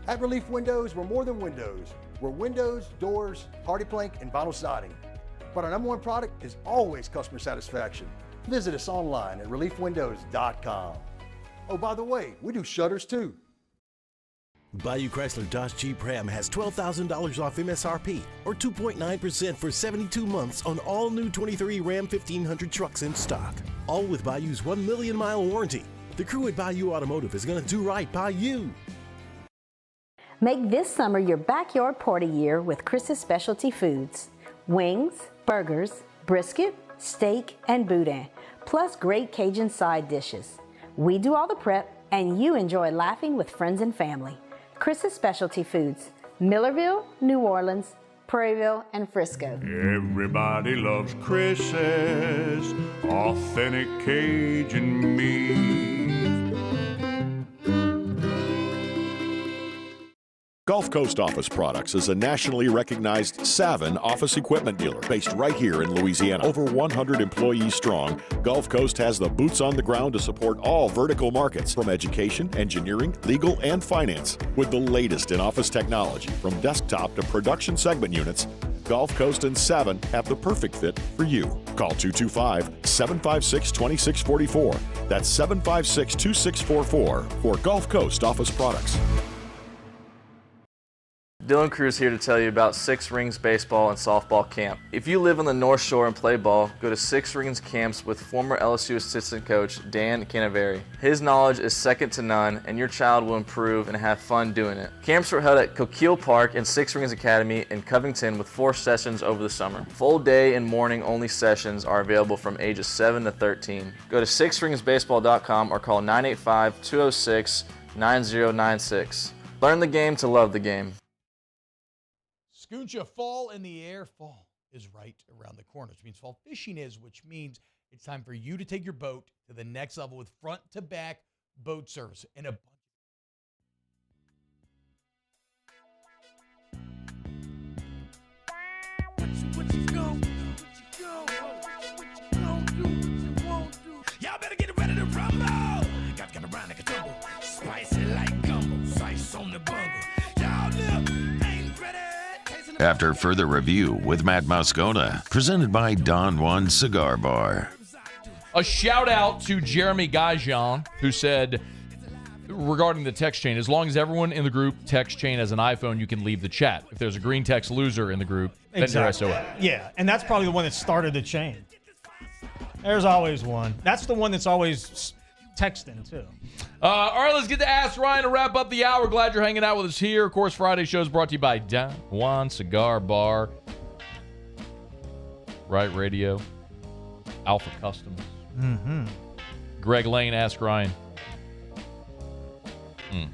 At Relief Windows, we're more than windows. We're windows, doors, hardy plank, and vinyl siding. But our number one product is always customer satisfaction. Visit us online at reliefwindows.com. Oh, by the way, we do shutters too. Bayou Chrysler Dodge Jeep Ram has $12,000 off MSRP or 2.9% for 72 months on all new 23 Ram 1500 trucks in stock. All with Bayou's 1 million mile warranty. The crew at Bayou Automotive is going to do right by you. Make this summer your backyard party year with Chris's Specialty Foods. Wings, burgers, brisket, steak, and boudin, plus great Cajun side dishes. We do all the prep, and you enjoy laughing with friends and family. Chris's Specialty Foods, Millerville, New Orleans, Prairieville, and Frisco. Everybody loves Chris's authentic Cajun meat. Gulf Coast Office Products is a nationally recognized Savin office equipment dealer based right here in Louisiana. Over 100 employees strong, Gulf Coast has the boots on the ground to support all vertical markets from education, engineering, legal, and finance. With the latest in office technology from desktop to production segment units, Gulf Coast and Savin have the perfect fit for you. Call 225-756-2644. That's 756-2644 for Gulf Coast Office Products. Dylan Cruz here to tell you about Six Rings Baseball and Softball Camp. If you live on the North Shore and play ball, go to Six Rings Camps with former LSU assistant coach Dan Canaveri. His knowledge is second to none, and your child will improve and have fun doing it. Camps were held at Coquille Park and Six Rings Academy in Covington with 4 sessions over the summer. Full day and morning only sessions are available from ages 7 to 13. Go to sixringsbaseball.com or call 985-206-9096. Learn the game to love the game. Scooncha, fall in the air. Fall is right around the corner, which means fall fishing is, which means it's time for you to take your boat to the next level with front to back boat service and a Y'all better get ready to rumble. Got to run like a tumble. Spicy like gumbo. Spice on the bungle. Y'all ain't ready. After further review with Matt Moscona, presented by Don Juan Cigar Bar. A shout out to Jeremy Gajan, who said, regarding the text chain, as long as everyone in the group text chain has an iPhone, you can leave the chat. If there's a green text loser in the group, then you're SOL. Yeah, and that's probably the one that started the chain. There's always one. That's the one that's always texting, too. All right, let's get to Ask Ryan to wrap up the hour. Glad you're hanging out with us here. Of course, Friday show is brought to you by Don Juan Cigar Bar, Right Radio, Alpha Customs. Mm-hmm. Greg Lane, Ask Ryan. You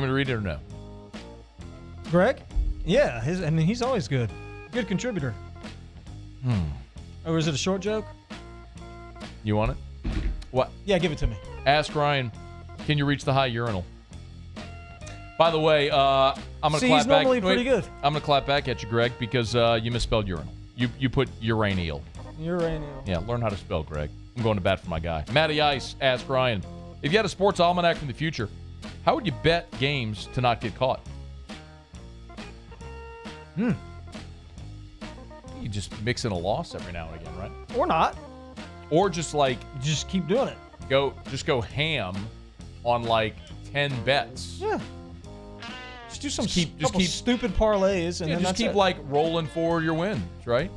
want me to read it or no? Greg? Yeah, he's always good. Good contributor. Or is it a short joke? You want it? What? Yeah, give it to me. Ask Ryan, can you reach the high urinal? By the way, I'm going to clap back. He's normally pretty good. I'm going to clap back at you, Greg, because you misspelled urinal. You put uranial. Uranial. Yeah, learn how to spell, Greg. I'm going to bat for my guy. Matty Ice, Ask Ryan. If you had a sports almanac from the future, how would you bet games to not get caught? You just mix in a loss every now and again, right? Or not. Or just just keep doing it. Go ham on 10 bets. Yeah. Just do some couple stupid parlays and then just that's keep it. rolling forward your wins, right?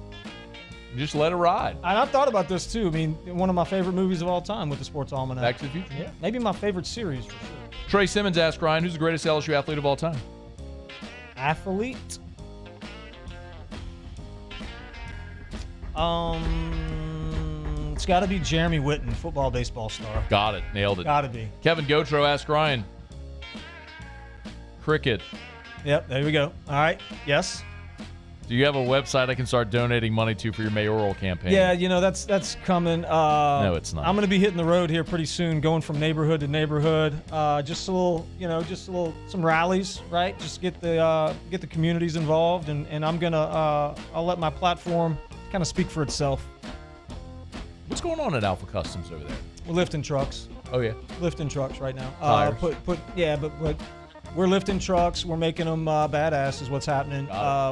Just let it ride. And I've thought about this too. I mean, one of my favorite movies of all time with the Sports Almanac. Back to the Future. Yeah, maybe my favorite series for sure. Trey Simmons asked Ryan, who's the greatest LSU athlete of all time? Athlete? It's got to be Jeremy Whitten, football, baseball star. Got it. Nailed it. Got to be. Kevin Gotro, Ask Ryan. Cricket. Yep, there we go. All right. Yes. Do you have a website I can start donating money to for your mayoral campaign? Yeah, that's coming. No, it's not. I'm going to be hitting the road here pretty soon, going from neighborhood to neighborhood. Just a little, some rallies, right? Just get the communities involved, and I'm gonna I'll let my platform kind of speak for itself. What's going on at Alpha Customs over there? We're lifting trucks. Oh yeah, lifting trucks right now. Tires. But we're lifting trucks. We're making them badass is what's happening.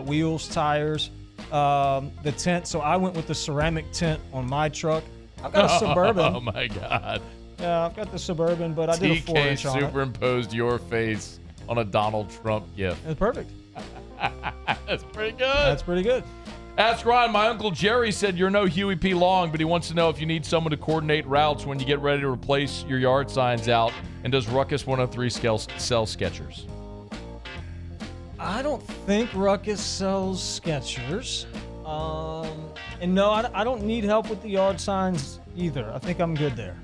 Wheels, tires, the tent. So I went with the ceramic tent on my truck. I've got a Suburban. Oh, my God. Yeah, I've got the Suburban, but I did a 4-inch on it. superimposed your face on a Donald Trump gift. It's perfect. That's pretty good. That's pretty good. Ask Ryan. My Uncle Jerry said you're no Huey P. Long, but he wants to know if you need someone to coordinate routes when you get ready to replace your yard signs out. And does Ruckus 103 sell Skechers? I don't think Ruckus sells Skechers. And no, I don't need help with the yard signs either. I think I'm good there.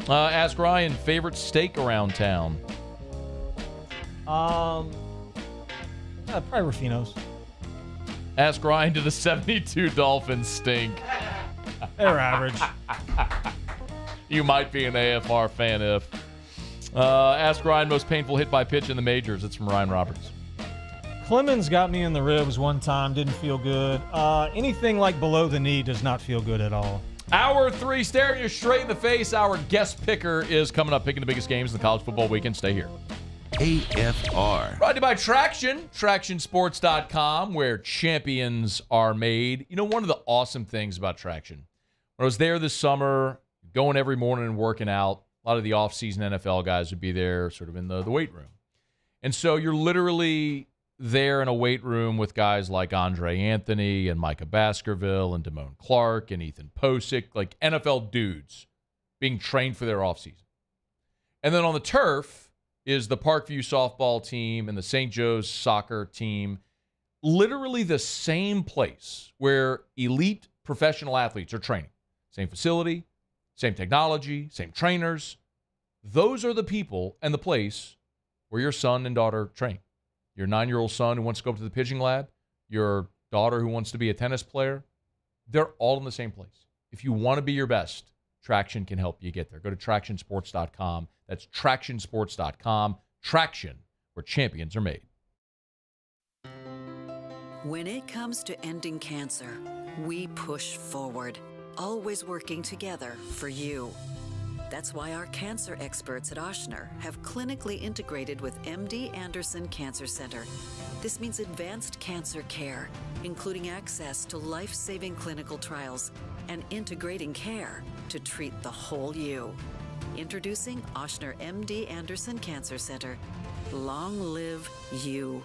Ask Ryan, favorite steak around town? Probably Rufino's. Ask Ryan, do the 72 Dolphins stink? They're average. You might be an AFR fan if. Ask Ryan, most painful hit by pitch in the majors. It's from Ryan Roberts. Clemens got me in the ribs one time. Didn't feel good. Anything like below the knee does not feel good at all. Hour 3, staring you straight in the face. Our guest picker is coming up, picking the biggest games in the college football weekend. Stay here. AFR. Brought to you by Traction, TractionSports.com, where champions are made. You know, one of the awesome things about Traction, when I was there this summer, going every morning and working out, a lot of the off-season NFL guys would be there sort of in the weight room. And so you're literally there in a weight room with guys like Andre Anthony and Micah Baskerville and Damone Clark and Ethan Posick, like NFL dudes being trained for their offseason. And then on the turf is the Parkview softball team and the St. Joe's soccer team, literally the same place where elite professional athletes are training. Same facility, same technology, same trainers. Those are the people and the place where your son and daughter train. Your 9-year-old son who wants to go up to the pitching lab, your daughter who wants to be a tennis player, they're all in the same place. If you want to be your best, Traction can help you get there. Go to TractionSports.com. That's TractionSports.com. Traction, where champions are made. When it comes to ending cancer, we push forward, always working together for you. That's why our cancer experts at Ochsner have clinically integrated with MD Anderson Cancer Center. This means advanced cancer care, including access to life-saving clinical trials and integrating care to treat the whole you. Introducing Ochsner MD Anderson Cancer Center. Long live you.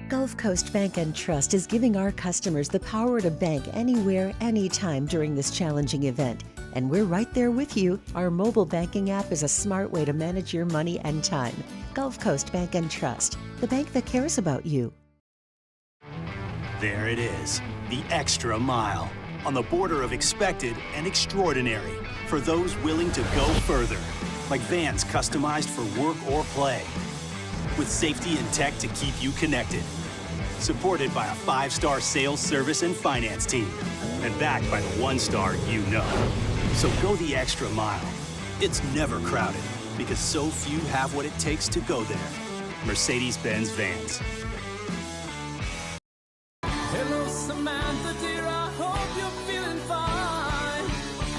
Gulf Coast Bank and Trust is giving our customers the power to bank anywhere, anytime during this challenging event. And we're right there with you. Our mobile banking app is a smart way to manage your money and time. Gulf Coast Bank and Trust, the bank that cares about you. There it is, the extra mile, on the border of expected and extraordinary, for those willing to go further, like vans customized for work or play, with safety and tech to keep you connected, supported by a 5-star sales, service, and finance team, and backed by the 1-star you know. So go the extra mile. It's never crowded, because so few have what it takes to go there. Mercedes-Benz Vans. Hello, Samantha, dear, I hope you're feeling fine.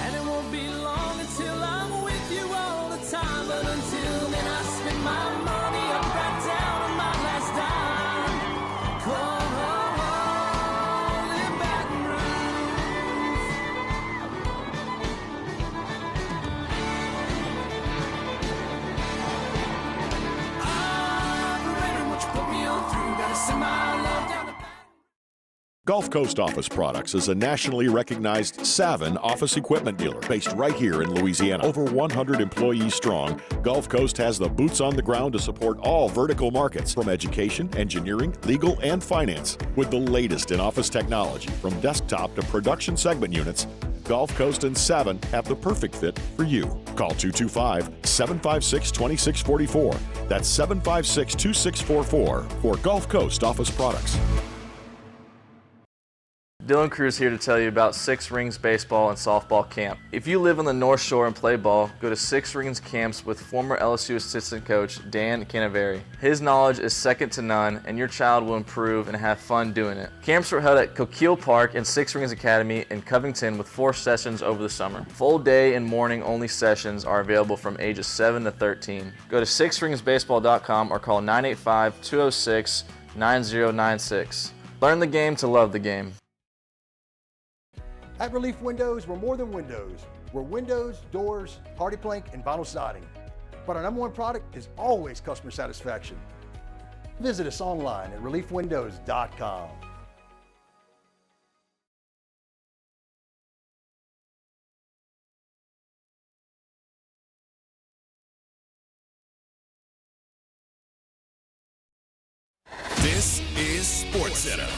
And it won't be long until I'm with you all the time. But until then, I spend my money up right down on my last dime. Come on, in Baton Rouge. I'm ready, what you put me on through. Gotta send my love down to Gulf Coast Office Products is a nationally recognized Savin office equipment dealer based right here in Louisiana. Over 100 employees strong, Gulf Coast has the boots on the ground to support all vertical markets, from education, engineering, legal, and finance. With the latest in office technology, from desktop to production segment units, Gulf Coast and Savin have the perfect fit for you. Call 225-756-2644. That's 756-2644 for Gulf Coast Office Products. Dylan Cruz here to tell you about Six Rings Baseball and Softball Camp. If you live on the North Shore and play ball, go to Six Rings Camps with former LSU assistant coach Dan Canaveri. His knowledge is second to none, and your child will improve and have fun doing it. Camps were held at Coquille Park and Six Rings Academy in Covington with 4 sessions over the summer. Full day and morning only sessions are available from ages 7 to 13. Go to sixringsbaseball.com or call 985-206-9096. Learn the game to love the game. At Relief Windows, we're more than windows. We're windows, doors, hardy plank, and vinyl siding. But our number one product is always customer satisfaction. Visit us online at reliefwindows.com. This is SportsCenter.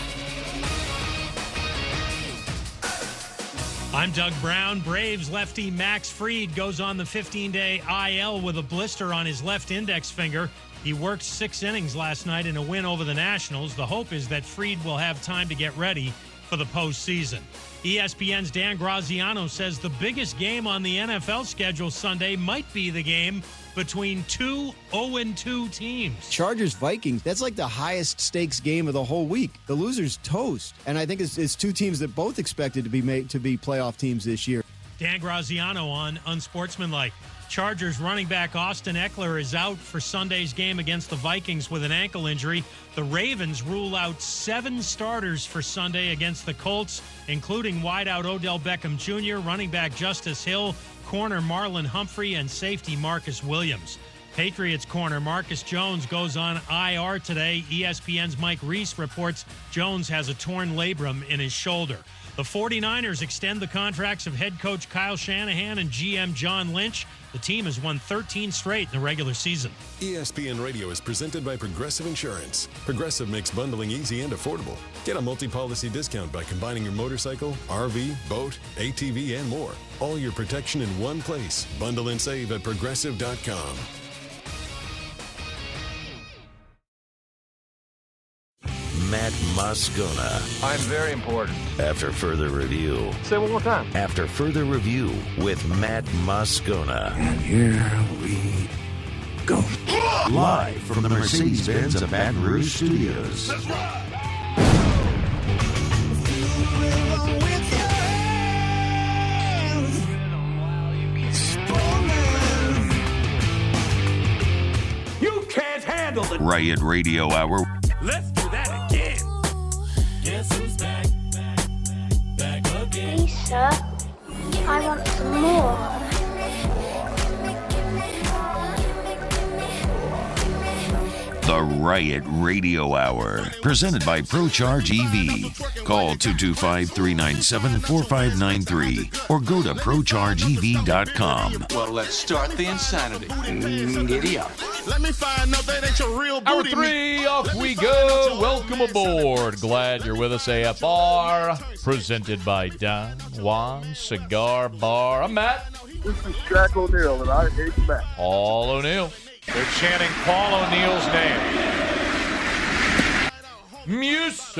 I'm Doug Brown. Braves lefty Max Fried goes on the 15-day IL with a blister on his left index finger. He worked 6 innings last night in a win over the Nationals. The hope is that Fried will have time to get ready for the postseason. ESPN's Dan Graziano says the biggest game on the NFL schedule Sunday might be the game between 2 0-2 teams. Chargers-Vikings, that's like the highest stakes game of the whole week. The loser's toast. And I think it's 2 teams that both expected to be made to be playoff teams this year. Dan Graziano on Unsportsmanlike. Chargers running back Austin Eckler is out for Sunday's game against the Vikings with an ankle injury. The Ravens rule out 7 starters for Sunday against the Colts, including wideout Odell Beckham Jr., running back Justice Hill, corner Marlon Humphrey, and safety Marcus Williams. Patriots corner Marcus Jones goes on IR today. ESPN's Mike Reese reports Jones has a torn labrum in his shoulder. The 49ers extend the contracts of head coach Kyle Shanahan and GM John Lynch. The team has won 13 straight in the regular season. ESPN Radio is presented by Progressive Insurance. Progressive makes bundling easy and affordable. Get a multi-policy discount by combining your motorcycle, RV, boat, ATV, and more. All your protection in one place. Bundle and save at Progressive.com. Matt Moscona. I'm very important. After further review. Say it one more time. After further review with Matt Moscona. And here we go. Live from the Mercedes-Benz of Baton Rouge Studios. Let's ride. You can't handle the Riot Radio Hour. Let's do that again. Guess who's back? Back again. Lisa, I want some more. The Riot Radio Hour, presented by ProCharge EV. Call 225-397-4593 or go to ProChargeEV.com. Well, let's start the insanity. Giddy up. Let me find out that ain't your real Hour booty. 3, off we go. Welcome aboard. Glad you're with us, AFR. Presented by Don Juan Cigar Bar. I'm Matt. This is Shaq O'Neal, and I hate Matt. Paul O'Neal. They're chanting Paul O'Neal's name. Music.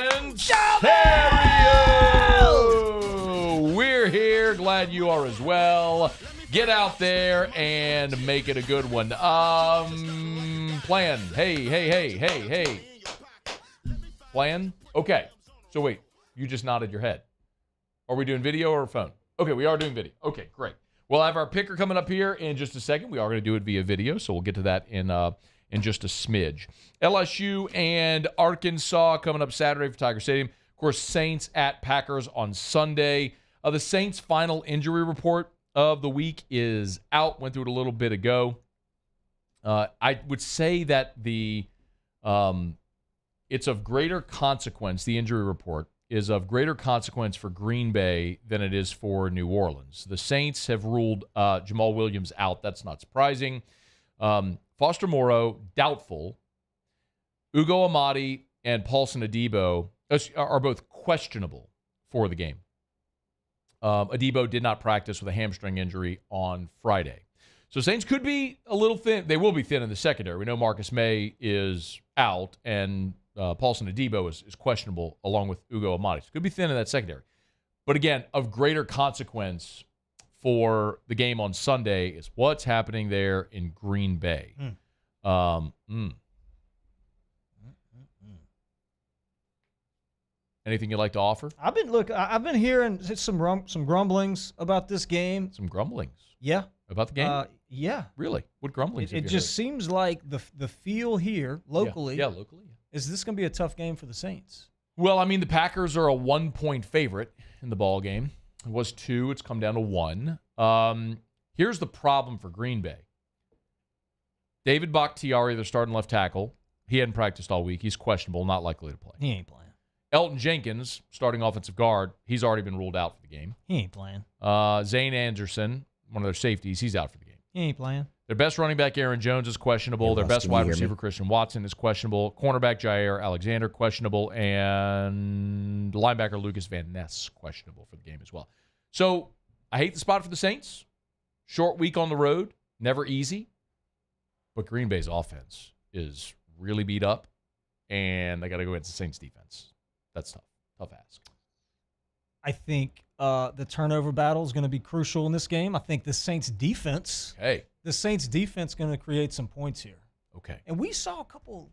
And Theriot. We're here. Glad you are as well. Get out there and make it a good one. Plan. Hey. Plan? Okay. So wait, you just nodded your head. Are we doing video or phone? Okay, we are doing video. Okay, great. We'll have our picker coming up here in just a second. We are going to do it via video, so we'll get to that in just a smidge. LSU and Arkansas coming up Saturday for Tiger Stadium. Of course, Saints at Packers on Sunday. The Saints' final injury report of the week is out. Went through it a little bit ago. I would say that it's of greater consequence, the injury report is of greater consequence for Green Bay than it is for New Orleans. The Saints have ruled Jamal Williams out. That's not surprising. Foster Moreau, doubtful. Ugo Amadi and Paulson Adebo are both questionable for the game. Adebo did not practice with a hamstring injury on Friday. So Saints could be a little thin. They will be thin in the secondary. We know Marcus May is out, and Paulson Adebo is questionable along with Ugo Amadi. So could be thin in that secondary. But again, of greater consequence for the game on Sunday is what's happening there in Green Bay. Anything you'd like to offer? I've been hearing some grumblings about this game. Some grumblings? Yeah. About the game? Yeah. Really? What grumblings? It just seems like the feel here locally. Yeah, locally. Is this going to be a tough game for the Saints? Well, I mean, the Packers are a 1-point favorite in the ball game. It was 2. It's come down to 1. Here's the problem for Green Bay. David Bakhtiari, their starting left tackle, he hadn't practiced all week. He's questionable, not likely to play. He ain't playing. Elton Jenkins, starting offensive guard, he's already been ruled out for the game. He ain't playing. Zane Anderson, one of their safeties, he's out for the game. He ain't playing. Their best running back, Aaron Jones, is questionable. Their best wide receiver, Christian Watson, is questionable. Cornerback, Jair Alexander, questionable. And linebacker, Lucas Van Ness, questionable for the game as well. So I hate the spot for the Saints. Short week on the road, never easy. But Green Bay's offense is really beat up, and they got to go against the Saints defense. That's tough. Tough ask. I think the turnover battle is going to be crucial in this game. I think the Saints defense. Okay. The Saints defense going to create some points here. Okay. And we saw a couple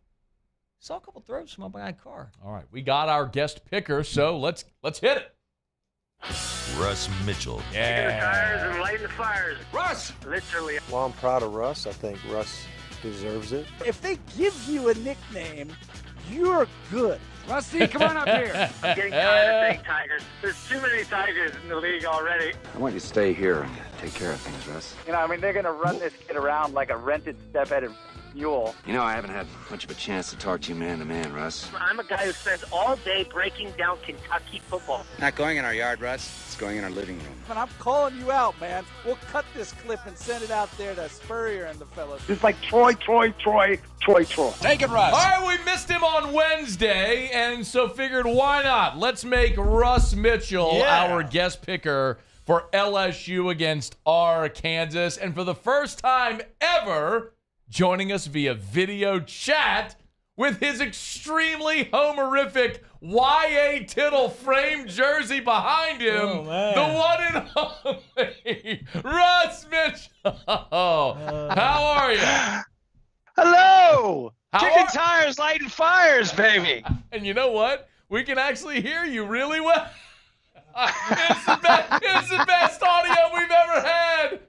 throws from my guy Carr. All right, we got our guest picker, so let's hit it. Russ Mitchell. Yeah. Kick the tires and light the fires. Russ. Literally. Well, I'm proud of Russ. I think Russ deserves it. If they give you a nickname, you're good. Rusty, come on up here. I'm getting tired of saying Tigers. There's too many Tigers in the league already. I want you to stay here and take care of things, Russ. You know, I mean, they're going to run this kid around like a rented step-headed mule. You know, I haven't had much of a chance to talk to you man to man, Russ. I'm a guy who spends all day breaking down Kentucky football. Not going in our yard, Russ. It's going in our living room. And I'm calling you out, man. We'll cut this clip and send it out there to Spurrier and the fellas. It's like Troy. Take it, Russ. All right, we missed him on Wednesday, and so figured why not? Let's make Russ Mitchell our guest picker for LSU against Arkansas. And for the first time ever, joining us via video chat with his extremely homerific Y.A. Tittle framed jersey behind him, the one and only Russ Mitchell. How are you? Hello! Kicking tires, lighting fires, baby. And you know what? We can actually hear you really well. It's the best audio we've ever had.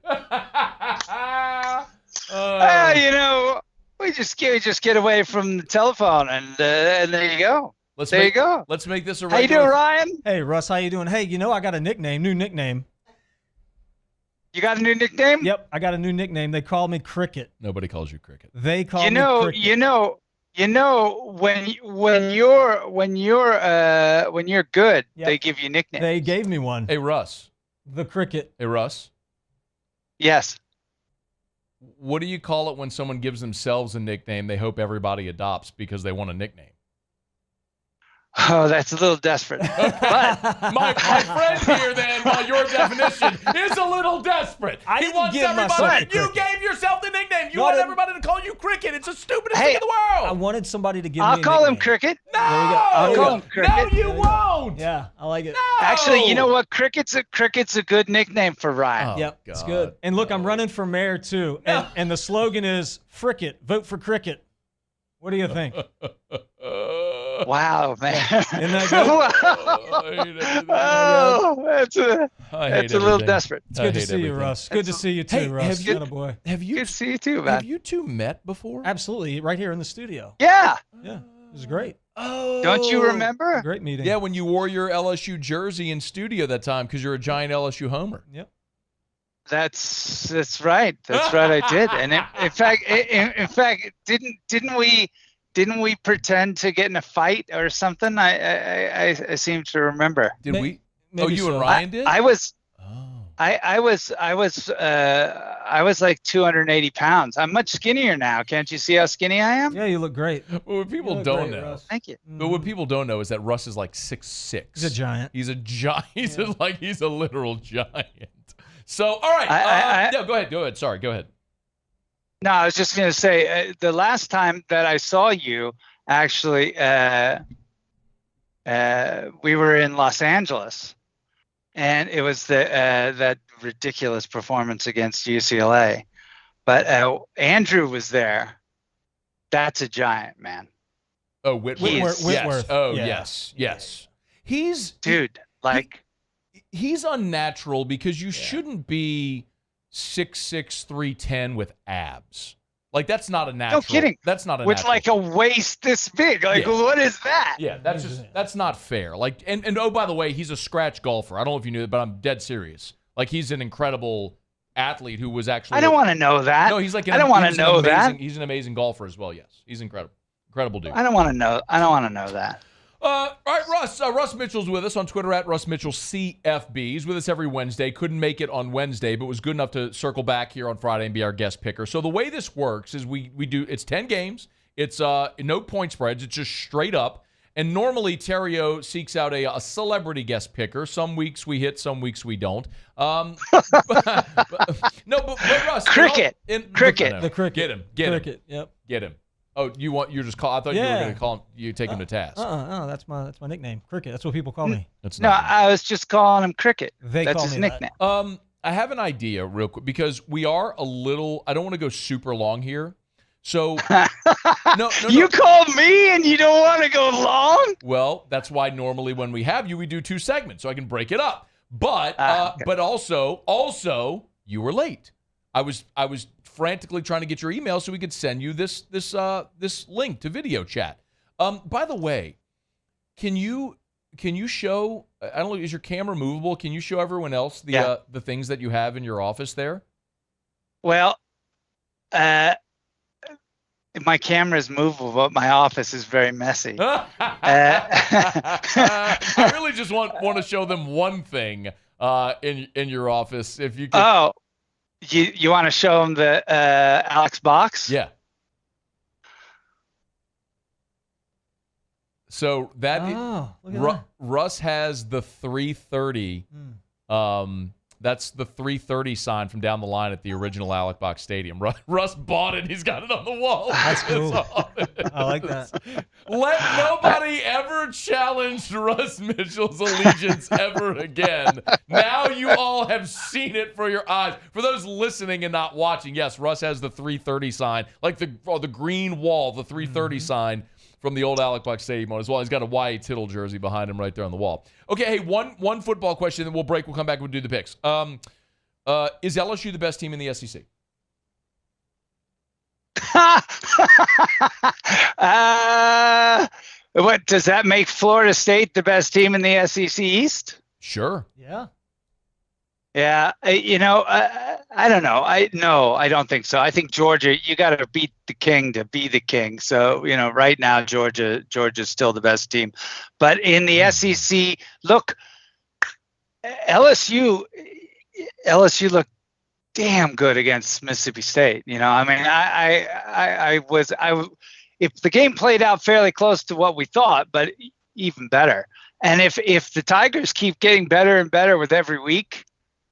You know, we just get away from the telephone, and there you go. There you go. Let's make this a regular. How you doing, Ryan? Hey, Russ, how you doing? Hey, I got a new nickname. You got a new nickname? Yep, I got a new nickname. They call me Cricket. Nobody calls you Cricket. They call me Cricket. You know, when you're good, they give you nicknames. They gave me one. Hey, Russ. The Cricket. Hey, Russ. Yes. What do you call it when someone gives themselves a nickname they hope everybody adopts because they want a nickname? Oh, that's a little desperate. But my friend here, then, by your definition, is a little desperate. He wants everybody. You gave yourself the nickname. You want everybody to call you Cricket. It's the stupidest thing in the world. I wanted somebody to give me a nickname. I'll call him Cricket. No! I'll call him Cricket. No, you won't. Yeah, I like it. No! Actually, you know what? Cricket's a good nickname for Ryan. Oh, yep, God. it's good. And look, I'm running for mayor, too. And the slogan is, Fricket, vote for Cricket. What do you think? Wow, man. Isn't that good? That's a little desperate. It's good to see you, Russ. Good to see you too, Russ. Good to see you too, man. Have you two met before? Absolutely, right here in the studio. Yeah. Yeah, it was great. Oh, don't you remember? Great meeting. Yeah, when you wore your LSU jersey in studio that time because you're a giant LSU homer. Yep. That's right. That's right. I did. And in fact, didn't we pretend to get in a fight or something? I seem to remember. Did we? Oh, you and Ryan did? I was. I was like 280 pounds. I'm much skinnier now. Can't you see how skinny I am? Yeah, you look great. Well, what people don't know. Thank you. But what people don't know is that Russ is like 6'6". He's a giant. He's a giant. He's a literal giant. So, all right. Go ahead. Sorry, go ahead. No, I was just going to say the last time that I saw you, actually, we were in Los Angeles, and it was that ridiculous performance against UCLA. But Andrew was there. That's a giant, man. Oh, Whitworth. Yes. Oh, Yeah. yes. He's unnatural because you shouldn't be 6'6", 310 with abs. Like, that's not a natural. No kidding. That's not a with natural. like a waist this big. Like, what is that? Yeah, that's not fair. Like, and oh, by the way, he's a scratch golfer. I don't know if you knew that, but I'm dead serious. Like, he's an incredible athlete who was actually. I don't want to know that. No, he's like. I don't want to know that. He's an amazing golfer as well. Yes, he's incredible dude. I don't want to know. I don't want to know that. All right, Russ. Russ Mitchell's with us on Twitter at Russ Mitchell CFB. He's with us every Wednesday. Couldn't make it on Wednesday, but was good enough to circle back here on Friday and be our guest picker. So the way this works is we do. It's 10 games. It's no point spreads. It's just straight up. And normally Theriot seeks out a celebrity guest picker. Some weeks we hit, some weeks we don't. But Russ. Cricket. Cricket. The cricket. Get him. Cricket. Yep. Get him. Oh, you're just call. I thought you were going to call him. You take him to task. No, that's my nickname, Cricket. That's what people call me. I was just calling him Cricket. That's call his me nickname. I have an idea real quick because we are a little. I don't want to go super long here. So no. You called me and you don't want to go long? Well, that's why normally when we have you, we do 2 segments so I can break it up. But okay. But also you were late. I was frantically trying to get your email so we could send you this link to video chat. By the way, can you show? I don't know. Is your camera movable? Can you show everyone else the things that you have in your office there? Well, my camera is movable, but my office is very messy. I really just want to show them one thing in your office. If you could. Oh. You want to show them the Alex box? Yeah. So Russ has the 330. That's the 330 sign from down the line at the original Alex Box Stadium. Russ bought it. He's got it on the wall. That's cool. I like that. Let nobody ever challenge Russ Mitchell's allegiance ever again. Now you all have seen it for your eyes. For those listening and not watching, yes, Russ has the 330 sign, like the green wall, the 330 sign from the old Alex Box Stadium on as well. He's got a Y.A. Tittle jersey behind him right there on the wall. Okay, hey, one football question, then we'll break. We'll come back and we'll do the picks. Is LSU the best team in the SEC? What does that make Florida State the best team in the SEC East? Sure. Yeah. Yeah, I don't know. I don't think so. I think Georgia, you got to beat the king to be the king. So, right now Georgia's still the best team. But in the SEC, look, LSU looked damn good against Mississippi State. If the game played out fairly close to what we thought, but even better. And if the Tigers keep getting better and better with every week,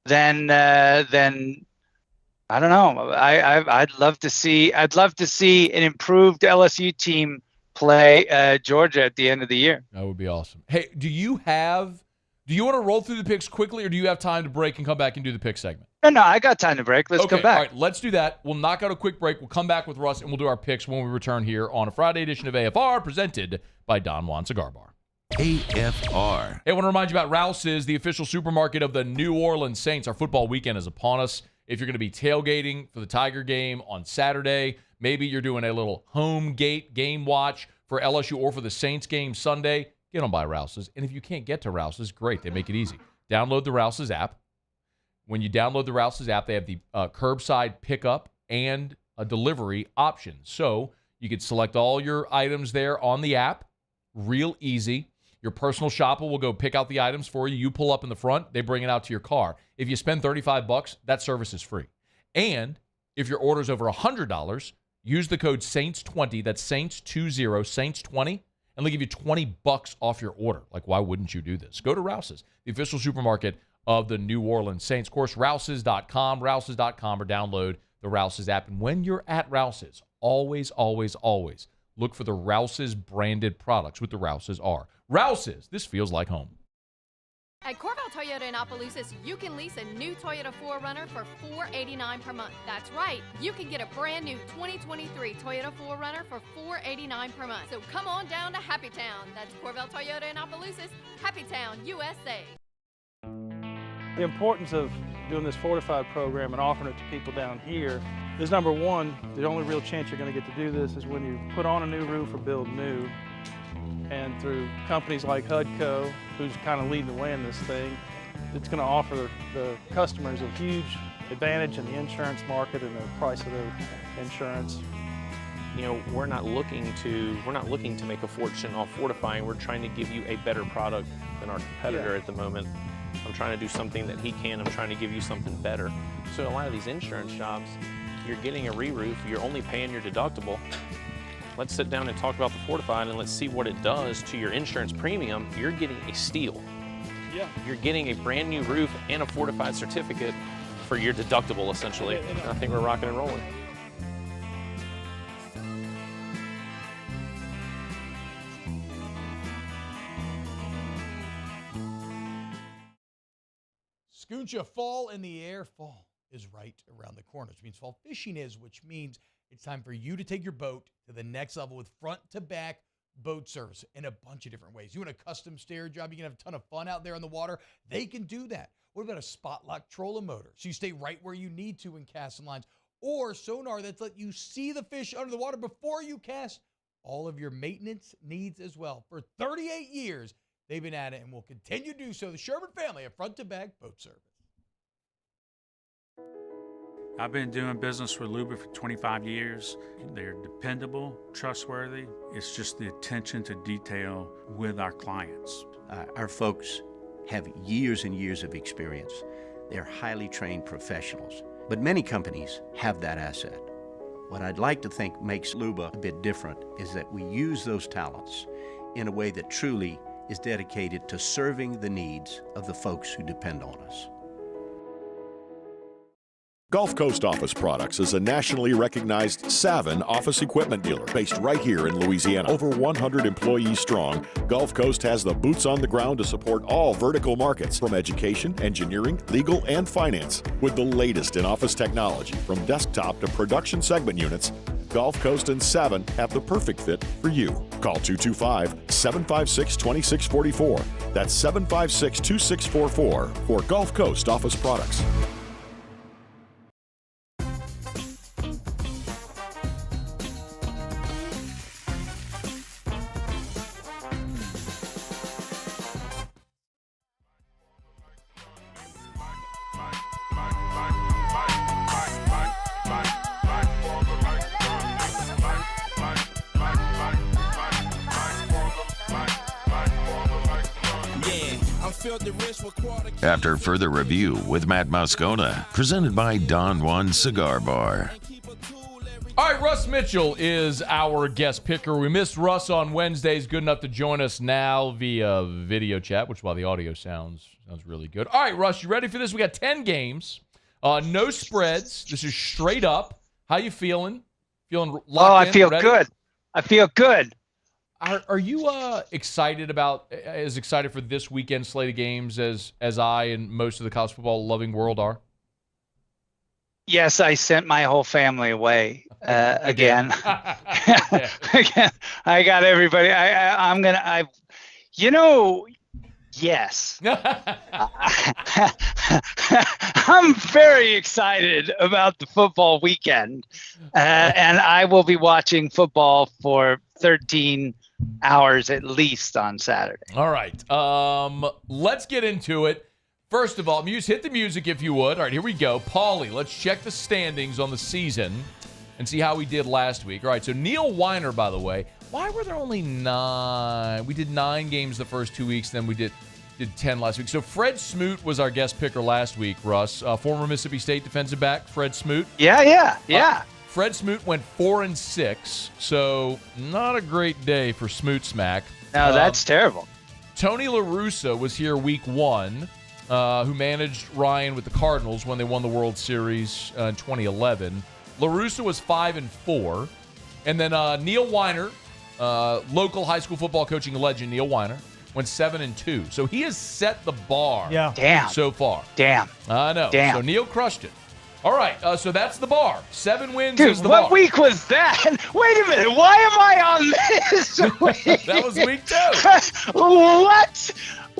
then I don't know. I'd love to see an improved LSU team play Georgia at the end of the year. That would be awesome. Hey, do you want to roll through the picks quickly, or do you have time to break and come back and do the pick segment? No, I got time to break. Let's come back. All right, let's do that. We'll knock out a quick break. We'll come back with Russ, and we'll do our picks when we return here on a Friday edition of AFR, presented by Don Juan Cigar Bar. AFR. Hey, I want to remind you about Rouse's, the official supermarket of the New Orleans Saints. Our football weekend is upon us. If you're going to be tailgating for the Tiger game on Saturday, maybe you're doing a little home gate game watch for LSU or for the Saints game Sunday, get on by Rouse's. And if you can't get to Rouse's, great. They make it easy. Download the Rouse's app. When you download the Rouse's app, they have the curbside pickup and a delivery option. So you could select all your items there on the app. Real easy. Your personal shopper will go pick out the items for you. You pull up in the front. They bring it out to your car. If you spend $35, that service is free. And if your order's over $100, use the code SAINTS20. That's SAINTS20, SAINTS20, and they'll give you $20 off your order. Like, why wouldn't you do this? Go to Rouse's, the official supermarket of the New Orleans Saints. Of course, Rouse's.com, Rouse's.com, or download the Rouse's app. And when you're at Rouse's, always, always, always look for the Rouse's branded products with the Rouse's R. Rouse's, this feels like home. At Corval Toyota in Opelousas, you can lease a new Toyota 4Runner for $489 per month. That's right. You can get a brand new 2023 Toyota 4Runner for $489 per month. So come on down to Happy Town. That's Corval Toyota in Opelousas, Happy Town, USA. The importance of doing this Fortified program and offering it to people down here is, number one, the only real chance you're going to get to do this is when you put on a new roof or build new. And through companies like HUDCO, who's kind of leading the way in this thing, it's going to offer the customers a huge advantage in the insurance market and the price of their insurance. You know, we're not looking to make a fortune off fortifying. We're trying to give you a better product than our competitor at the moment. I'm trying to do something that he can. I'm trying to give you something better. So a lot of these insurance jobs, you're getting a re-roof, you're only paying your deductible. Let's sit down and talk about the Fortified and let's see what it does to your insurance premium. You're getting a steal. Yeah. You're getting a brand new roof and a Fortified certificate for your deductible, essentially. I think we're rocking and rolling. Scooncha, fall in the air. Fall is right around the corner, which means fall fishing is, which means it's time for you to take your boat to the next level with front-to-back boat service in a bunch of different ways. You want a custom stair job, you can have a ton of fun out there on the water. They can do that. What about a spot lock trolling motor? So you stay right where you need to in casting lines. Or sonar that's let you see the fish under the water before you cast. All of your maintenance needs as well. For 38 years, they've been at it and will continue to do so. The Sherman family of front-to-back boat service. I've been doing business with Luba for 25 years. They're dependable, trustworthy. It's just the attention to detail with our clients. Our folks have years and years of experience. They're highly trained professionals, but many companies have that asset. What I'd like to think makes Luba a bit different is that we use those talents in a way that truly is dedicated to serving the needs of the folks who depend on us. Gulf Coast Office Products is a nationally recognized Savin office equipment dealer based right here in Louisiana. Over 100 employees strong, Gulf Coast has the boots on the ground to support all vertical markets, from education, engineering, legal, and finance. With the latest in office technology, from desktop to production segment units, Gulf Coast and Savin have the perfect fit for you. Call 225-756-2644. That's 756-2644 for Gulf Coast Office Products. After further review with Matt Moscona, presented by Don Juan Cigar Bar. All right, Russ Mitchell is our guest picker. We missed Russ on Wednesdays. Good enough to join us now via video chat, which, while the audio sounds really good. All right, Russ, you ready for this? We got 10 games, no spreads. This is straight up. How you feeling? Feeling locked in? Oh, I feel ready? good. I feel good. Are you excited for this weekend slate of games as I and most of the college football loving world are? Yes, I sent my whole family away again. Again, I got everybody. Yes. I'm very excited about the football weekend, and I will be watching football for 13 hours at least on Saturday. All right. Let's get into it. First of all, hit the music if you would. All right, here we go. Paulie, let's check the standings on the season and see how we did last week. All right, so Neil Weiner, by the way, Why were there only 9? We did 9 games the first 2 weeks, then we did 10 last week. So Fred Smoot was our guest picker last week, Russ. Former Mississippi State defensive back, Fred Smoot. Yeah. Fred Smoot went 4-6, so not a great day for Smoot Smack. No, that's terrible. Tony La Russa was here week 1, who managed Ryan with the Cardinals when they won the World Series in 2011. La Russa was 5-4. And then Neil Weiner, local high school football coaching legend Neil Weiner, went 7-2. So he has set the bar so far. Damn. I know. Damn. So Neil crushed it. All right, so that's the bar. 7 wins Dude, is the bar. what week was that? Wait a minute. Why am I on this week? That was week 2. What?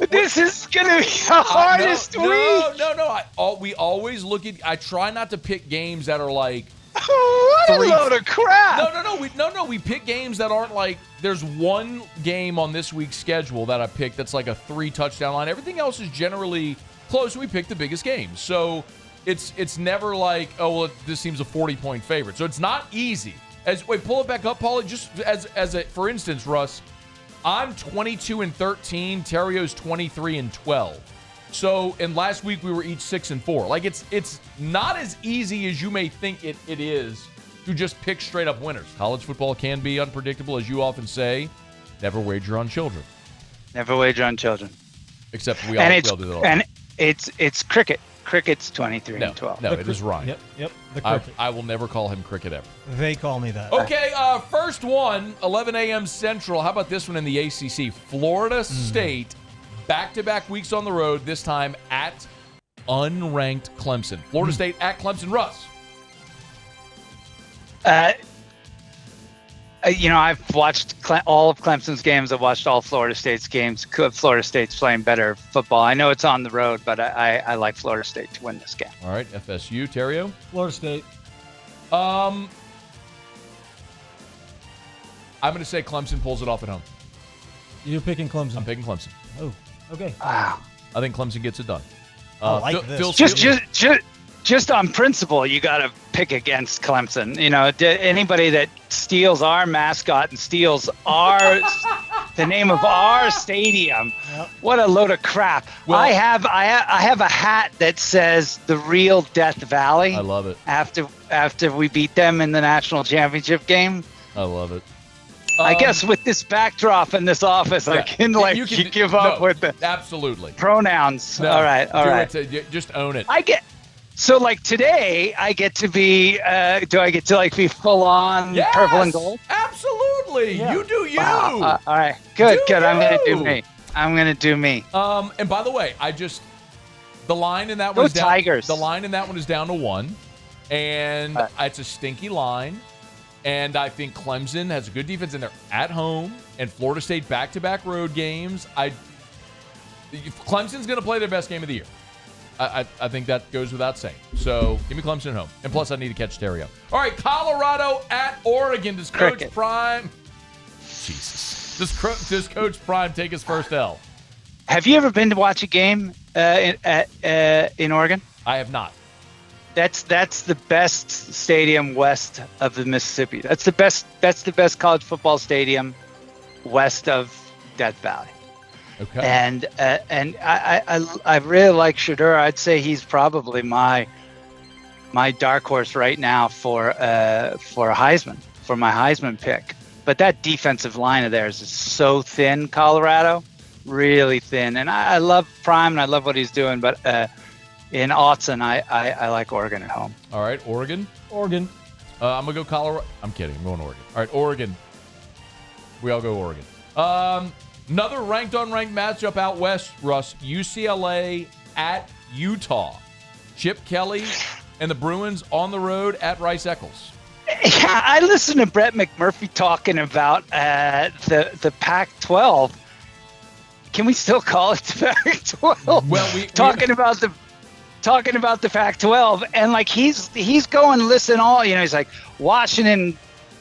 This is going to be the hardest week. No. We always look at – I try not to pick games that are like – what a load of crap. No. We pick games that aren't like – there's one game on this week's schedule that I picked that's like a 3-touchdown line. Everything else is generally close. We pick the biggest games. So – It's never like, oh, well, this seems a 40-point favorite. So it's not easy. Pull it back up, Paulie. Just as a, for instance, Russ, I'm 22-13. Theriot's 23-12. So, and last week we were each 6-4. Like it's not as easy as you may think it is to just pick straight up winners. College football can be unpredictable, as you often say. Never wager on children. Never wager on children. Except we all do that all. And it's cricket. Cricket's 23-12. No, it is Ryan. Yep. The cricket. I will never call him cricket ever. They call me that. Okay, first one, 11 a.m. Central. How about this one in the ACC? Florida State, back-to-back weeks on the road, this time at unranked Clemson. Florida State at Clemson. Russ. I've watched all of Clemson's games. I've watched all Florida State's games. Florida State's playing better football. I know it's on the road, but I like Florida State to win this game. All right, FSU, Theriot? Florida State. I'm going to say Clemson pulls it off at home. You're picking Clemson? I'm picking Clemson. Oh, okay. Wow. I think Clemson gets it done. I like this. Just on principle, you got to pick against Clemson. Anybody that steals our mascot and steals the name of our stadium, what a load of crap. Well, I have a hat that says the real Death Valley. I love it. After we beat them in the national championship game. I love it. I guess with this backdrop in this office, I can give up with the absolutely pronouns. No, all right. Just own it. So like today, I get to be. Do I get to be full on purple and gold? Absolutely. Yeah. You do you. Wow. All right. Good. I'm gonna do me. And by the way, the line in that one is down. Tigers. The line in that one is down to 1, and it's a stinky line. And I think Clemson has a good defense, and they're at home. And Florida State back-to-back road games. Clemson's going to play their best game of the year. I think that goes without saying. So give me Clemson at home. And plus, I need to catch Theriot. All right, Colorado at Oregon. Does Coach Prime... Jesus. Does Coach Prime take his first L? Have you ever been to watch a game in Oregon? I have not. That's the best stadium west of the Mississippi. That's the best college football stadium west of Death Valley. Okay. And I really like Shedeur. I'd say he's probably my dark horse right now for Heisman, for my Heisman pick. But that defensive line of theirs is so thin, Colorado, really thin. And I love Prime and I love what he's doing, but in Autzen, I like Oregon at home. All right, Oregon. I'm going to go Colorado. I'm kidding. I'm going Oregon. All right, Oregon. We all go Oregon. Another ranked-on-ranked matchup out west, Russ. UCLA at Utah. Chip Kelly and the Bruins on the road at Rice-Eccles. Yeah, I listened to Brett McMurphy talking about the Pac-12. Can we still call it the Pac-12? Well, talking about the Pac-12, and he's going listen all. He's like Washington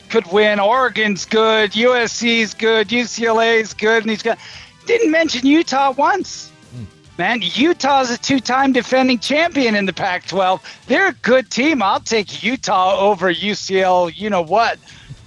could win, Oregon's good, USC's good, UCLA's good, and didn't mention Utah once. Man, Utah's a 2-time defending champion in the Pac-12. They're a good team. I'll take Utah over UCL,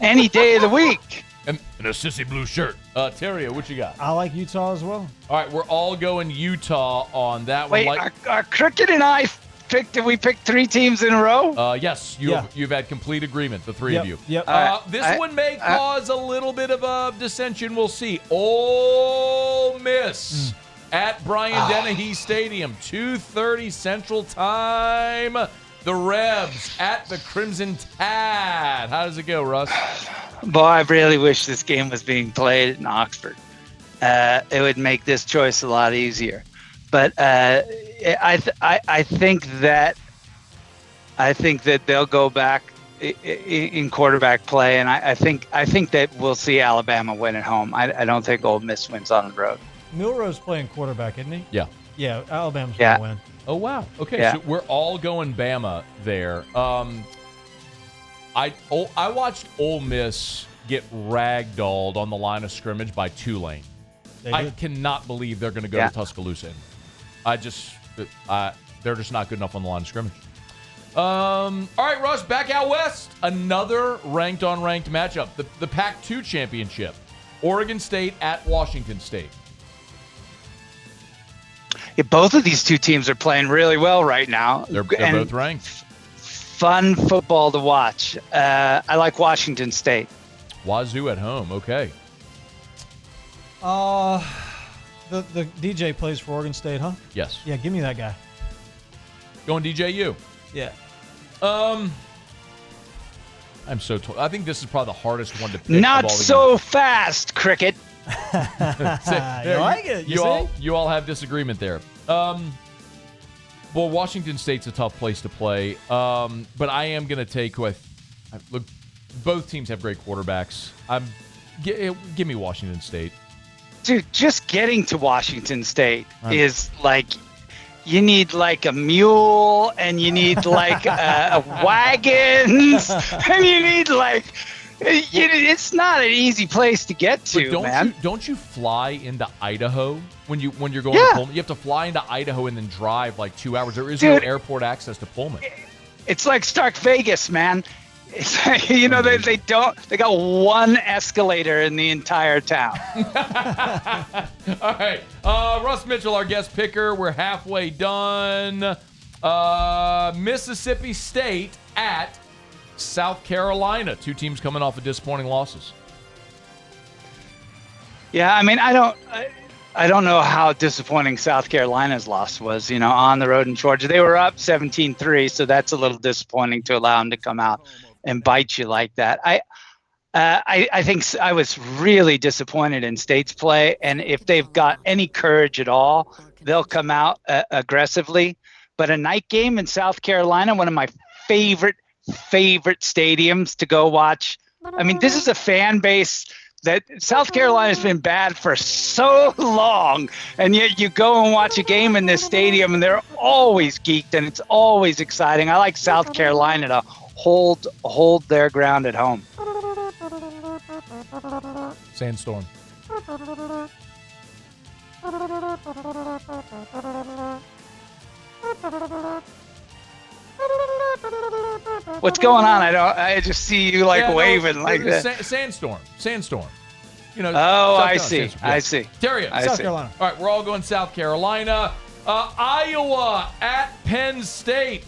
any day of the week. And in a sissy blue shirt. Theriot, what you got? I like Utah as well. All right, we're all going Utah on that Wait, one. are Cricket and I did we pick 3 teams in a row? Yes, you've had complete agreement, the three of you. Yep. This one may cause a little bit of a dissension. We'll see. Ole Miss at Brian Dennehy Stadium, 2:30 Central Time. The Rebs at the Crimson Tide. How does it go, Russ? Boy, I really wish this game was being played in Oxford. It would make this choice a lot easier. But I think that they'll go back in quarterback play, and I think that we'll see Alabama win at home. I don't think Ole Miss wins on the road. Milroe's playing quarterback, isn't he? Yeah. Yeah, Alabama's going to win. Oh, wow. Okay, Yeah. so we're all going Bama there. I watched Ole Miss get ragdolled on the line of scrimmage by Tulane. I cannot believe they're going to go to Tuscaloosa. They're just not good enough on the line of scrimmage. All right, Russ, back out west. Another ranked-on-ranked matchup. The Pac-2 championship. Oregon State at Washington State. Yeah, both of these two teams are playing really well right now. They're both ranked. Fun football to watch. I like Washington State. Wazoo at home. Okay. The DJ plays for Oregon State, huh? Yes. Yeah, give me that guy. Going DJU. Yeah. I'm so I think this is probably the hardest one to pick. Not so fast, Cricket. You like it? You all have disagreement there. Well, Washington State's a tough place to play. But I am going to take look. Both teams have great quarterbacks. Give me Washington State. Dude, just getting to Washington State is like, you need like a mule, and you need like wagons, and you need like, it's not an easy place to get to, man. Don't you fly into Idaho when you're going to Pullman? You have to fly into Idaho and then drive like 2 hours. There is no airport access to Pullman. It's like Stark Vegas, man. It's like, they got one escalator in the entire town. All right. Russ Mitchell, our guest picker. We're halfway done. Mississippi State at South Carolina. 2 teams coming off of disappointing losses. Yeah, I mean, I don't know how disappointing South Carolina's loss was, on the road in Georgia. They were up 17-3, so that's a little disappointing to allow them to come out and bite you like that. I think I was really disappointed in State's play, and if they've got any courage at all, they'll come out aggressively. But a night game in South Carolina, one of my favorite stadiums to go watch. I mean, this is a fan base that South Carolina's been bad for so long, and yet you go and watch a game in this stadium, and they're always geeked, and it's always exciting. I like South Carolina to hold their ground at home. Sandstorm. What's going on? I just see you waving like that. Sandstorm. Oh, I see. I see. Theriot. South Carolina. All right, we're all going South Carolina. Iowa at Penn State.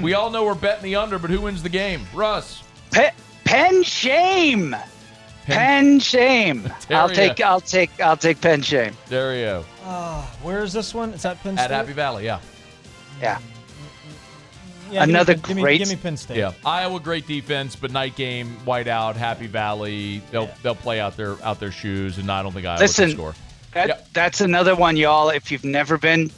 We all know we're betting the under, but who wins the game? Russ. Penn Shame. Penn Shame. I'll take Penn Shame. Theriot. Where is this one? It's at Penn State. At Happy Valley, yeah. Yeah. Another great. Give me Penn State. Yeah, Iowa, great defense, but night game, whiteout, Happy Valley. They'll play out their shoes, and I don't think Iowa can score. That's another one, y'all. If you've never been,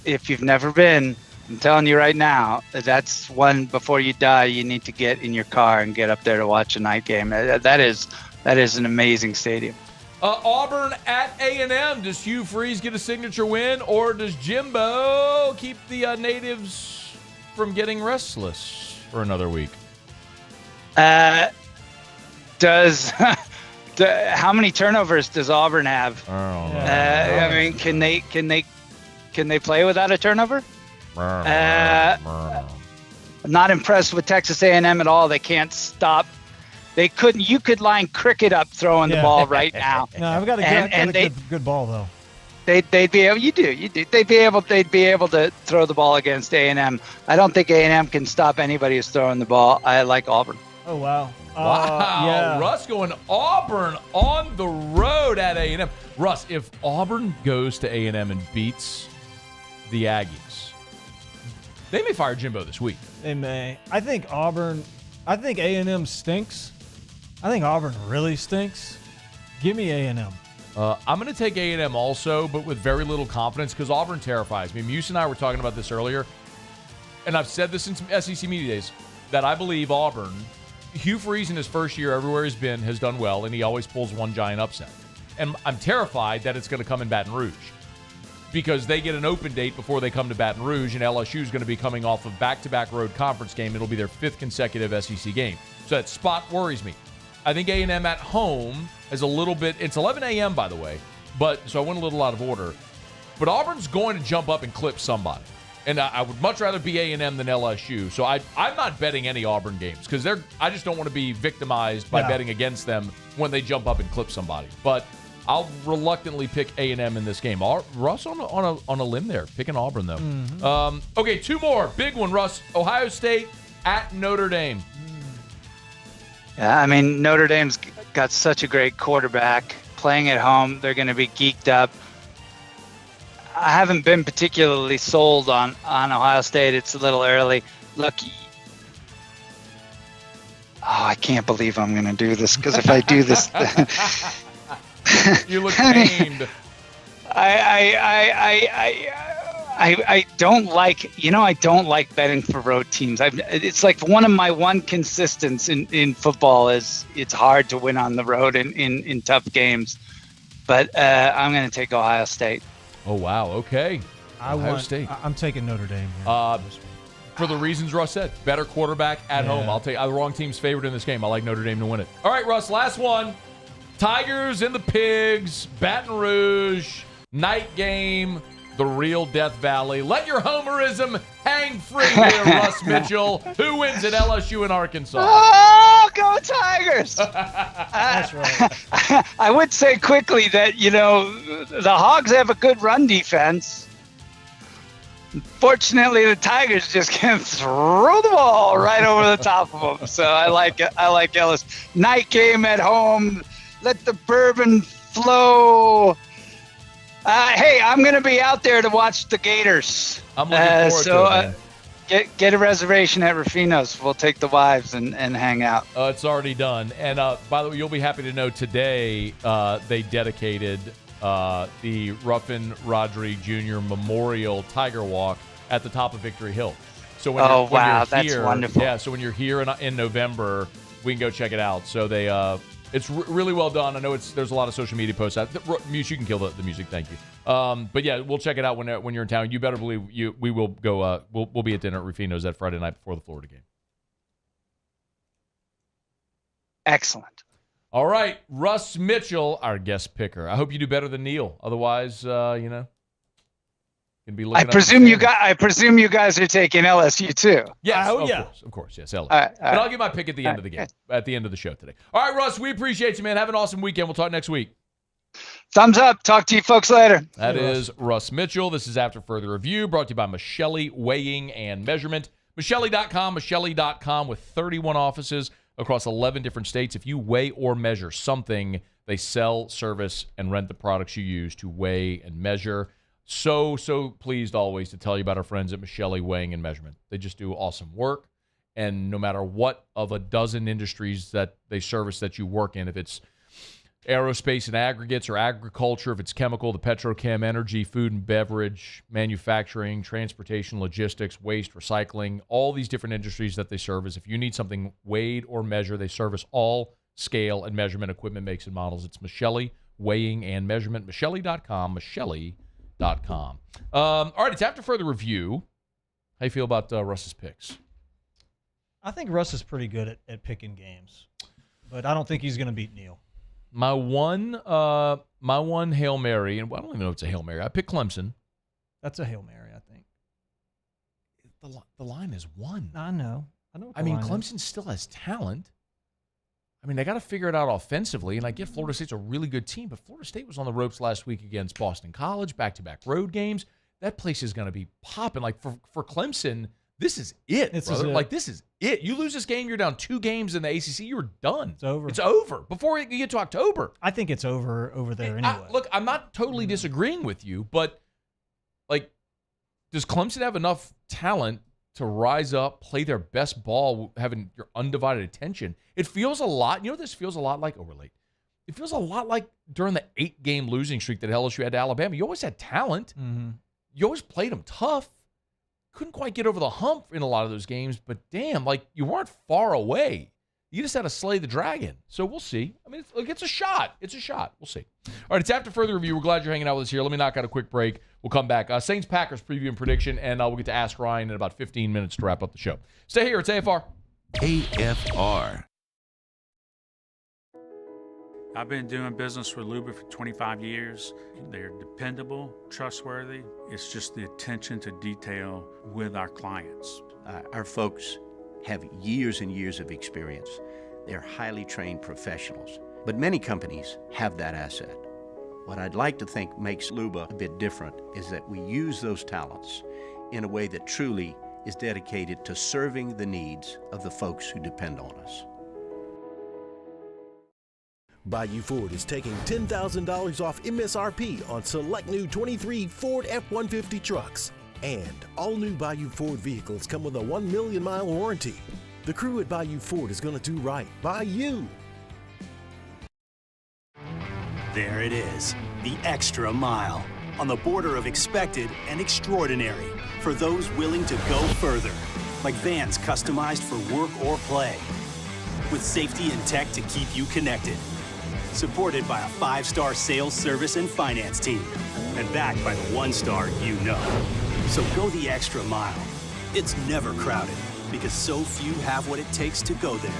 I'm telling you right now, that's one before you die. You need to get in your car and get up there to watch a night game. That is an amazing stadium. Auburn at A&M. Does Hugh Freeze get a signature win, or does Jimbo keep the natives from getting restless for another week? How many turnovers does Auburn have? I mean, can they play without a turnover? I'm not impressed with Texas A&M at all. They can't stop They couldn't. You could line cricket up throwing the ball right now. No, I've got a good ball though. They'd be able. You do. They'd be able to throw the ball against A&M. I don't think A&M can stop anybody who's throwing the ball. I like Auburn. Oh wow. Wow. Yeah. Russ going Auburn on the road at A&M. Russ, if Auburn goes to A&M and beats the Aggies, they may fire Jimbo this week. They may. I think A&M stinks. I think Auburn really stinks. Give me A&M. I'm going to take A&M also, but with very little confidence because Auburn terrifies me. Muse and I were talking about this earlier, and I've said this in some SEC Media Days, that I believe Auburn, Hugh Freeze in his first year everywhere he's been has done well, and he always pulls one giant upset. And I'm terrified that it's going to come in Baton Rouge because they get an open date before they come to Baton Rouge, and LSU is going to be coming off of back-to-back road conference game. It'll be their 5th consecutive SEC game. So that spot worries me. I think A&M at home is a little bit – it's 11 a.m., by the way, so I went a little out of order. But Auburn's going to jump up and clip somebody. And I would much rather be A&M than LSU. So I'm not betting any Auburn games because I just don't want to be victimized by betting against them when they jump up and clip somebody. But I'll reluctantly pick A&M in this game. Russ on a limb there, picking Auburn, though. Mm-hmm. Okay, 2 more. Big one, Russ. Ohio State at Notre Dame. Yeah, I mean, Notre Dame's got such a great quarterback. Playing at home, they're going to be geeked up. I haven't been particularly sold on Ohio State. It's a little early. Look, I can't believe I'm going to do this because if I do this, you look pained. I don't like, I don't like betting for road teams. It's like one of my consistents in football is it's hard to win on the road in tough games. But I'm going to take Ohio State. Oh, wow. Okay. Ohio State. I'm taking Notre Dame. For the reasons Russ said. Better quarterback at home. I'll take the wrong team's favorite in this game. I like Notre Dame to win it. All right, Russ, last one. Tigers and the Pigs, Baton Rouge, night game, the real Death Valley. Let your homerism hang free here, Russ Mitchell. Who wins at LSU and Arkansas? Oh, go Tigers! That's right. I would say quickly that, the Hogs have a good run defense. Fortunately, the Tigers just can't throw the ball right over the top of them. So I like LSU. Night game at home. Let the bourbon flow. Hey, I'm going to be out there to watch the Gators. I'm looking forward to it, man. Get a reservation at Rufino's. We'll take the wives and hang out. It's already done. And by the way, you'll be happy to know today they dedicated the Ruffin Rodri Jr. Memorial Tiger Walk at the top of Victory Hill. So when you're here, that's wonderful. Yeah, so when you're here in November, we can go check it out. So they it's really well done. I know there's a lot of social media posts out. Muse, you can kill the music. Thank you. But yeah, we'll check it out when you're in town. You better believe we will go. We'll be at dinner at Rufino's that Friday night before the Florida game. Excellent. All right, Russ Mitchell, our guest picker. I hope you do better than Neil. Otherwise, can be looking. I presume you guys are taking LSU too. Yes, of course, yes, LSU. All right. But I'll get my pick at the end of the game, at the end of the show today. All right, Russ, we appreciate you, man. Have an awesome weekend. We'll talk next week. Thumbs up. Talk to you folks later. That is Russ Mitchell. This is After Further Review, brought to you by Michelli Weighing and Measurement. Michelli.com with 31 offices across 11 different states. If you weigh or measure something, they sell, service, and rent the products you use to weigh and measure. So pleased always to tell you about our friends at Michelli Weighing and Measurement. They just do awesome work, and no matter what of a dozen industries that they service that you work in, if it's aerospace and aggregates or agriculture, if it's chemical, the petrochem, energy, food and beverage, manufacturing, transportation, logistics, waste, recycling, all these different industries that they service. If you need something weighed or measured, they service all scale and measurement equipment, makes and models. It's Michelli Weighing and Measurement. Michelli.com, Michelli.com. All right, it's After Further Review. How you feel about Russ's picks? I think Russ is pretty good at picking games, but I don't think he's going to beat Neil. My one Hail Mary, and I don't even know if it's a Hail Mary. I picked Clemson. That's a Hail Mary, I think. The line is 1. I know. I mean, Clemson still has talent. I mean, they got to figure it out offensively, and I get Florida State's a really good team, but Florida State was on the ropes last week against Boston College, back-to-back road games. That place is going to be popping. Like, for Clemson, this is it, brother. Like, this is it. You lose this game, you're down 2 games in the ACC, you're done. It's over. It's over before you get to October. I think it's over there anyway. Look, I'm not totally disagreeing with you, but, like, does Clemson have enough talent to rise up, play their best ball, having your undivided attention? It feels a lot. You know what this feels a lot like? Oh, we're late. It feels a lot like during the 8-game losing streak that LSU had to Alabama. You always had talent. Mm-hmm. You always played them tough. Couldn't quite get over the hump in a lot of those games, but damn, like, you weren't far away. You just had to slay the dragon. So we'll see. I mean, it's a shot. It's a shot. We'll see. All right, it's after further review. We're glad you're hanging out with us here. Let me knock out a quick break. We'll come back. Saints-Packers preview and prediction, and we'll get to Ask Ryan in about 15 minutes to wrap up the show. Stay here. It's AFR. AFR. I've been doing business with Luba for 25 years. They're dependable, trustworthy. It's just the attention to detail with our clients. Our folks have years and years of experience. They're highly trained professionals, but many companies have that asset. What I'd like to think makes Luba a bit different is that we use those talents in a way that truly is dedicated to serving the needs of the folks who depend on us. Bayou Ford is taking $10,000 off MSRP on select new 23 Ford F-150 trucks. And all new Bayou Ford vehicles come with a 1 million mile warranty. The crew at Bayou Ford is going to do right by you. There it is, the extra mile, on the border of expected and extraordinary for those willing to go further, like vans customized for work or play, with safety and tech to keep you connected, supported by a 5-star sales, service, and finance team, and backed by the 1-star you know. So go the extra mile. It's never crowded, because so few have what it takes to go there.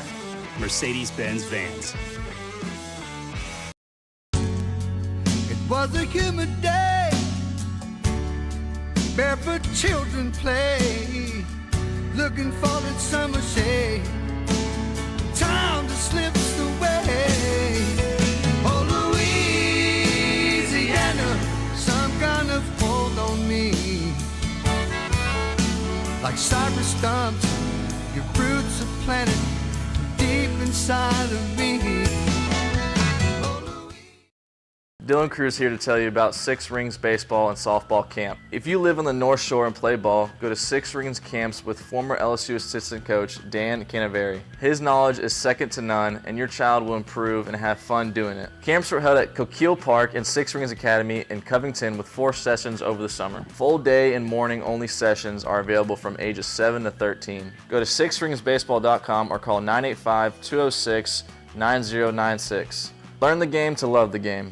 Mercedes-Benz Vans. Was a humid day, barefoot children play, looking for that summer shade. Time just slips away. Oh, Louisiana, some kind of hold on me. Like cypress stumps, your roots are planted deep inside of me. Dylan Cruz here to tell you about Six Rings Baseball and Softball Camp. If you live on the North Shore and play ball, go to Six Rings Camps with former LSU assistant coach Dan Canaveri. His knowledge is second to none, and your child will improve and have fun doing it. Camps were held at Coquille Park and Six Rings Academy in Covington with 4 sessions over the summer. Full day and morning only sessions are available from ages 7 to 13. Go to sixringsbaseball.com or call 985-206-9096. Learn the game to love the game.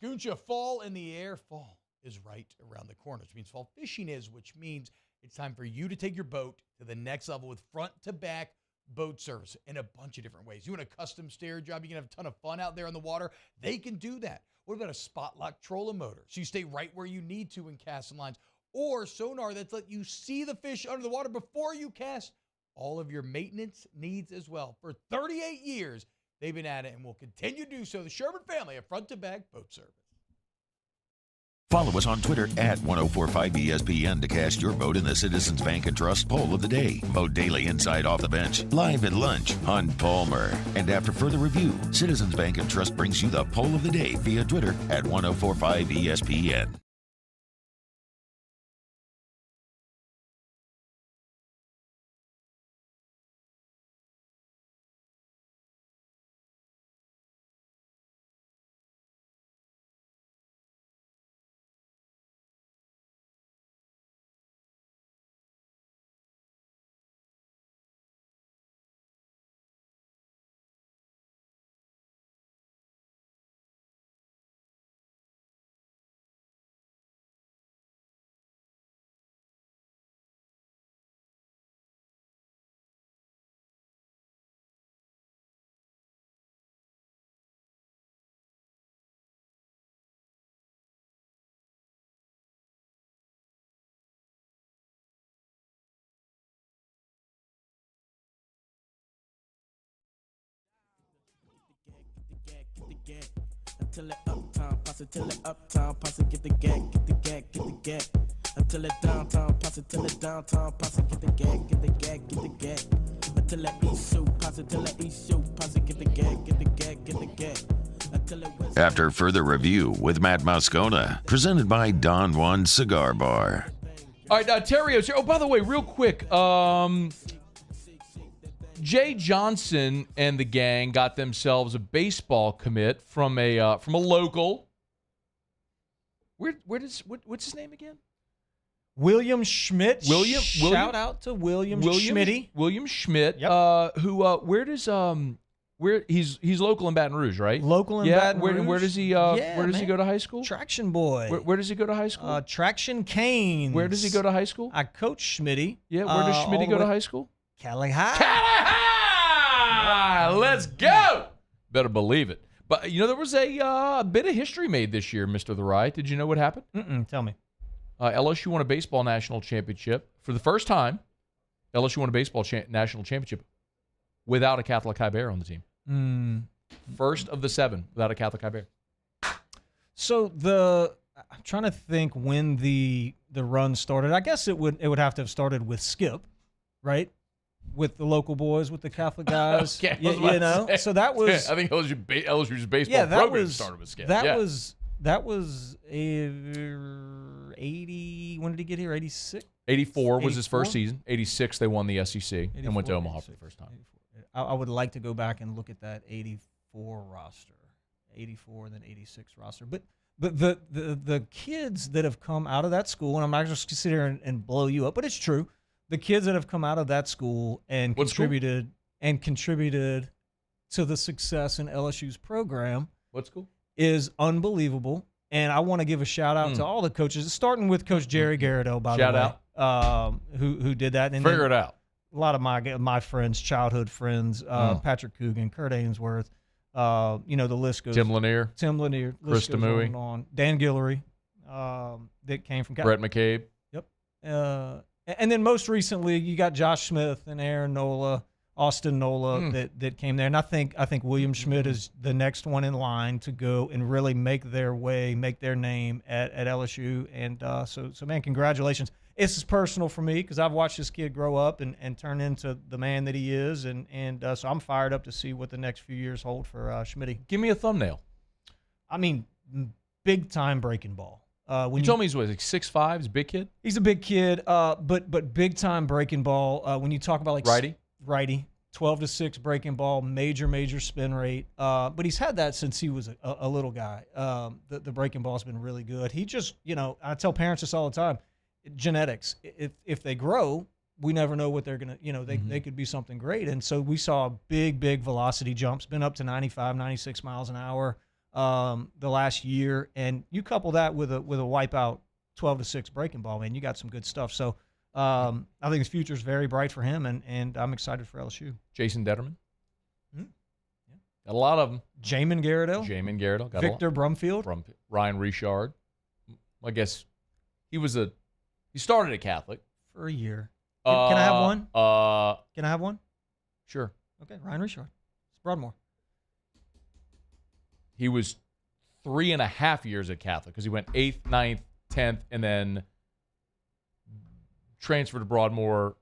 Scooncha, fall in the air. Fall is right around the corner, which means fall fishing is, which means it's time for you to take your boat to the next level with front-to-back boat service in a bunch of different ways. You want a custom stair job, you can have a ton of fun out there on the water. They can do that. What about a spot lock trolling motor? So you stay right where you need to in casting lines. Or sonar that's let you see the fish under the water before you cast. All of your maintenance needs as well. For 38 years, they've been at it and will continue to do so. The Sherman family of front-to-back boat service. Follow us on Twitter at 1045ESPN to cast your vote in the Citizens Bank and Trust poll of the day. Vote daily inside Off the Bench, live at lunch on Palmer. And after further review, Citizens Bank and Trust brings you the poll of the day via Twitter at 1045ESPN. Until it uptown, pass it till it uptown, pass it, get the gag, get the gag, get the gag. Until it downtown, pass it till it downtown, pass it, get the gag, get the gag, get the gag. Until it east shoot, pass it till it east shoot, pass it, get the gag, get the gag, get the gag. Until it west. After further review with Matt Moscona, presented by Don Juan Cigar Bar. All right, Theriot's here. Oh, by the way, real quick, Jay Johnson and the gang got themselves a baseball commit from a local. What's his name again? William Schmidt. Shout out to William Schmidt. William Schmidt. Yep. Where he's local in Baton Rouge, right? Local in Baton Rouge. Where does he he go to high school? Traction Boy. Where does he go to high school? Traction Canes. Where does he go to high school? I coach Schmidt. Yeah, where does Schmidt go to high school? Cali High. Let's go. Better believe it. But there was a bit of history made this year, Mr. Theriot. Did you know what happened? Tell me. LSU won a baseball national championship for the first time. LSU won a baseball national championship without a Catholic High Bear on the team. First of the 7 without a Catholic High Bear. So I'm trying to think when the run started. I guess it would have to have started with Skip, right? With the local boys, with the Catholic guys. Okay, So that was. I think LSU's baseball program started with Skip. That was 80. When did he get here? 86. 84 was his first season. 86 they won the SEC and went to Omaha 86. For the first time. I would like to go back and look at that 84 roster, 84 and then 86 roster. But the kids that have come out of that school, and I'm not just considering and blow you up, but it's true. The kids that have come out of that school and contributed to the success in LSU's program. What school? Is unbelievable. And I want to give a shout out to all the coaches, starting with Coach Jerry Garrido, by the way. Shout out. Who did that. And figure it out. A lot of my friends, childhood friends, Patrick Coogan, Kurt Ainsworth, the list goes. Tim Lanier. Chris Demouy. On. Dan Guillory, that came from Brett McCabe. Yep. And then most recently, you got Josh Smith and Aaron Nola, Austin Nola that came there. And I think William Schmidt is the next one in line to go and really make their name at LSU. And so man, congratulations. This is personal for me because I've watched this kid grow up and turn into the man that he is. And so I'm fired up to see what the next few years hold for Schmidt. Give me a thumbnail. I mean, big time breaking ball. You told me he's 6'5", he's a big kid? He's a big kid, but big time breaking ball. When you talk about righty, 12-6 breaking ball, major spin rate. But he's had that since he was a little guy. The breaking ball's been really good. He just, I tell parents this all the time. Genetics. If they grow, we never know what they're gonna. They could be something great. And so we saw big velocity jumps. Been up to 95, 96 miles an hour the last year. And you couple that with a wipeout 12-6 breaking ball, man, you got some good stuff. So I think his future is very bright for him, and I'm excited for LSU. Jason Detterman. Yeah. Got a lot of them. Jamin Garrido. Got Victor Brumfield. Ryan Richard. I guess he started at Catholic. For a year. Can I have one? Can I have one? Sure. Okay, Ryan Richard. It's Broadmoor. He was 3.5 years at Catholic because he went 8th, 9th, 10th, and then transferred to Broadmoor.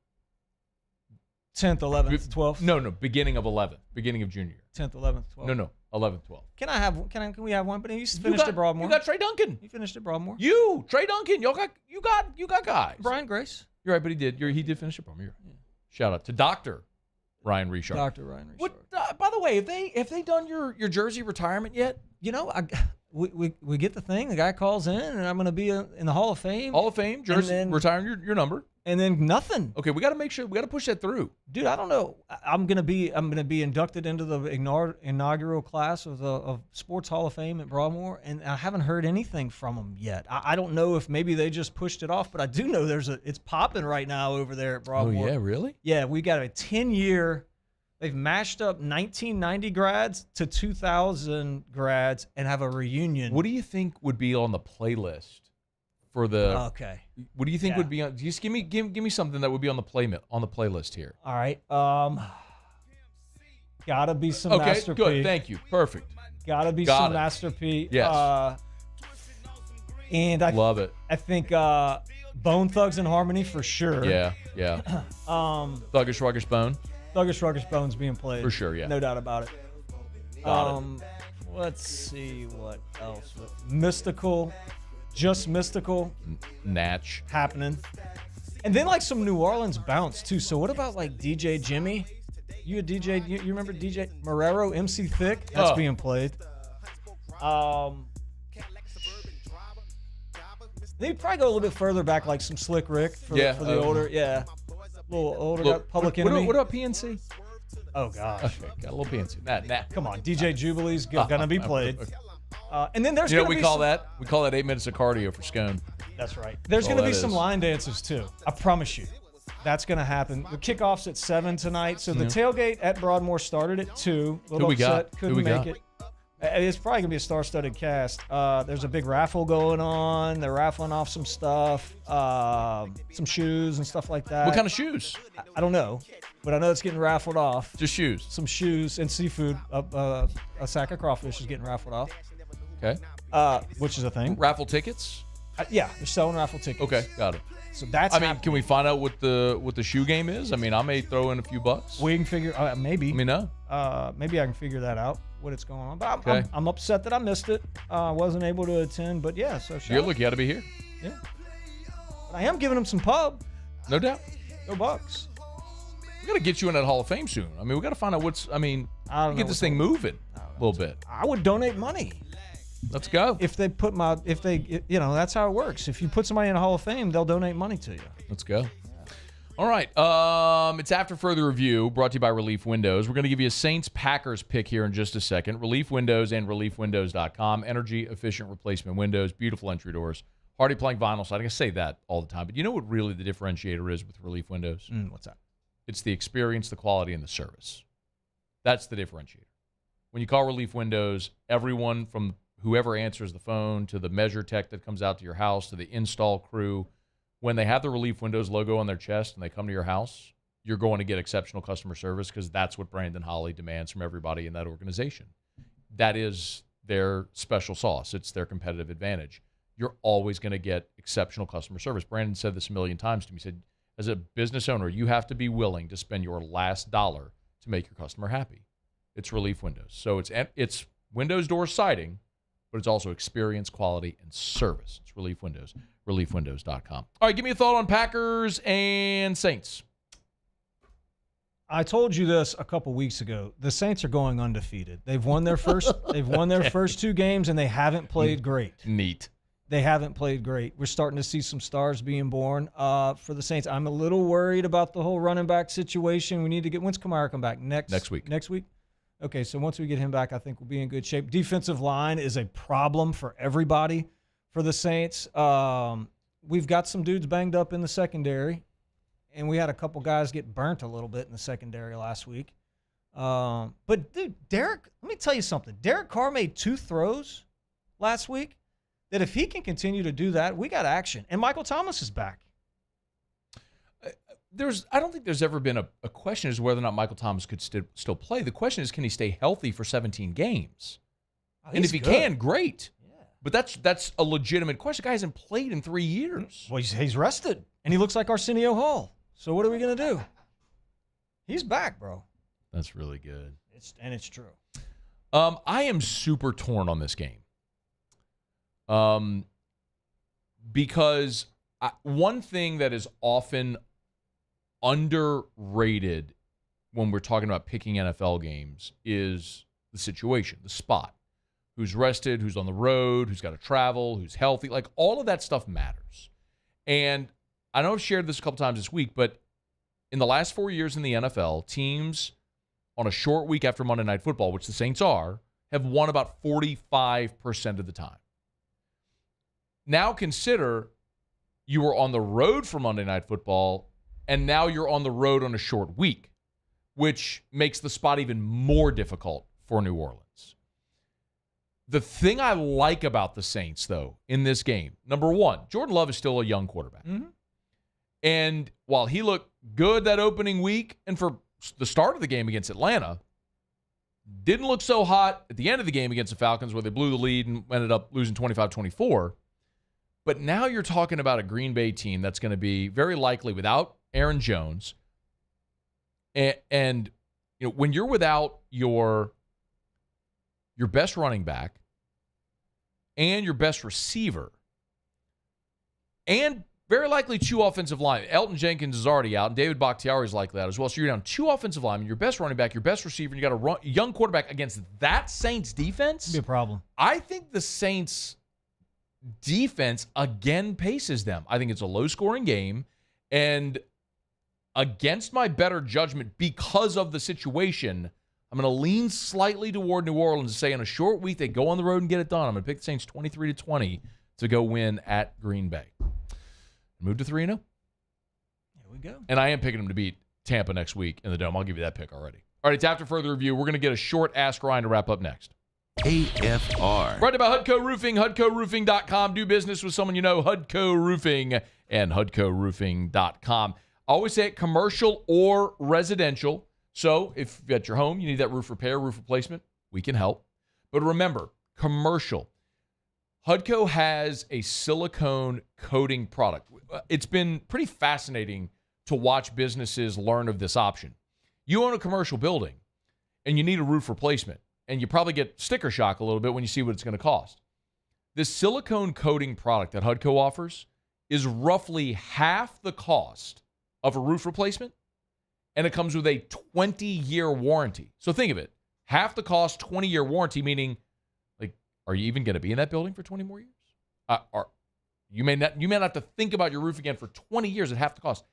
10th, 11th, 12th? No, beginning of 11th. Beginning of junior year. 10th, 11th, 12th. No, 11th, 12th. Can we have one? But he finished at Broadmoor. You got Trey Duncan. He finished at Broadmoor. Trey Duncan. You got guys. Brian Grace. You're right, but he did finish at Broadmoor. Yeah. Shout out to Dr. Ryan Richard. Dr. Ryan Richard. By the way, have they done your jersey retirement yet? We get the thing. The guy calls in, and I'm going to be in the Hall of Fame. Hall of Fame jersey, retiring your number, and then nothing. Okay, we got to make sure. We got to push that through, dude. I don't know. I'm going to be inducted into the inaugural class of Sports Hall of Fame at Broadmoor, and I haven't heard anything from them yet. I don't know if maybe they just pushed it off, but I do know it's popping right now over there at Broadmoor. Oh yeah, really? Yeah, we got a 10-year. They've mashed up 1990 grads to 2000 grads and have a reunion. What do you think would be on the playlist for the? Okay. What do you think would be on? Just give me something that would be on the playlist here. All right. Gotta be some Master P. Good. Thank you. Perfect. Gotta be Got some it. Master P. Yes. And I Love it. I think Bone Thugs and Harmony for sure. Yeah. Thuggish Ruggish Bone. Thuggish Ruggish Bone's being played. For sure, yeah. No doubt about it. Got Let's see what else. Mystical. Just Mystical. Natch. Happening. And then like some New Orleans bounce too. So what about like DJ Jimmy? You a DJ? You remember DJ Marrero, MC Thick? That's being played. They'd probably go a little bit further back, like some Slick Rick for the older, a little older Public Enemy. What about PNC? Oh gosh, okay, got a little PNC. Nah. Come on, DJ Jubilee's gonna be played. And then there's you know gonna what we be call some, that? We call that 8 minutes of cardio for Scone. That's right. There's That's gonna all be that some is. line dances too. I promise you. That's going to happen. The kickoff's at 7 tonight. So the tailgate at Broadmoor started at 2. Who we got? Couldn't make it. It's probably going to be a star-studded cast. There's a big raffle going on. They're raffling off some stuff, some shoes and stuff like that. What kind of shoes? I don't know, but I know it's getting raffled off. Just shoes? Some shoes and seafood. A sack of crawfish is getting raffled off. Okay. Which is a thing. Raffle tickets? Yeah, they're selling raffle tickets. Okay, got it. So that's happening. Can we find out what the shoe game is? I mean, I may throw in a few bucks. We can figure maybe. Let me know. Maybe I can figure that out, what it's going on. But Okay. I'm upset that I missed it. I wasn't able to attend, but yeah. So You got to be here. Yeah. But I am giving them some pub. No doubt. Go Bucks. We got to get you in that Hall of Fame soon. I mean, we got to find out get this thing moving a little bit. I would donate money. Let's go. If they that's how it works. If you put somebody in a Hall of Fame, they'll donate money to you. Let's go. All right. It's After Further Review, brought to you by Relief Windows. We're going to give you a Saints-Packers pick here in just a second. Relief Windows and reliefwindows.com. Energy-efficient replacement windows, beautiful entry doors, hardy plank vinyl siding. I say that all the time, but you know what really the differentiator is with Relief Windows? What's that? It's the experience, the quality, and the service. That's the differentiator. When you call Relief Windows, everyone from whoever answers the phone to the measure tech that comes out to your house to the install crew, when they have the Relief Windows logo on their chest and they come to your house, you're going to get exceptional customer service because that's what Brandon Holly demands from everybody in that organization. That is their special sauce. It's their competitive advantage. You're always going to get exceptional customer service. Brandon said this a million times to me. He said, as a business owner, you have to be willing to spend your last dollar to make your customer happy. It's Relief Windows. So it's windows, doors, siding, but it's also experience, quality, and service. It's Relief Windows, reliefwindows.com. All right, give me a thought on Packers and Saints. I told you this a couple weeks ago. The Saints are going undefeated. They've won their first. They've won their first 2 games, and they haven't played great. Neat. They haven't played great. We're starting to see some stars being born for the Saints. I'm a little worried about the whole running back situation. We need to get when's Kamara come back? Next week. Next week. Okay, so once we get him back, I think we'll be in good shape. Defensive line is a problem for everybody for the Saints. We've got some dudes banged up in the secondary, and we had a couple guys get burnt a little bit in the secondary last week. But, dude, Derek, let me tell you something. Derek Carr made 2 throws last week that if he can continue to do that, we got action. And Michael Thomas is back. I don't think there's ever been a question as to whether or not Michael Thomas could still play. The question is, can he stay healthy for 17 games? And if he can, great. Yeah. But that's a legitimate question. The guy hasn't played in 3 years. Well, he's rested, and he looks like Arsenio Hall. So what are we going to do? He's back, bro. That's really good. It's true. I am super torn on this game. Because one thing that is often underrated when we're talking about picking NFL games is the situation, the spot. Who's rested, who's on the road, who's got to travel, who's healthy. Like, all of that stuff matters. And I know I've shared this a couple times this week, but in the last 4 years in the NFL, teams on a short week after Monday Night Football, which the Saints are, have won about 45% of the time. Now consider you were on the road for Monday Night Football, and now you're on the road on a short week, which makes the spot even more difficult for New Orleans. The thing I like about the Saints, though, in this game, number one, Jordan Love is still a young quarterback. Mm-hmm. And while he looked good that opening week, and for the start of the game against Atlanta, Didn't look so hot at the end of the game against the Falcons where they blew the lead and ended up losing 25-24. But now you're talking about a Green Bay team that's going to be very likely without Aaron Jones. And when you're without your best running back and your best receiver and very likely 2 offensive linemen. Elton Jenkins is already out, and David Bakhtiari is like that as well. So you're down 2 offensive linemen, your best running back, your best receiver, and you got a young quarterback against that Saints defense. It'd be a problem. I think the Saints defense again paces them. I think it's a low-scoring game, and against my better judgment because of the situation, I'm going to lean slightly toward New Orleans and say in a short week they go on the road and get it done. I'm going to pick the Saints 23-20 to go win at Green Bay. Move to 3-0. Here we go. And I am picking them to beat Tampa next week in the Dome. I'll give you that pick already. All right, it's after further review. We're going to get a short Ask Ryan to wrap up next. AFR. Brought to you by HUDCO Roofing, HUDCORoofing.com. Do business with someone you know, HUDCO Roofing and HUDCORoofing.com. I always say it, commercial or residential. So if at your home you need that roof repair, roof replacement, we can help. But remember, commercial. HUDCO has a silicone coating product. It's been pretty fascinating to watch businesses learn of this option. You own a commercial building and you need a roof replacement, and you probably get sticker shock a little bit when you see what it's going to cost. This silicone coating product that HUDCO offers is roughly half the cost of a roof replacement, and it comes with a 20-year warranty. So think of it. Half the cost, 20-year warranty, meaning, like, are you even going to be in that building for 20 more years? You may not have to think about your roof again for 20 years at half the cost.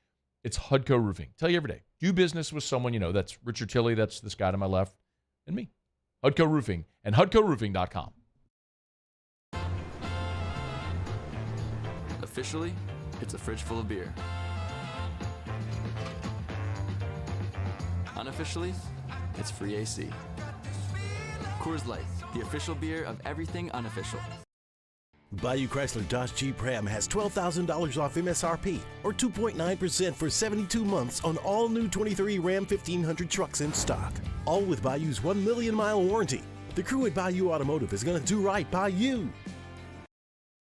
It's HUDCO Roofing. Tell you every day. Do business with someone you know. That's Richard Tilley. That's this guy to my left. And me. HUDCO Roofing and HUDCORoofing.com. Officially, it's a fridge full of beer. Unofficially, it's free AC. Coors Light, the official beer of everything unofficial. Bayou Chrysler Dodge Jeep Ram has $12,000 off MSRP or 2.9% for 72 months on all new 23 Ram 1500 trucks in stock. All with Bayou's 1 million mile warranty. The crew at Bayou Automotive is going to do right by you.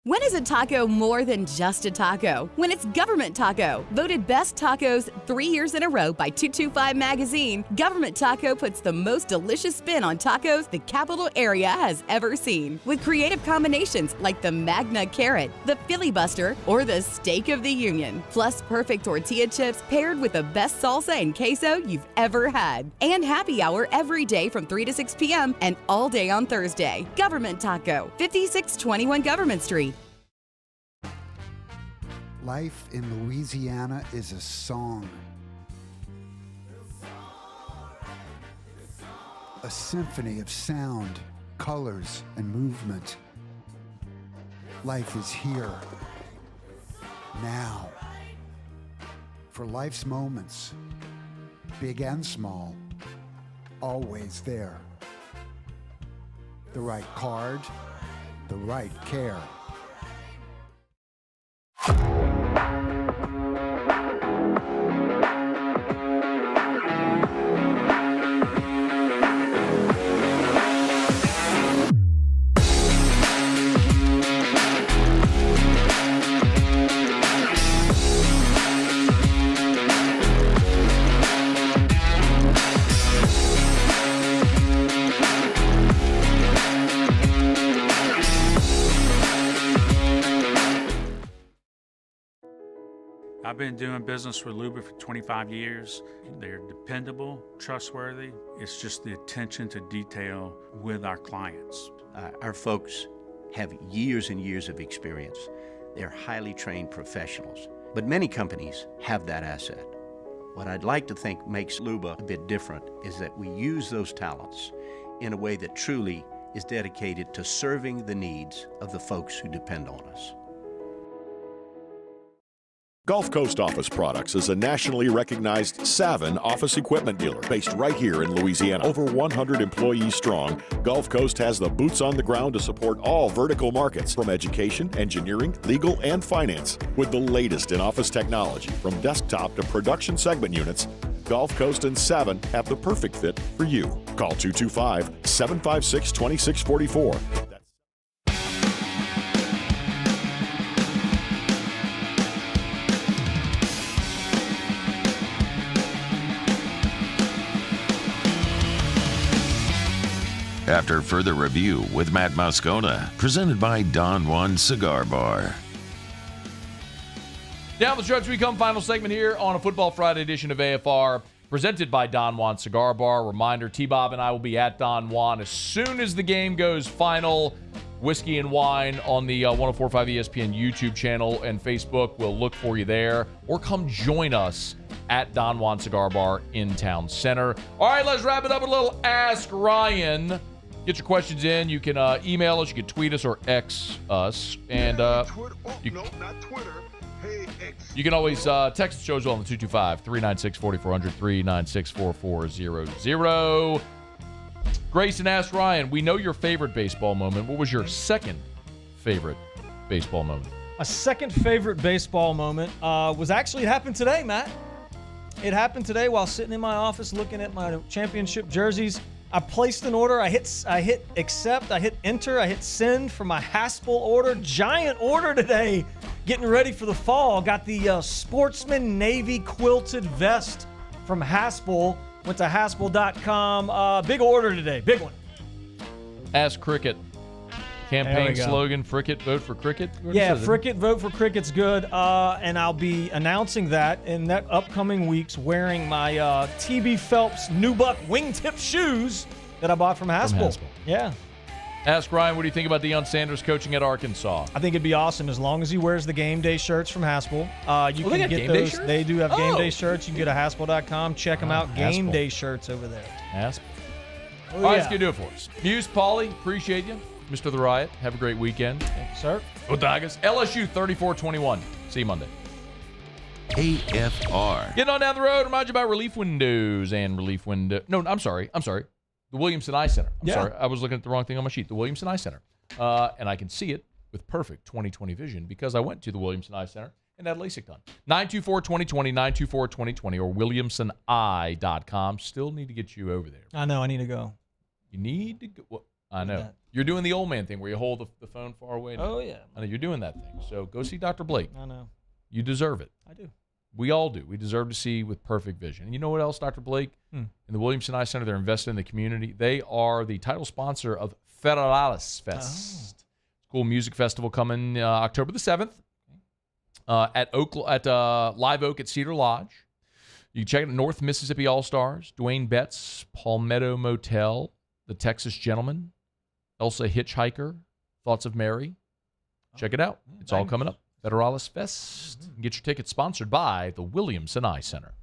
When is a taco more than just a taco? When it's Government Taco. Voted best tacos 3 years in a row by 225 Magazine, Government Taco puts the most delicious spin on tacos the capital area has ever seen. With creative combinations like the Magna Carrot, the Filibuster, or the Steak of the Union. Plus perfect tortilla chips paired with the best salsa and queso you've ever had. And happy hour every day from 3 to 6 p.m. and all day on Thursday. Government Taco, 5621 Government Street. Life in Louisiana is a song. A symphony of sound, colors, and movement. Life is here, now. For life's moments, big and small, always there. The right card, the right care. I've been doing business with Luba for 25 years. They're dependable, trustworthy. It's just the attention to detail with our clients. Our folks have years and years of experience. They're highly trained professionals, but many companies have that asset. What I'd like to think makes Luba a bit different is that we use those talents in a way that truly is dedicated to serving the needs of the folks who depend on us. Gulf Coast Office Products is a nationally recognized Savin office equipment dealer based right here in Louisiana. Over 100 employees strong, Gulf Coast has the boots on the ground to support all vertical markets, from education, engineering, legal, and finance. With the latest in office technology, from desktop to production segment units, Gulf Coast and Savin have the perfect fit for you. Call 225-756-2644. After further review with Matt Moscona, presented by Don Juan Cigar Bar. Down the stretch we come, final segment here on a Football Friday edition of AFR, presented by Don Juan Cigar Bar. Reminder, T-Bob and I will be at Don Juan as soon as the game goes final. Whiskey and wine on the 104.5 ESPN YouTube channel and Facebook. We'll look for you there. Or come join us at Don Juan Cigar Bar in Town Center. All right, let's wrap it up with a little Ask Ryan. Get your questions in. You can email us, you can tweet us, or X us. And not Twitter. Hey, X. You can always text the show as well on the 225-396-4400, 396-4400. Grayson asked Ryan, we know your favorite baseball moment. What was your second favorite baseball moment? A second favorite baseball moment was actually, it happened today, Matt. It happened today while sitting in my office looking at my championship jerseys. I placed an order. I hit accept. I hit enter. I hit send for my Haspel order. Giant order today. Getting ready for the fall. Got the Sportsman Navy quilted vest from Haspel. Went to Haspel.com. Big order today. Big one. Ask Cricket. Campaign slogan, Fricket, vote for Cricket? Yeah, Fricket, vote for Cricket's good. And I'll be announcing that in that upcoming weeks wearing my TB Phelps Nubuck wingtip shoes that I bought from Haspel. Yeah. Ask Ryan, what do you think about Deion Sanders coaching at Arkansas? I think it'd be awesome as long as he wears the game day shirts from Haspel. You can get those. Shirts? They do have game day shirts. You can go to Haspel.com. Check them out. Game day shirts over there. Haspel. All right, that's going to do it for us. Muse, Paulie, appreciate you. Mr. Theriot, have a great weekend. Thank you, sir. Otagas, LSU 34-21. See you Monday. AFR. Getting on down the road, remind you about relief windows and relief window. No, I'm sorry. The Williamson Eye Center. I'm sorry. I was looking at the wrong thing on my sheet. The Williamson Eye Center. And I can see it with perfect 20/20 vision because I went to the Williamson Eye Center and had LASIK done. 924-2020, 924-2020, or WilliamsonEye.com. Still need to get you over there. I know. I need to go. You need to go. Well, I know. You're doing the old man thing where you hold the phone far away. Oh, yeah. I know you're doing that thing. So go see Dr. Blake. I know. You deserve it. I do. We all do. We deserve to see with perfect vision. And you know what else, Dr. Blake? In the Williamson Eye Center, they're invested in the community. They are the title sponsor of Federales Fest. Cool music festival coming October the 7th at Live Oak at Cedar Lodge. You can check it at North Mississippi All-Stars, Dwayne Betts, Palmetto Motel, The Texas Gentleman, Elsa Hitchhiker, Thoughts of Mary. Check it out. It's all coming up. Federales Fest. Get your tickets sponsored by the Williamson Eye Center.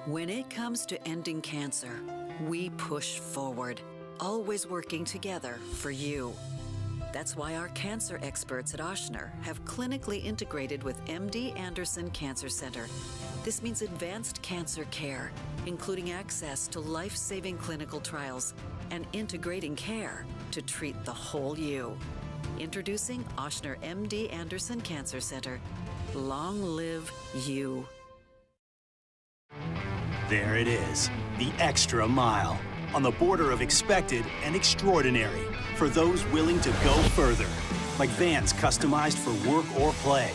When it comes to ending cancer, we push forward, always working together for you. That's why our cancer experts at Ochsner have clinically integrated with MD Anderson Cancer Center. This means advanced cancer care, including access to life-saving clinical trials and integrating care to treat the whole you. Introducing Ochsner MD Anderson Cancer Center. Long live you. There it is, the extra mile, on the border of expected and extraordinary, for those willing to go further, like vans customized for work or play,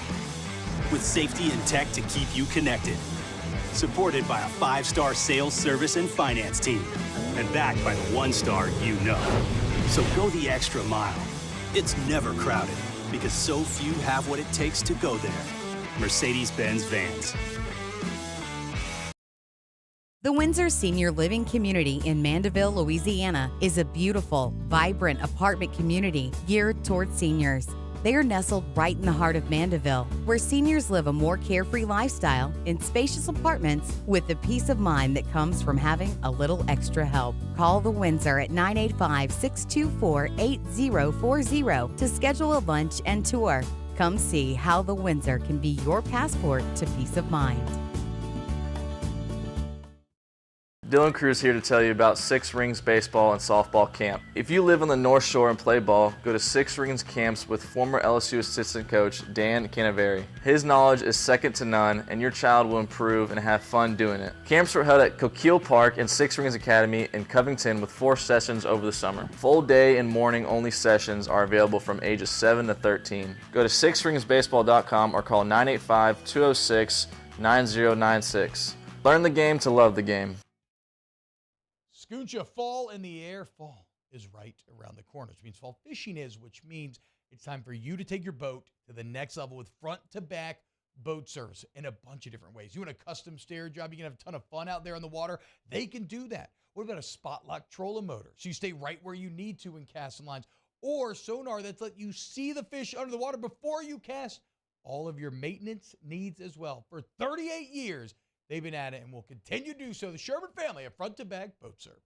with safety and tech to keep you connected, supported by a 5-star sales, service, and finance team, and backed by the 1-star you know. So go the extra mile. It's never crowded, because so few have what it takes to go there. Mercedes-Benz Vans. The Windsor Senior Living Community in Mandeville, Louisiana is a beautiful, vibrant apartment community geared toward seniors. They are nestled right in the heart of Mandeville, where seniors live a more carefree lifestyle in spacious apartments with the peace of mind that comes from having a little extra help. Call the Windsor at 985-624-8040 to schedule a lunch and tour. Come see how the Windsor can be your passport to peace of mind. Dylan Cruz here to tell you about Six Rings Baseball and Softball Camp. If you live on the North Shore and play ball, go to Six Rings Camps with former LSU assistant coach Dan Canaveri. His knowledge is second to none, and your child will improve and have fun doing it. Camps were held at Coquille Park and Six Rings Academy in Covington with 4 sessions over the summer. Full day and morning only sessions are available from ages 7 to 13. Go to sixringsbaseball.com or call 985-206-9096. Learn the game to love the game. Scooncha, fall in the air. Fall is right around the corner, which means fall fishing is, which means it's time for you to take your boat to the next level with front-to-back boat service in a bunch of different ways. You want a custom stair job, you can have a ton of fun out there on the water, they can do that. What about a spot lock trolling motor? So you stay right where you need to in casting lines, or sonar that's let you see the fish under the water before you cast. All of your maintenance needs as well. For 38 years, they've been at it and will continue to do so. The Sherman family of front-to-back boat service.